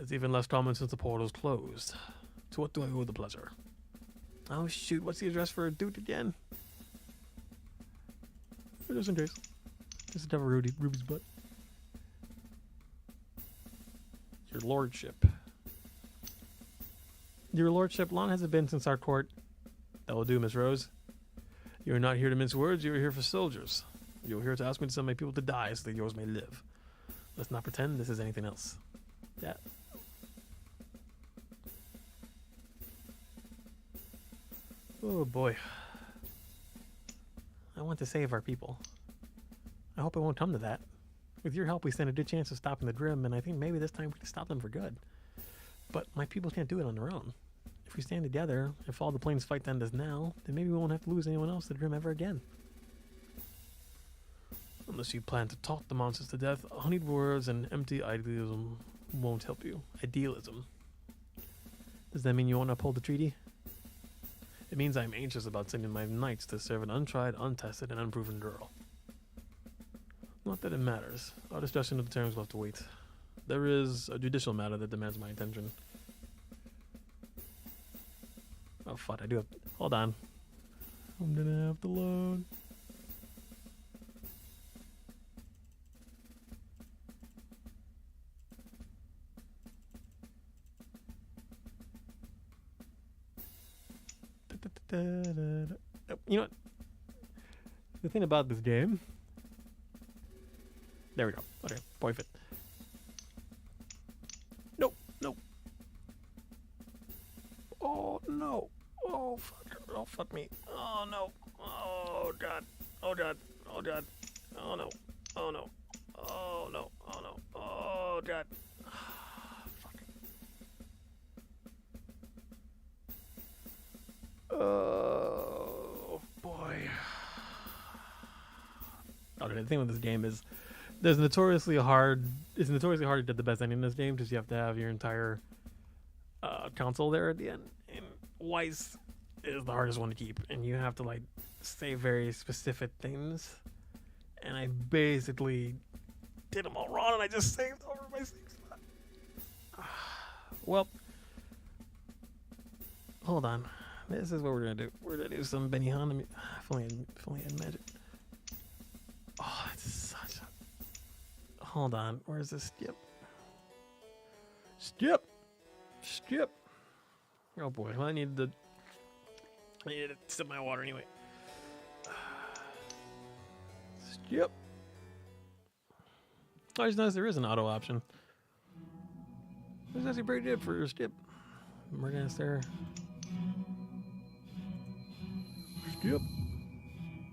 It's even less common since the portal's closed. To what do I owe the pleasure? Oh shoot, what's the address for a dude again? Just in case. Just to cover Ruby's butt. Your Lordship. Your Lordship, long has it been since our court? That will do, Miss Rose. You are not here to mince words, you are here for soldiers. You are here to ask me to send my people to die so that yours may live. Let's not pretend this is anything else. Yeah. Oh boy. I want to save our people. I hope it won't come to that. With your help, we stand a good chance of stopping the Grim, and I think maybe this time we can stop them for good. But my people can't do it on their own. If we stand together, if all the planes fight to end us now, then maybe we won't have to lose anyone else to the Grim ever again. Unless you plan to talk the monsters to death, honeyed words and empty idealism won't help you. Idealism. Does that mean you won't uphold the treaty? It means I'm anxious about sending my knights to serve an untried, untested, and unproven girl. Not that it matters. Our discussion of the terms will have to wait. There is a judicial matter that demands my attention. Oh fuck, I do have... Hold on. I'm gonna have to load. You know what? The thing about this game There we go. Okay, perfect. No, no. Oh, no. Oh, fuck. Oh, fuck me. Oh, no. Oh, God. Oh, God. Oh, God. Oh, no. Oh, no. Oh, no. Oh, no. Oh, God. Fuck. Oh, boy. Okay, the thing with this game is it's notoriously hard to get the best ending in this game because you have to have your entire console there at the end. And Weiss is the hardest one to keep, and you have to like say very specific things. And I basically did them all wrong, and I just saved over my save spot. Well, hold on. This is what we're gonna do. We're gonna do some Benihana. If only I had magic. Oh, it's such a... Hold on. Where's this skip? Skip. Oh boy. Well, I needed to sip my water anyway. Skip. I just noticed there is an auto option. This is actually pretty good for your skip. We're gonna stare. Skip.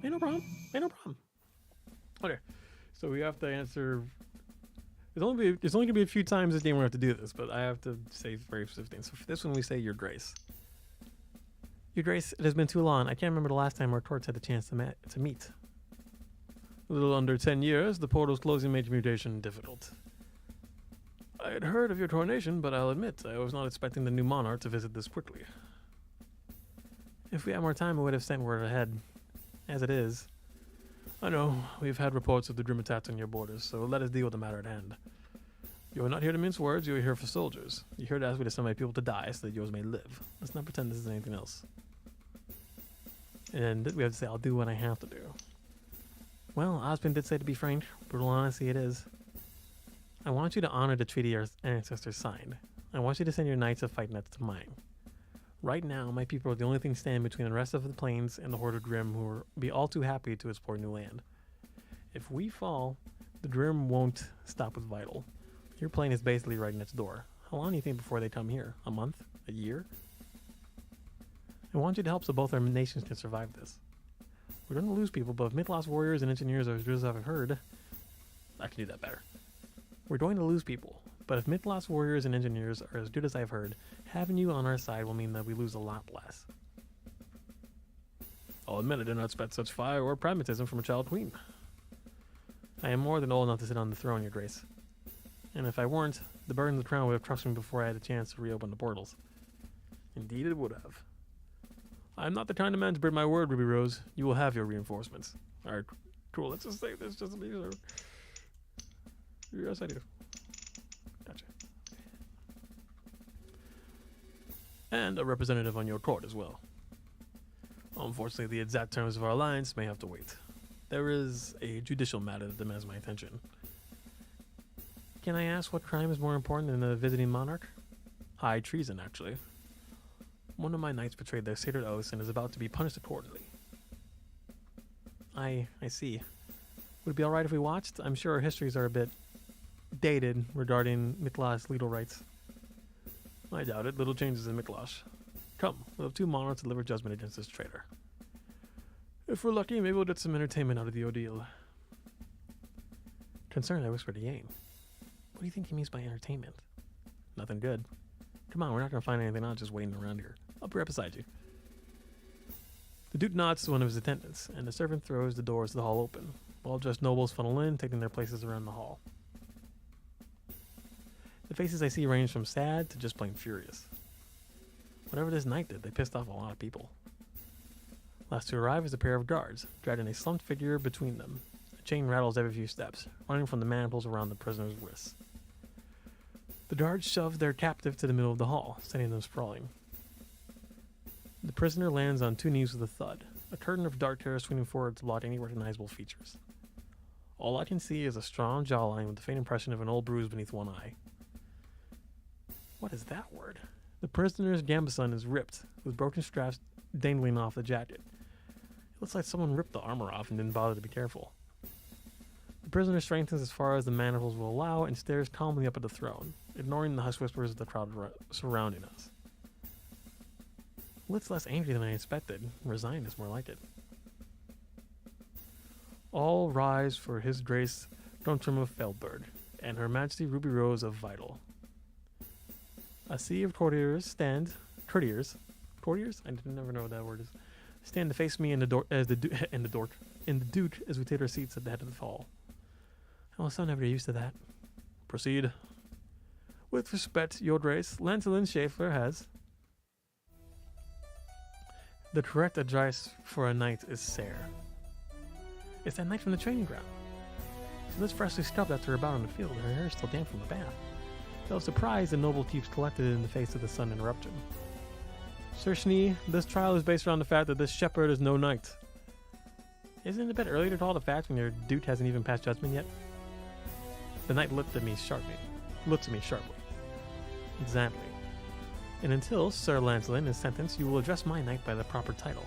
Ain't no problem. Okay, so we have to answer. There's only gonna be a few times this game we have to do this, but I have to say very specific things. So for this one, we say Your Grace. Your Grace, it has been too long. I can't remember the last time our courts had the chance to meet. A little under 10 years, the portal's closing made mutation difficult. I had heard of your coronation, but I'll admit I was not expecting the new monarch to visit this quickly. If we had more time, we would have sent word ahead. As it is, I know we've had reports of the grim attacks on your borders, so let us deal with the matter at hand. You are not here to mince words, you are here for soldiers. You're here to ask me to send my people to die so that yours may live. Let's not pretend this is anything else. And we have to say, I'll do what I have to do. Well, Osmond did say, to be frank, brutal honesty it is. I want you to honor the treaty our ancestors signed. I want you to send your knights of fight next to mine. Right now, my people are the only thing standing between the rest of the plains and the Horde of Grimm, who will be all too happy to explore new land. If we fall, the Grimm won't stop with Vital. Your plane is basically right next door. How long do you think before they come here? A month? A year? I want you to help so both our nations can survive this. We're going to lose people, but if Mythlos warriors and engineers are as good as I've heard, I can do that better. We're going to lose people, but if Mythlos warriors and engineers are as good as I've heard, having you on our side will mean that we lose a lot less. I'll admit I did not expect such fire or pragmatism from a child queen. I am more than old enough to sit on the throne, Your Grace. And if I weren't, the burden of the crown would have crushed me before I had a chance to reopen the portals. Indeed it would have. I am not the kind of man to break my word, Ruby Rose. You will have your reinforcements. Alright, cool. Let's just say this just to be sure. Yes, I do. Gotcha. And a representative on your court as well. Unfortunately, the exact terms of our alliance may have to wait. There is a judicial matter that demands my attention. Can I ask what crime is more important than a visiting monarch? High treason, actually. One of my knights betrayed their sacred oaths and is about to be punished accordingly. I see. Would it be alright if we watched? I'm sure our histories are a bit dated regarding Mythlos legal rights. I doubt it. Little changes in Mythlos. Come, we'll have 2 monarchs deliver judgment against this traitor. If we're lucky, maybe we'll get some entertainment out of the ordeal. Concerned, I whispered to Yane. What do you think he means by entertainment? Nothing good. Come on, we're not going to find anything out just waiting around here. I'll be right beside you. The Duke nods to one of his attendants, and the servant throws the doors to the hall open. Well-dressed nobles funnel in, taking their places around the hall. The faces I see range from sad to just plain furious. Whatever this knight did, they pissed off a lot of people. Last to arrive is a pair of guards, dragging a slumped figure between them. A chain rattles every few steps, running from the manacles around the prisoner's wrists. The guards shove their captive to the middle of the hall, sending them sprawling. The prisoner lands on 2 knees with a thud, a curtain of dark hair swinging forward to blot any recognizable features. All I can see is a strong jawline with the faint impression of an old bruise beneath one eye. What is that word? The prisoner's gambeson is ripped, with broken straps dangling off the jacket. It looks like someone ripped the armor off and didn't bother to be careful. The prisoner strengthens as far as the manacles will allow and stares calmly up at the throne, ignoring the hushed whispers of the crowd surrounding us. Lit's less angry than I expected. Resigned is more like it. All rise for His Grace Guntram of Feldberg, and Her Majesty Ruby Rose of Vital. A sea of courtiers? Courtiers? I never know what that word is. Stand to face me in the Duke as we take our seats at the head of the hall. I was so never used to that. Proceed. With respect, Your Grace, Lancelin Schaeffler has... The correct address for a knight is Sere. It's that knight from the training ground. She lives freshly scrubbed after her bout on the field. Her hair is still damp from the bath. Though surprised, the noble keeps collected in the face of the sun interruption. Sir Schnee, this trial is based around the fact that this shepherd is no knight. Isn't it a bit early to call the fact when your duke hasn't even passed judgment yet? The knight looked at me sharply. Exactly. And until Sir Lancelin is sentenced, you will address my knight by the proper title.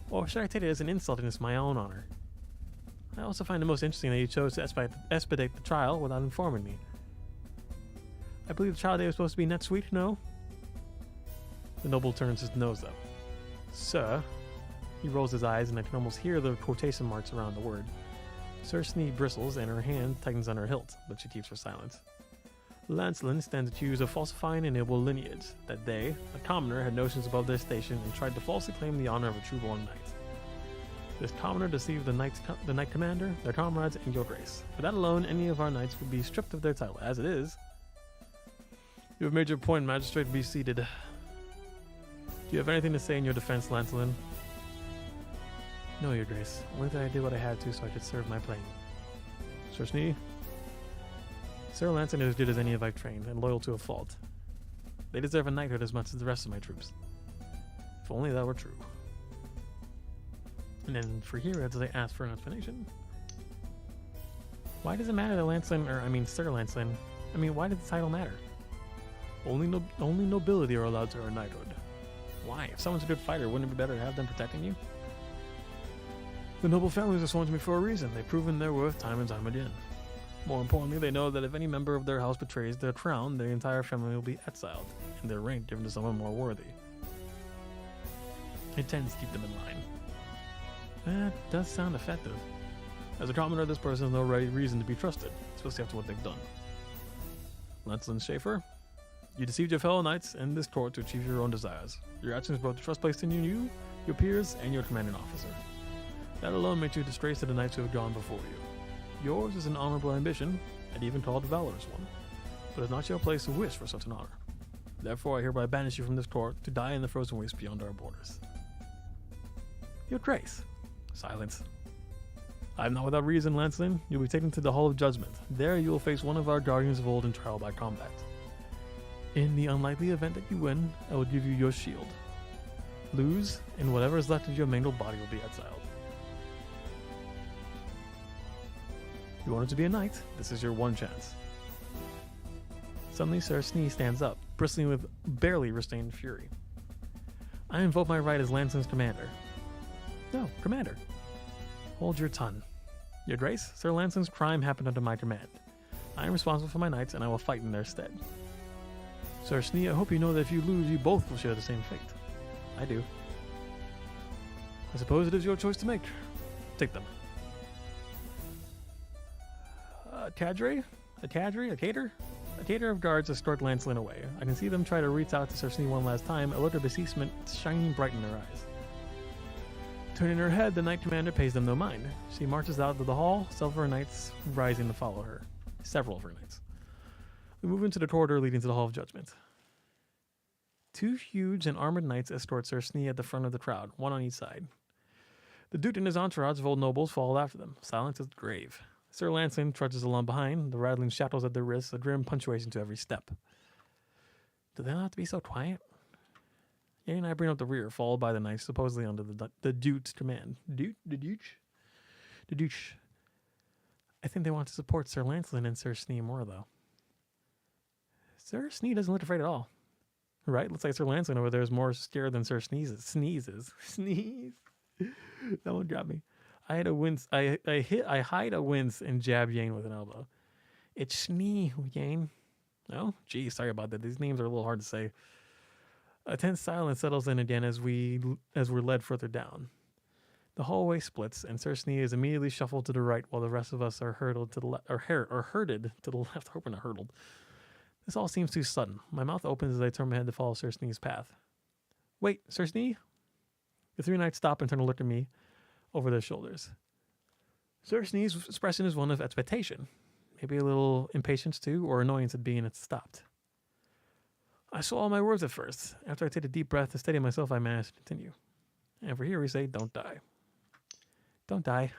Or should I take it as an insult against my own honor? I also find it most interesting that you chose to expedite the trial without informing me. I believe the trial day was supposed to be next week, no? The noble turns his nose up. Sir? He rolls his eyes and I can almost hear the quotation marks around the word. Sir Snee bristles and her hand tightens on her hilt, but she keeps her silence. Lancelin stands accused of falsifying a noble lineage, that they, a commoner, had notions above their station and tried to falsely claim the honor of a true-born knight. This commoner deceived the knight commander, their comrades, and Your Grace. For that alone, any of our knights would be stripped of their title. As it is, you have made your point, magistrate. Be seated. Do you have anything to say in your defense, Lancelin? No, Your Grace. Only that I did what I had to so I could serve my plane. Sir Snee? Sir Lancelin is as good as any of I've trained, and loyal to a fault. They deserve a knighthood as much as the rest of my troops. If only that were true. And then for here, as I ask for an explanation. Why does it matter that Sir Lancelin, why does the title matter? Only nobility are allowed to earn knighthood. Why? If someone's a good fighter, wouldn't it be better to have them protecting you? The noble families are sworn to me for a reason. They've proven their worth time and time again. More importantly, they know that if any member of their house betrays their crown, their entire family will be exiled, and their rank given to someone more worthy. It tends to keep them in line. That does sound effective. As a commoner, this person has no right reason to be trusted, especially after what they've done. Lancelin Schaeffer, you deceived your fellow knights and this court to achieve your own desires. Your actions brought the trust placed in you, your peers, and your commanding officer. That alone makes you a disgrace to the knights who have gone before you. Yours is an honorable ambition, and even called a valorous one, but it's not your place to wish for such an honor. Therefore, I hereby banish you from this court to die in the frozen waste beyond our borders. Your Grace. Silence. I am not without reason, Lancelin. You'll be taken to the Hall of Judgment. There you will face one of our guardians of old in trial by combat. In the unlikely event that you win, I will give you your shield. Lose, and whatever is left of your mangled body will be exiled. You wanted to be a knight? This is your one chance. Suddenly, Sir Snee stands up, bristling with barely restrained fury. I invoke my right as Lancelin's commander. No, commander. Hold your tongue. Your Grace, Sir Lancelin's crime happened under my command. I am responsible for my knights, and I will fight in their stead. Sir Snee, I hope you know that if you lose, you both will share the same fate. I do. I suppose it is your choice to make. Take them. A cadre of guards escort Lancelin away. I can see them try to reach out to Sir Snee one last time, a look of beseechment shining bright in their eyes. Turning her head, the knight commander pays them no mind. She marches out of the hall, several of her knights rising to follow her. We move into the corridor leading to the Hall of Judgment. Two huge and armored knights escort Sir Snee at the front of the crowd, one on each side. The Duke and his entourage of old nobles follow after them. Silence is grave. Sir Lancelin trudges along behind, the rattling shackles at their wrists, a grim punctuation to every step. Do they not have to be so quiet? Ye and I bring up the rear, followed by the knights supposedly under the Duke's command. The Duke. I think they want to support Sir Lancelin and Sir Snee more, though. Sir Snee doesn't look afraid at all. Right? Looks like Sir Lancelin over there is more scared than Sir Sneeze. Sneeze. That one got me. I hide a wince and jab Yane with an elbow. It's me, Yane. Oh, gee, sorry about that. These names are a little hard to say. A tense silence settles in again as we're led further down. The hallway splits, and Sir Snee is immediately shuffled to the right, while the rest of us are herded to the left. I hope we're not hurdled. This all seems too sudden. My mouth opens as I turn my head to follow Sir Snee's path. Wait, Sir Snee? The three knights stop and turn to look at me over their shoulders. Sir Snee's expression is one of expectation, maybe a little impatience too, or annoyance at being stopped. I swallow my words at first. After I take a deep breath to steady myself, I manage to continue. And for here we say, don't die. Don't die.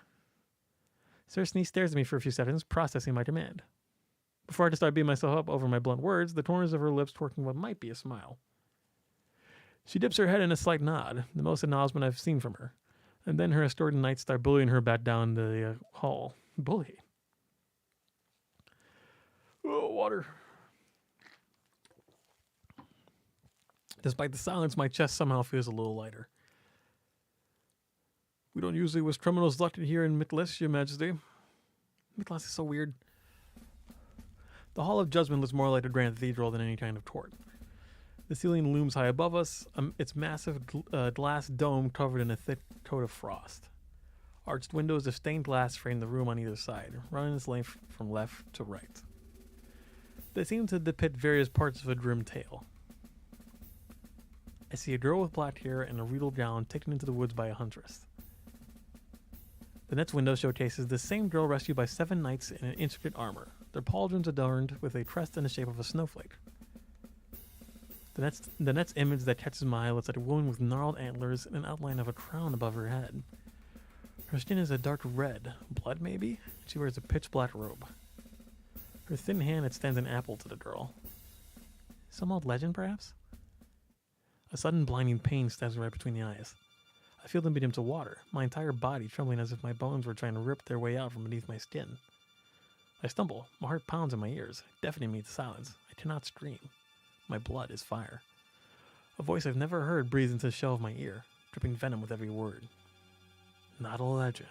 Sir Snee stares at me for a few seconds, processing my demand. Before I can start beating myself up over my blunt words, the corners of her lips twerking what might be a smile. She dips her head in a slight nod, the most acknowledgement I've seen from her, and then her escorted knights start bullying her back down the hall. Bully. Oh, water. Despite the silence, my chest somehow feels a little lighter. We don't usually wish criminals elected here in Mitlas, Your Majesty. Mitlas is so weird. The Hall of Judgment looks more like a grand cathedral than any kind of court. The ceiling looms high above us, its massive glass dome covered in a thick coat of frost. Arched windows of stained glass frame the room on either side, running its length from left to right. They seem to depict various parts of a grim tale. I see a girl with black hair and a regal gown taken into the woods by a huntress. The next window showcases the same girl rescued by 7 knights in an intricate armor, their pauldrons adorned with a crest in the shape of a snowflake. The next image that catches my eye looks like a woman with gnarled antlers and an outline of a crown above her head. Her skin is a dark red, blood maybe? She wears a pitch black robe. Her thin hand extends an apple to the girl. Some old legend, perhaps? A sudden blinding pain stabs me right between the eyes. I feel them begin to water, my entire body trembling as if my bones were trying to rip their way out from beneath my skin. I stumble, my heart pounds in my ears, deafening me to silence. I cannot scream. My blood is fire. A voice I've never heard breathes into the shell of my ear, dripping venom with every word. Not a legend.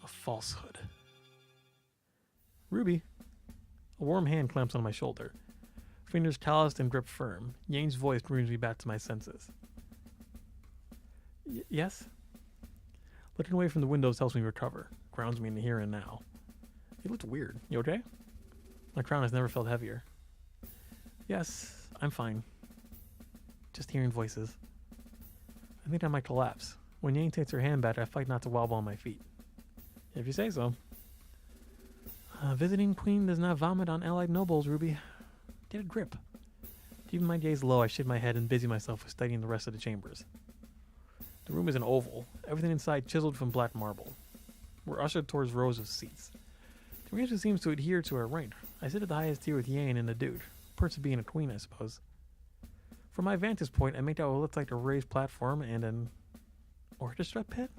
A falsehood. Ruby. A warm hand clamps on my shoulder. Fingers calloused and grip firm. Yane's voice brings me back to my senses. Yes? Looking away from the windows helps me recover, grounds me in the here and now. You looked weird. You okay? My crown has never felt heavier. Yes, I'm fine. Just hearing voices. I think I might collapse. When Yane takes her hand back, I fight not to wobble on my feet. If you say so. Visiting queen does not vomit on allied nobles, Ruby. Get a grip. Keeping my gaze low, I shake my head and busy myself with studying the rest of the chambers. The room is an oval, everything inside chiseled from black marble. We're ushered towards rows of seats. The arrangement seems to adhere to our rank. I sit at the highest tier with Yane and the dude. Perks of being a queen, I suppose. From my vantage point, I make out what looks like a raised platform and an orchestra pit?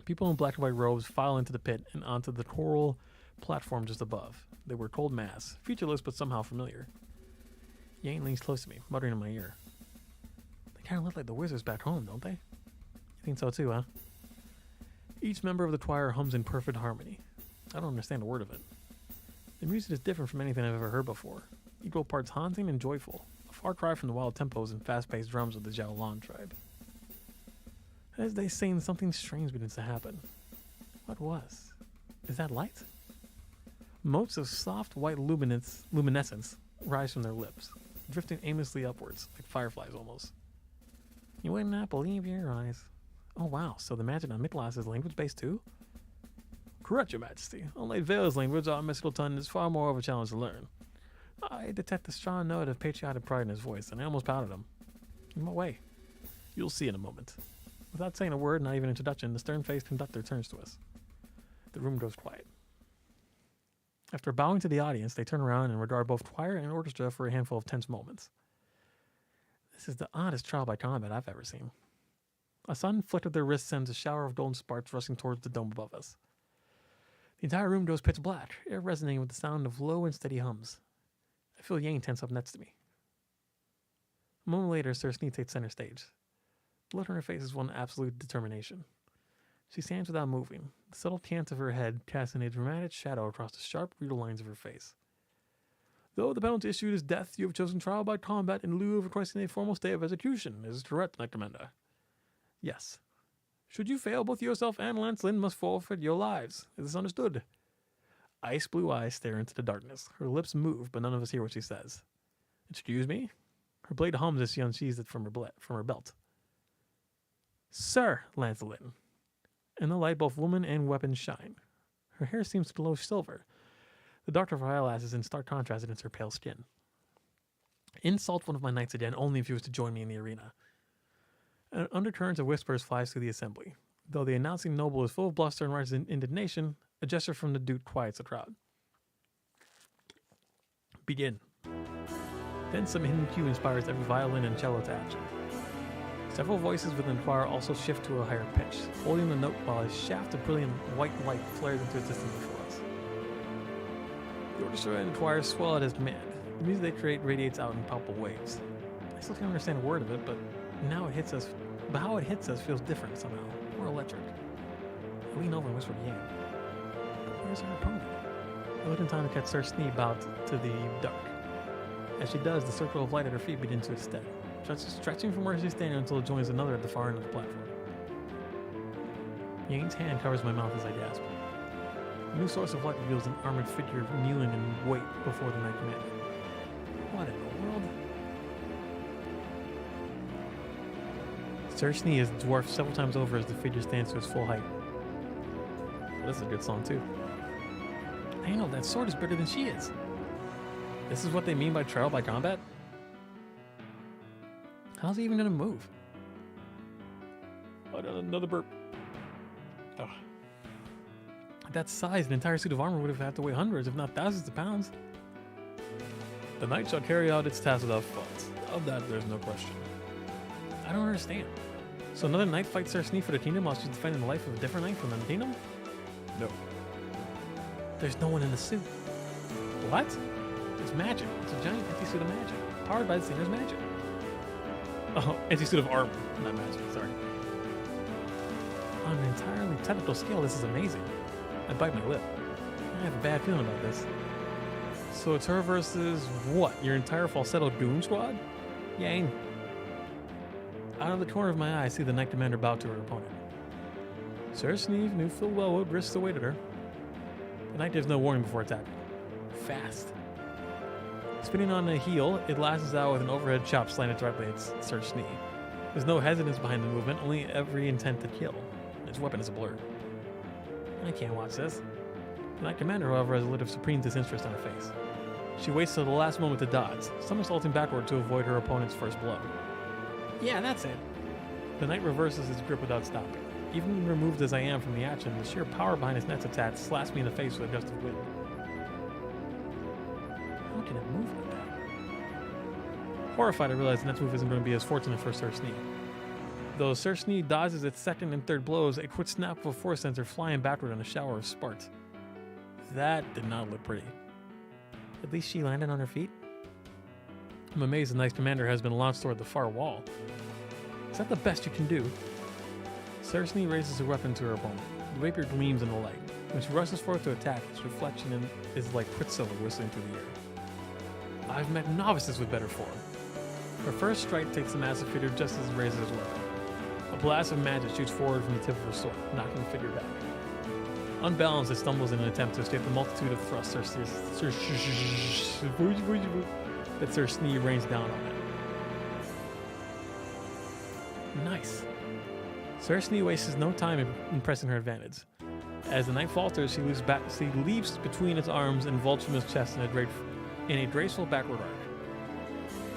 People in black and white robes file into the pit and onto the choral platform just above. They wear cold masks, featureless but somehow familiar. Yane leans close to me, muttering in my ear. They kind of look like the wizards back home, don't they? You think so too, huh? Each member of the choir hums in perfect harmony. I don't understand a word of it. The music is different from anything I've ever heard before. Equal parts haunting and joyful. A far cry from the wild tempos and fast-paced drums of the Jiaolan tribe. As they sing, something strange begins to happen. What was? Is that light? Motes of soft white luminescence rise from their lips, drifting aimlessly upwards, like fireflies almost. You would not believe your eyes. Oh wow, so the magic on Miklas is language-based too? Correct, Your Majesty. Unlike Vale's language, our mystical tongue is far more of a challenge to learn. I detect a strong note of patriotic pride in his voice, and I almost pouted him. In what way? You'll see in a moment. Without saying a word, not even introduction, the stern-faced conductor turns to us. The room goes quiet. After bowing to the audience, they turn around and regard both choir and orchestra for a handful of tense moments. This is the oddest trial by combat I've ever seen. A sun flick of their wrist sends a shower of golden sparks rushing towards the dome above us. The entire room goes pitch black, air resonating with the sound of low and steady hums. I feel Yane tense up next to me. A moment later, Sir Snee takes center stage. The look on her face is one absolute determination. She stands without moving, the subtle cant of her head casting a dramatic shadow across the sharp, brutal lines of her face. Though the penalty issued is death, you have chosen trial by combat in lieu of requesting a formal stay of execution. Is it correct, Knight Commander? Yes. Should you fail, both yourself and Lance Lynn must forfeit your lives. Is this understood? Ice blue eyes stare into the darkness. Her lips move, but none of us hear what she says. Excuse me? Her blade hums as she unsheathes it from her belt. Sir, Lance Lynn. In the light, both woman and weapon shine. Her hair seems to glow silver. The dark of her eyelashes in stark contrast against her pale skin. Insult one of my knights again, only if you was to join me in the arena. An undercurrent of whispers flies through the assembly. Though the announcing noble is full of bluster and righteous indignation, a gesture from the Duke quiets the crowd. Begin. Then some hidden cue inspires every violin and cello to action. Several voices within the choir also shift to a higher pitch, holding the note while a shaft of brilliant white light flares into existence before us. The orchestra and choir swell at his command. The music they create radiates out in palpable waves. I still can't understand a word of it, but now it hits us. But how it hits us feels different somehow, more electric. I lean over and whisper, "Yeah." Where's our opponent? I look in time to catch Sir Snee bow to the dark. As she does, the circle of light at her feet begins to extend, stretching from where she's standing until it joins another at the far end of the platform. Yane's hand covers my mouth as I gasp. A new source of light reveals an armored figure kneeling in wait before the Knight Commander. What in the world? Sir Snee is dwarfed several times over as the figure stands to its full height. This is a good song too. I know that sword is bigger than she is. This is what they mean by trial by combat? How's he even gonna move? Oh, another burp. Oh. At that size, an entire suit of armor would have had to weigh hundreds, if not thousands of pounds. The knight shall carry out its task without fault. Of that, there's no question. I don't understand. So another knight fights Sir Snee for the kingdom while she's defending the life of a different knight from the kingdom? No. There's no one in the suit. What? It's magic. It's a giant empty suit of magic, powered by the singer's magic. Oh, empty suit of armor, not magic, sorry. On an entirely technical scale, this is amazing. I bite my lip. I have a bad feeling about this. So it's her versus what? Your entire falsetto goon squad? Yang. Out of the corner of my eye, I see the Knight Commander bow to her opponent. Sir Snee knew full well what risks awaited her. The knight gives no warning before attacking. Fast. Spinning on a heel, it lashes out with an overhead chop slanted directly at Sir Snee. There's no hesitance behind the movement, only every intent to kill. His weapon is a blur. I can't watch this. The Knight Commander, however, has a look of supreme disinterest on her face. She waits till the last moment to dodge, somersaulting backward to avoid her opponent's first blow. Yeah, that's it. The knight reverses his grip without stopping. Even removed as I am from the action, the sheer power behind his next attack slaps me in the face with a gust of wind. How can it move like that? Horrified, I realize the next move isn't going to be as fortunate for Sir Snee. Though Sir Snee dodges its second and third blows, a quick snap of a force sends her flying backward in a shower of sparks. That did not look pretty. At least she landed on her feet. I'm amazed the Knight Commander has been launched toward the far wall. Is that the best you can do? Sir Snee raises her weapon to her opponent. The rapier gleams in the light. When she rushes forth to attack, its reflection is like quicksilver whistling through the air. I've met novices with better form. Her first strike takes the massive figure just as it raises his weapon. A blast of magic shoots forward from the tip of her sword, knocking the figure back. Unbalanced, it stumbles in an attempt to escape the multitude of thrusts that Sir Snee rains down on it. Nice. Sir Snee wastes no time in pressing her advantage. As the knight falters, she leaps between its arms and vaults from his chest in a graceful backward arc.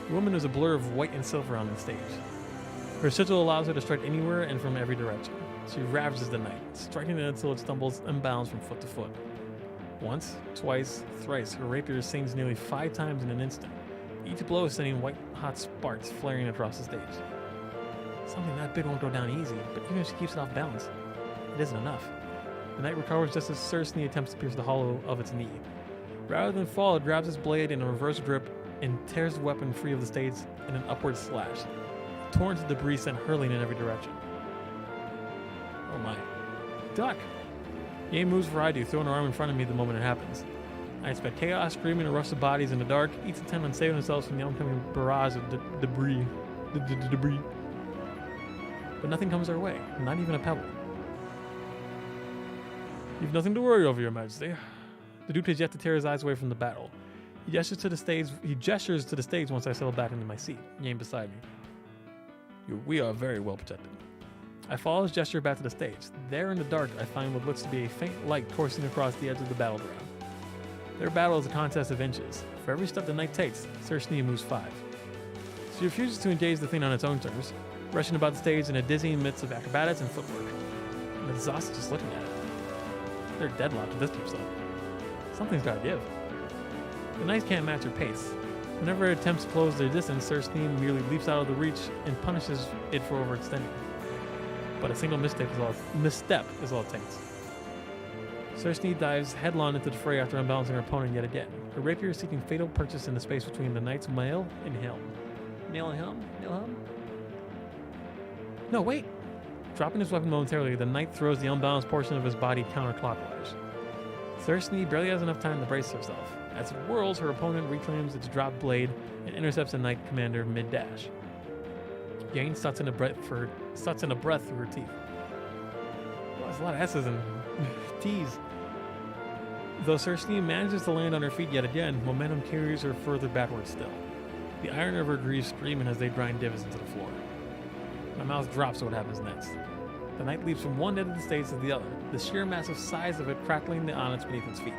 The woman is a blur of white and silver on the stage. Her sigil allows her to strike anywhere and from every direction. She ravages the knight, striking it until it stumbles and bounds from foot to foot. Once, twice, thrice, her rapier sings nearly 5 times in an instant, each blow sending white-hot sparks flaring across the stage. Something that big won't go down easy, but even if she keeps it off balance, it isn't enough. The knight recovers just as Sir Snee attempts to pierce the hollow of its knee. Rather than fall, it grabs its blade in a reverse grip and tears the weapon free of the stage in an upward slash, torn to debris sent hurling in every direction. Oh my. Duck! Yane moves before I do, throwing her arm in front of me the moment it happens. I expect chaos, screaming, and rush of bodies in the dark, each intent on saving themselves from the oncoming barrage of debris. Debris. But nothing comes our way, not even a pebble. You've nothing to worry over, Your Majesty. The Duke has yet to tear his eyes away from the battle. He gestures to the stage once I settle back into my seat, Yane beside me. We are very well protected. I follow his gesture back to the stage. There in the dark, I find what looks to be a faint light coursing across the edge of the battleground. Their battle is a contest of inches. For every step the knight takes, Sir Snee moves 5. She refuses to engage the thing on its own terms, rushing about the stage in a dizzying midst of acrobatics and footwork. I'm exhausted just looking at it. They're deadlocked if this keeps up. Something's gotta give. The knights can't match her pace. Whenever it attempts to close their distance, Sir Snee merely leaps out of the reach and punishes it for overextending. But a single misstep is all it takes. Sir Snee dives headlong into the fray after unbalancing her opponent yet again. Her rapier is seeking fatal purchase in the space between the knight's mail and helm. Mail and helm? Mail helm? No, wait! Dropping his weapon momentarily, the knight throws the unbalanced portion of his body counterclockwise. Sir Snee barely has enough time to brace herself. As it whirls, her opponent reclaims its dropped blade and intercepts the knight commander mid-dash. Yane sucks in a breath through her teeth. Well, there's a lot of S's and T's. Though Sir Snee manages to land on her feet yet again, momentum carries her further backward still. The iron of her greaves screaming as they grind divots into the floor. My mouth drops at what happens next. The knight leaps from one end of the stage to the other, the sheer massive size of it crackling the onyx beneath its feet.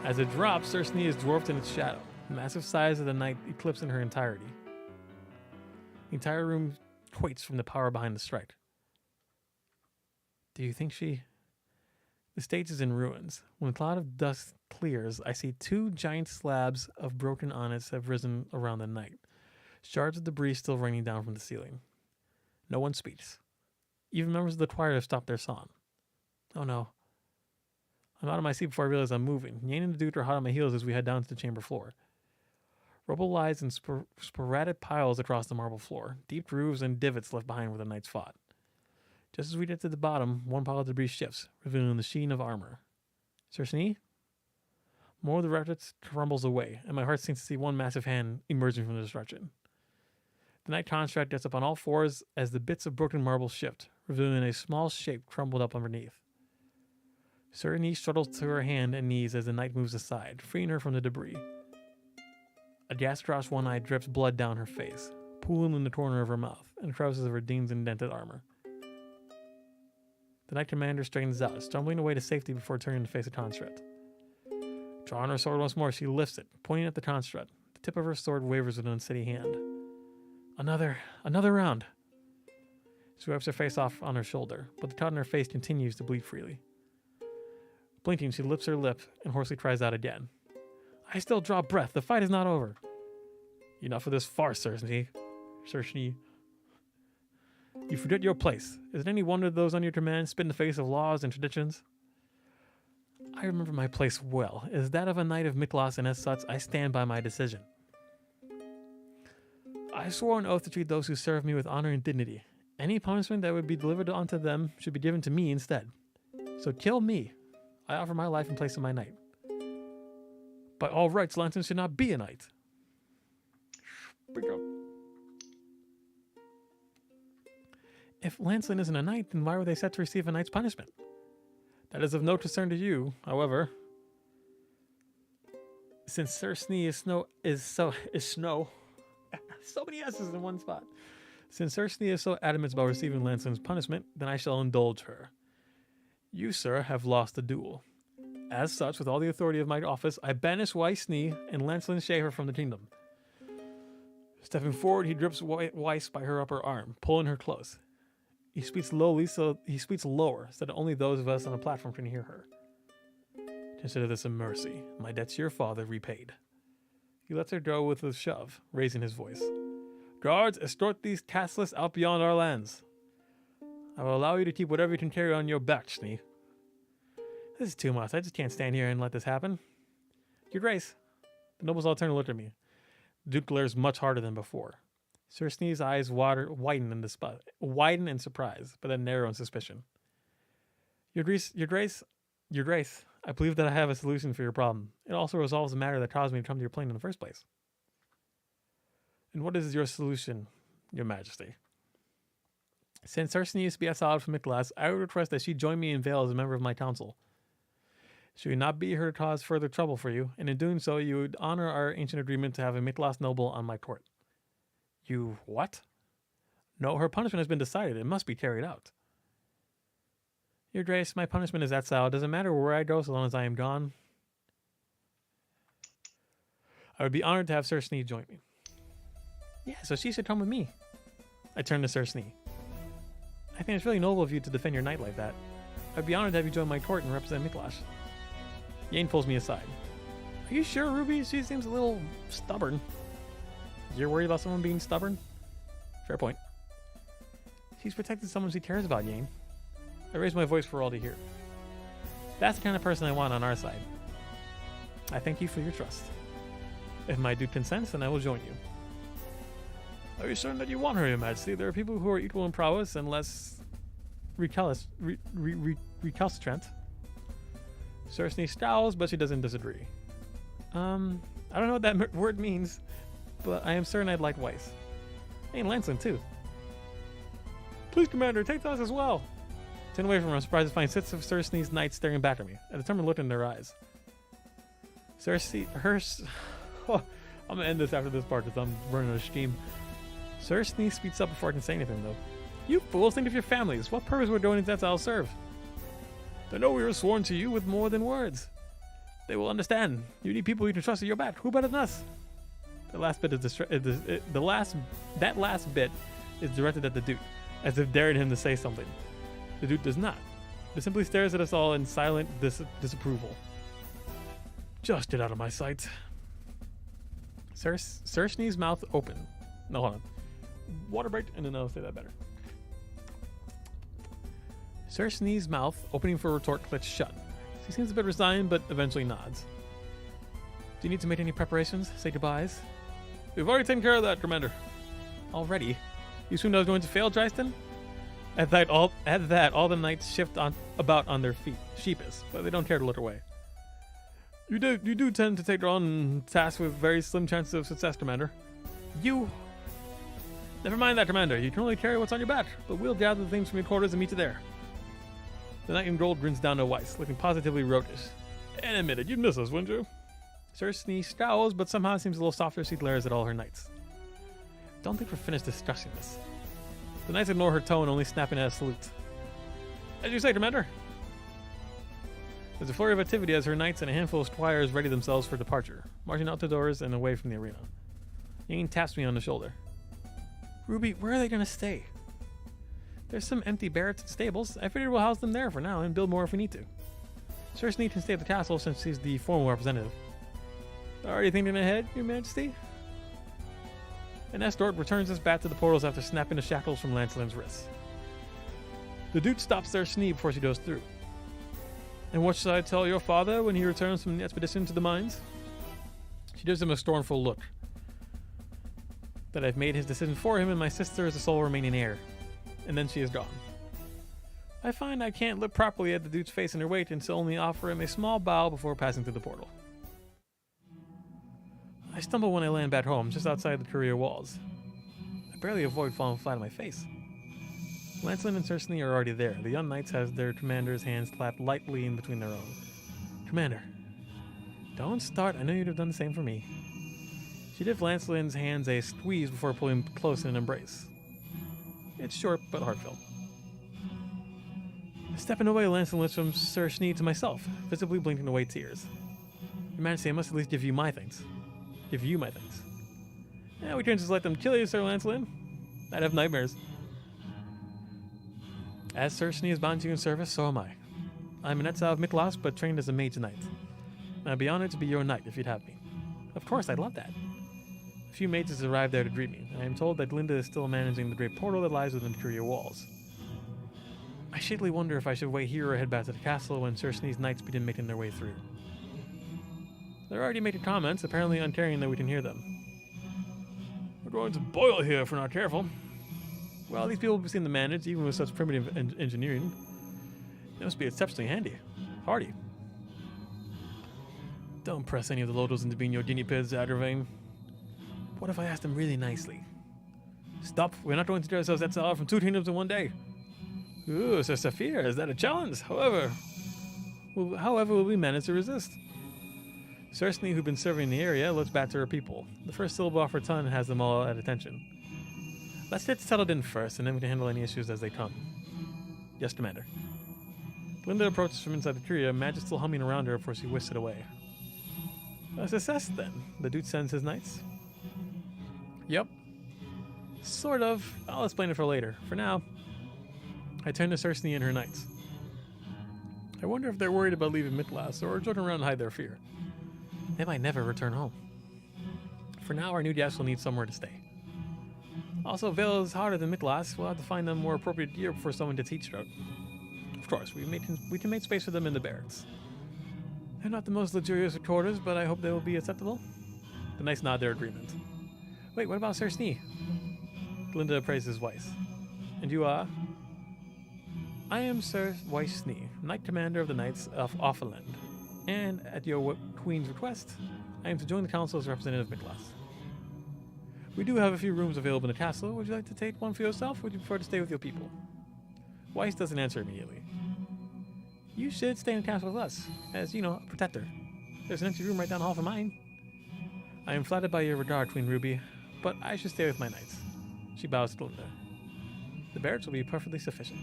As it drops, Sir Snee is dwarfed in its shadow, the massive size of the knight eclipsing her entirety. The entire room quakes from the power behind the strike. Do you think she... The stage is in ruins. When a cloud of dust clears, I see 2 giant slabs of broken onyx have risen around the knight, shards of debris still raining down from the ceiling. No one speaks. Even members of the choir have stopped their song. Oh no. I'm out of my seat before I realize I'm moving. Yane and the Duke are hot on my heels as we head down to the chamber floor. Rubble lies in sporadic piles across the marble floor, deep grooves and divots left behind where the knights fought. Just as we get to the bottom, one pile of debris shifts, revealing the sheen of armor. Sir Snee? More of the wreckage crumbles away, and my heart sinks to see one massive hand emerging from the destruction. The knight construct gets up on all fours as the bits of broken marble shift, revealing a small shape crumbled up underneath. Sir Snee struggles to her hand and knees as the knight moves aside, freeing her from the debris. A gas across one eye drips blood down her face, pooling in the corner of her mouth and crevices of her Dean's indented armor. The knight commander straightens out, stumbling away to safety before turning to face the construct. Drawing her sword once more, she lifts it, pointing at the construct. The tip of her sword wavers with an unsteady hand. Another round. She wipes her face off on her shoulder, but the cut on her face continues to bleed freely. Blinking, she lifts her lip and hoarsely cries out again. I still draw breath. The fight is not over. Enough of this farce, Sir Snee. Sir Snee. You forget your place. Is it any wonder those on your command spit in the face of laws and traditions? I remember my place well. It is that of a knight of Miklos, and as such, I stand by my decision. I swore an oath to treat those who serve me with honor and dignity. Any punishment that would be delivered unto them should be given to me instead. So kill me. I offer my life in place of my knight. By all rights, Lancelin should not be a knight. If Lancelin isn't a knight, then why were they set to receive a knight's punishment? That is of no concern to you, however. Since Sir Snee is so many S's in one spot. Since Sir Snee is so adamant about receiving Lancelin's punishment, then I shall indulge her. You, sir, have lost the duel. As such, with all the authority of my office, I banish Weiss Snee and Lancelin Shaver from the kingdom. Stepping forward, he grips Weiss by her upper arm, pulling her close. He speaks lower, so that only those of us on the platform can hear her. Consider this a mercy. My debt to your father repaid. He lets her go with a shove, raising his voice. Guards, escort these castless out beyond our lands. I will allow you to keep whatever you can carry on your back, Snee. This is too much. I just can't stand here and let this happen. Your Grace. The nobles all turn to look at me. The Duke glares much harder than before. Sir Snee's eyes widen in surprise, but then narrow in suspicion. Your Grace, I believe that I have a solution for your problem. It also resolves the matter that caused me to come to your plane in the first place. And what is your solution, Your Majesty? Since Ursula used to be exiled from Miklas, I would request that she join me in Vale as a member of my council. She would not be here to cause further trouble for you, and in doing so, you would honor our ancient agreement to have a Miklas noble on my court. You what? No, her punishment has been decided. It must be carried out. Your Grace, my punishment is exile. It doesn't matter where I go so long as I am gone. I would be honored to have Sir Snee join me. Yeah, so she should come with me. I turned to Sir Snee. I think it's really noble of you to defend your knight like that. I'd be honored to have you join my court and represent Miklas. Yane pulls me aside. Are you sure, Ruby? She seems a little stubborn. You're worried about someone being stubborn? Fair point. She's protected someone she cares about, Yane. I raised my voice for all to hear. That's the kind of person I want on our side. I thank you for your trust. If my duke consents, then I will join you. Are you certain that you want her, Your Majesty? There are people who are equal in prowess and less recalcitrant. Sir Snee scowls, but she doesn't disagree. I don't know what that word means, but I am certain I'd like Weiss. And Lancelin, too. Please, Commander, take us as well. Turn away from her, I'm surprised to find six of Sir Snee's knights staring back at me. A determined look in their eyes. Sir Snee, I'm gonna end this after this part because I'm running out of steam. Sir Snee speaks up before I can say anything, though. You fools, think of your families. What purpose would going into exile serve? They know we were sworn to you with more than words. They will understand. You need people you can trust at your back. Who better than us? The last bit is that last bit is directed at the Duke, as if daring him to say something. The Duke does not. He simply stares at us all in silent disapproval. Just get out of my sight. Sir Snee's mouth open. No, hold on. Water break, and then I'll say that better. Sir Snee's mouth, opening for a retort, clicks shut. He seems a bit resigned, but eventually nods. Do you need to make any preparations? Say goodbyes? We've already taken care of that, Commander. Already? You assumed I was going to fail, Driston? At that, all the knights shift about on their feet, sheepish, but they don't care to look away. You do tend to take on tasks with very slim chances of success, Commander. You... Never mind that, Commander. You can only carry what's on your back, but we'll gather the things from your quarters and meet you there. The knight in gold grins down to Weiss, looking positively roguish. And admitted, you'd miss us, wouldn't you? Sir Snee scowls, but somehow seems a little softer as she glares at all her knights. Don't think we're finished discussing this. The knights ignore her tone, only snapping at a salute. As you say, Commander. There's a flurry of activity as her knights and a handful of squires ready themselves for departure, marching out the doors and away from the arena. Yane taps me on the shoulder. Ruby, where are they going to stay? There's some empty barracks and stables. I figured we'll house them there for now and build more if we need to. Sir Snee can stay at the castle since he's the formal representative. Already thinking ahead, Your Majesty? An escort returns us back to the portals after snapping the shackles from Lancelin's wrists. The Duke stops Sir Snee before she goes through. And what should I tell your father when he returns from the expedition to the mines? She gives him a scornful look. That I've made his decision for him and my sister is the sole remaining heir. And then she is gone. I find I can't look properly at the Duke's face in her wait and so only offer him a small bow before passing through the portal. I stumble when I land back home, just outside the courier walls. I barely avoid falling flat on my face. Lancelin and Sir Snee are already there. The young knights have their commander's hands clapped lightly in between their own. Commander, don't start. I know you'd have done the same for me. She gives Lancelin's hands a squeeze before pulling close in an embrace. It's short but heartfelt. Stepping away, Lancelin lifts from Sir Snee to myself, visibly blinking away tears. Your Majesty, I must at least give you my thanks. Give you my thanks. Yeah, we can't just let them kill you, Sir Lancelin. I'd have nightmares. As Sir Snee is bound to you in service, so am I. I'm an exile of Miklas, but trained as a mage knight. And I'd be honored to be your knight if you'd have me. Of course, I'd love that. A few mages arrived there to greet me, and I am told that Glinda is still managing the great portal that lies within the courier walls. I shakily wonder if I should wait here or head back to the castle when Sir Snee's knights begin making their way through. They're already making comments, apparently uncaring that we can hear them. We're going to boil here if we're not careful. Well, these people seem to manage, even with such primitive engineering. It must be exceptionally hardy. Don't press any of the locals into being your guinea pigs, Aggravain. What if I asked them really nicely? Stop, we're not going to do ourselves that far from 2 kingdoms in one day. Ooh, Sir Saphir, is that a challenge? However, will we manage to resist? Cersei, who've been serving in the area, looks back to her people. The first syllable off her tongue has them all at attention. Let's get settled in first, and then we can handle any issues as they come. Yes, Commander. Glinda approaches from inside the tree, magic still humming around her before she whisks it away. A success, then. The dude sends his knights? Yep. Sort of. I'll explain it for later. For now, I turn to Cersei and her knights. I wonder if they're worried about leaving Miklas or joking around to hide their fear. They might never return home. For now, our new guests will need somewhere to stay. Also, Vale is harder than Miklas. We'll have to find them more appropriate gear before someone to teach them. Of course, we can make space for them in the barracks. They're not the most luxurious of quarters, but I hope they will be acceptable. The knights nod their agreement. Wait, what about Sir Snee? Glinda praises Weiss. And you are? I am Sir Weiss Snee, Knight Commander of the Knights of Offaland. And at your Queen's request, I am to join the Council as representative of Miklas. We do have a few rooms available in the castle. Would you like to take one for yourself, or would you prefer to stay with your people? Weiss doesn't answer immediately. You should stay in the castle with us, as, you know, a protector. There's an empty room right down the hall from mine. I am flattered by your regard, Queen Ruby, but I should stay with my knights. She bows to Glinda. The barracks will be perfectly sufficient.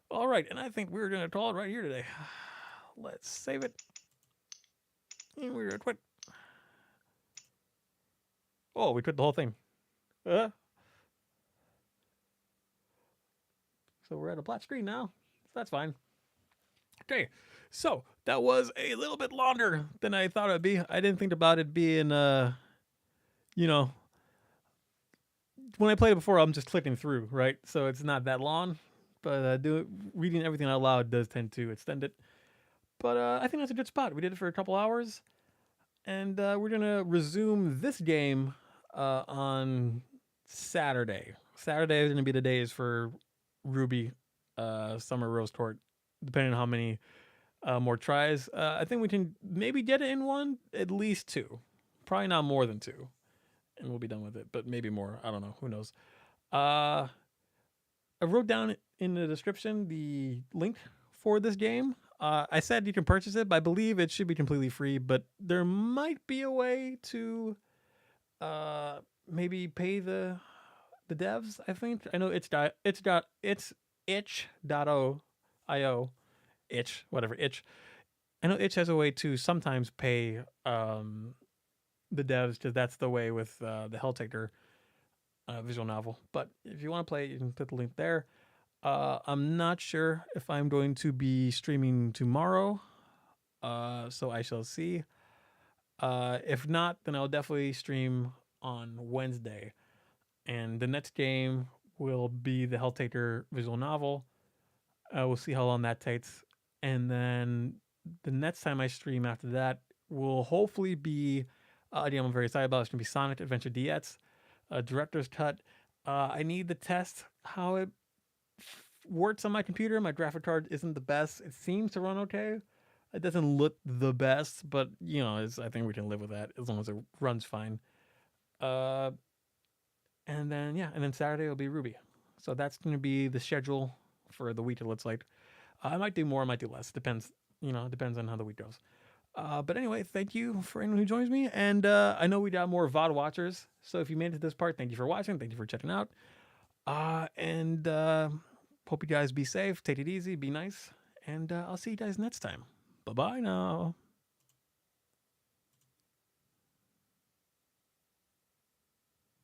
All right, and I think we're going to call it right here today. Let's save it. And we're going to quit. Oh, we quit the whole thing. So we're at a black screen now. So that's fine. Okay, so that was a little bit longer than I thought it would be. I didn't think about it being, you know, when I played it before, I'm just clicking through, right? So it's not that long. But reading everything out loud does tend to extend it. But I think that's a good spot. We did it for a couple hours. And we're going to resume this game on Saturday. Saturday is going to be the days for RWBY Summer Rose Court, depending on how many more tries. I think we can maybe get it in one, at least 2. Probably not more than 2. And we'll be done with it, but maybe more. I don't know. Who knows? I wrote down in the description the link for this game. I said you can purchase it, but I believe it should be completely free. But there might be a way to maybe pay the devs. I think I know it's itch.io, whatever itch. I know itch has a way to sometimes pay the devs, because that's the way with the Helltaker visual novel. But if you want to play it, you can click the link there. I'm not sure if I'm going to be streaming tomorrow, so I shall see. If not, then I'll definitely stream on Wednesday. And the next game will be the Helltaker visual novel. We'll see how long that takes. And then the next time I stream after that will hopefully be a game I'm very excited about. It's going to be Sonic Adventure DX, Director's Cut. I need to test how it works on my computer. My graphic card isn't the best. It seems to run okay. It doesn't look the best, but you know, I think we can live with that as long as it runs fine. And then Saturday will be RWBY. So that's going to be the schedule for the week. It looks like I might do more, I might do less. Depends on how the week goes. But anyway, thank you for anyone who joins me. And I know we got more VOD watchers. So if you made it to this part, thank you for watching. Thank you for checking out. Hope you guys be safe. Take it easy. Be nice. And I'll see you guys next time. Bye-bye now.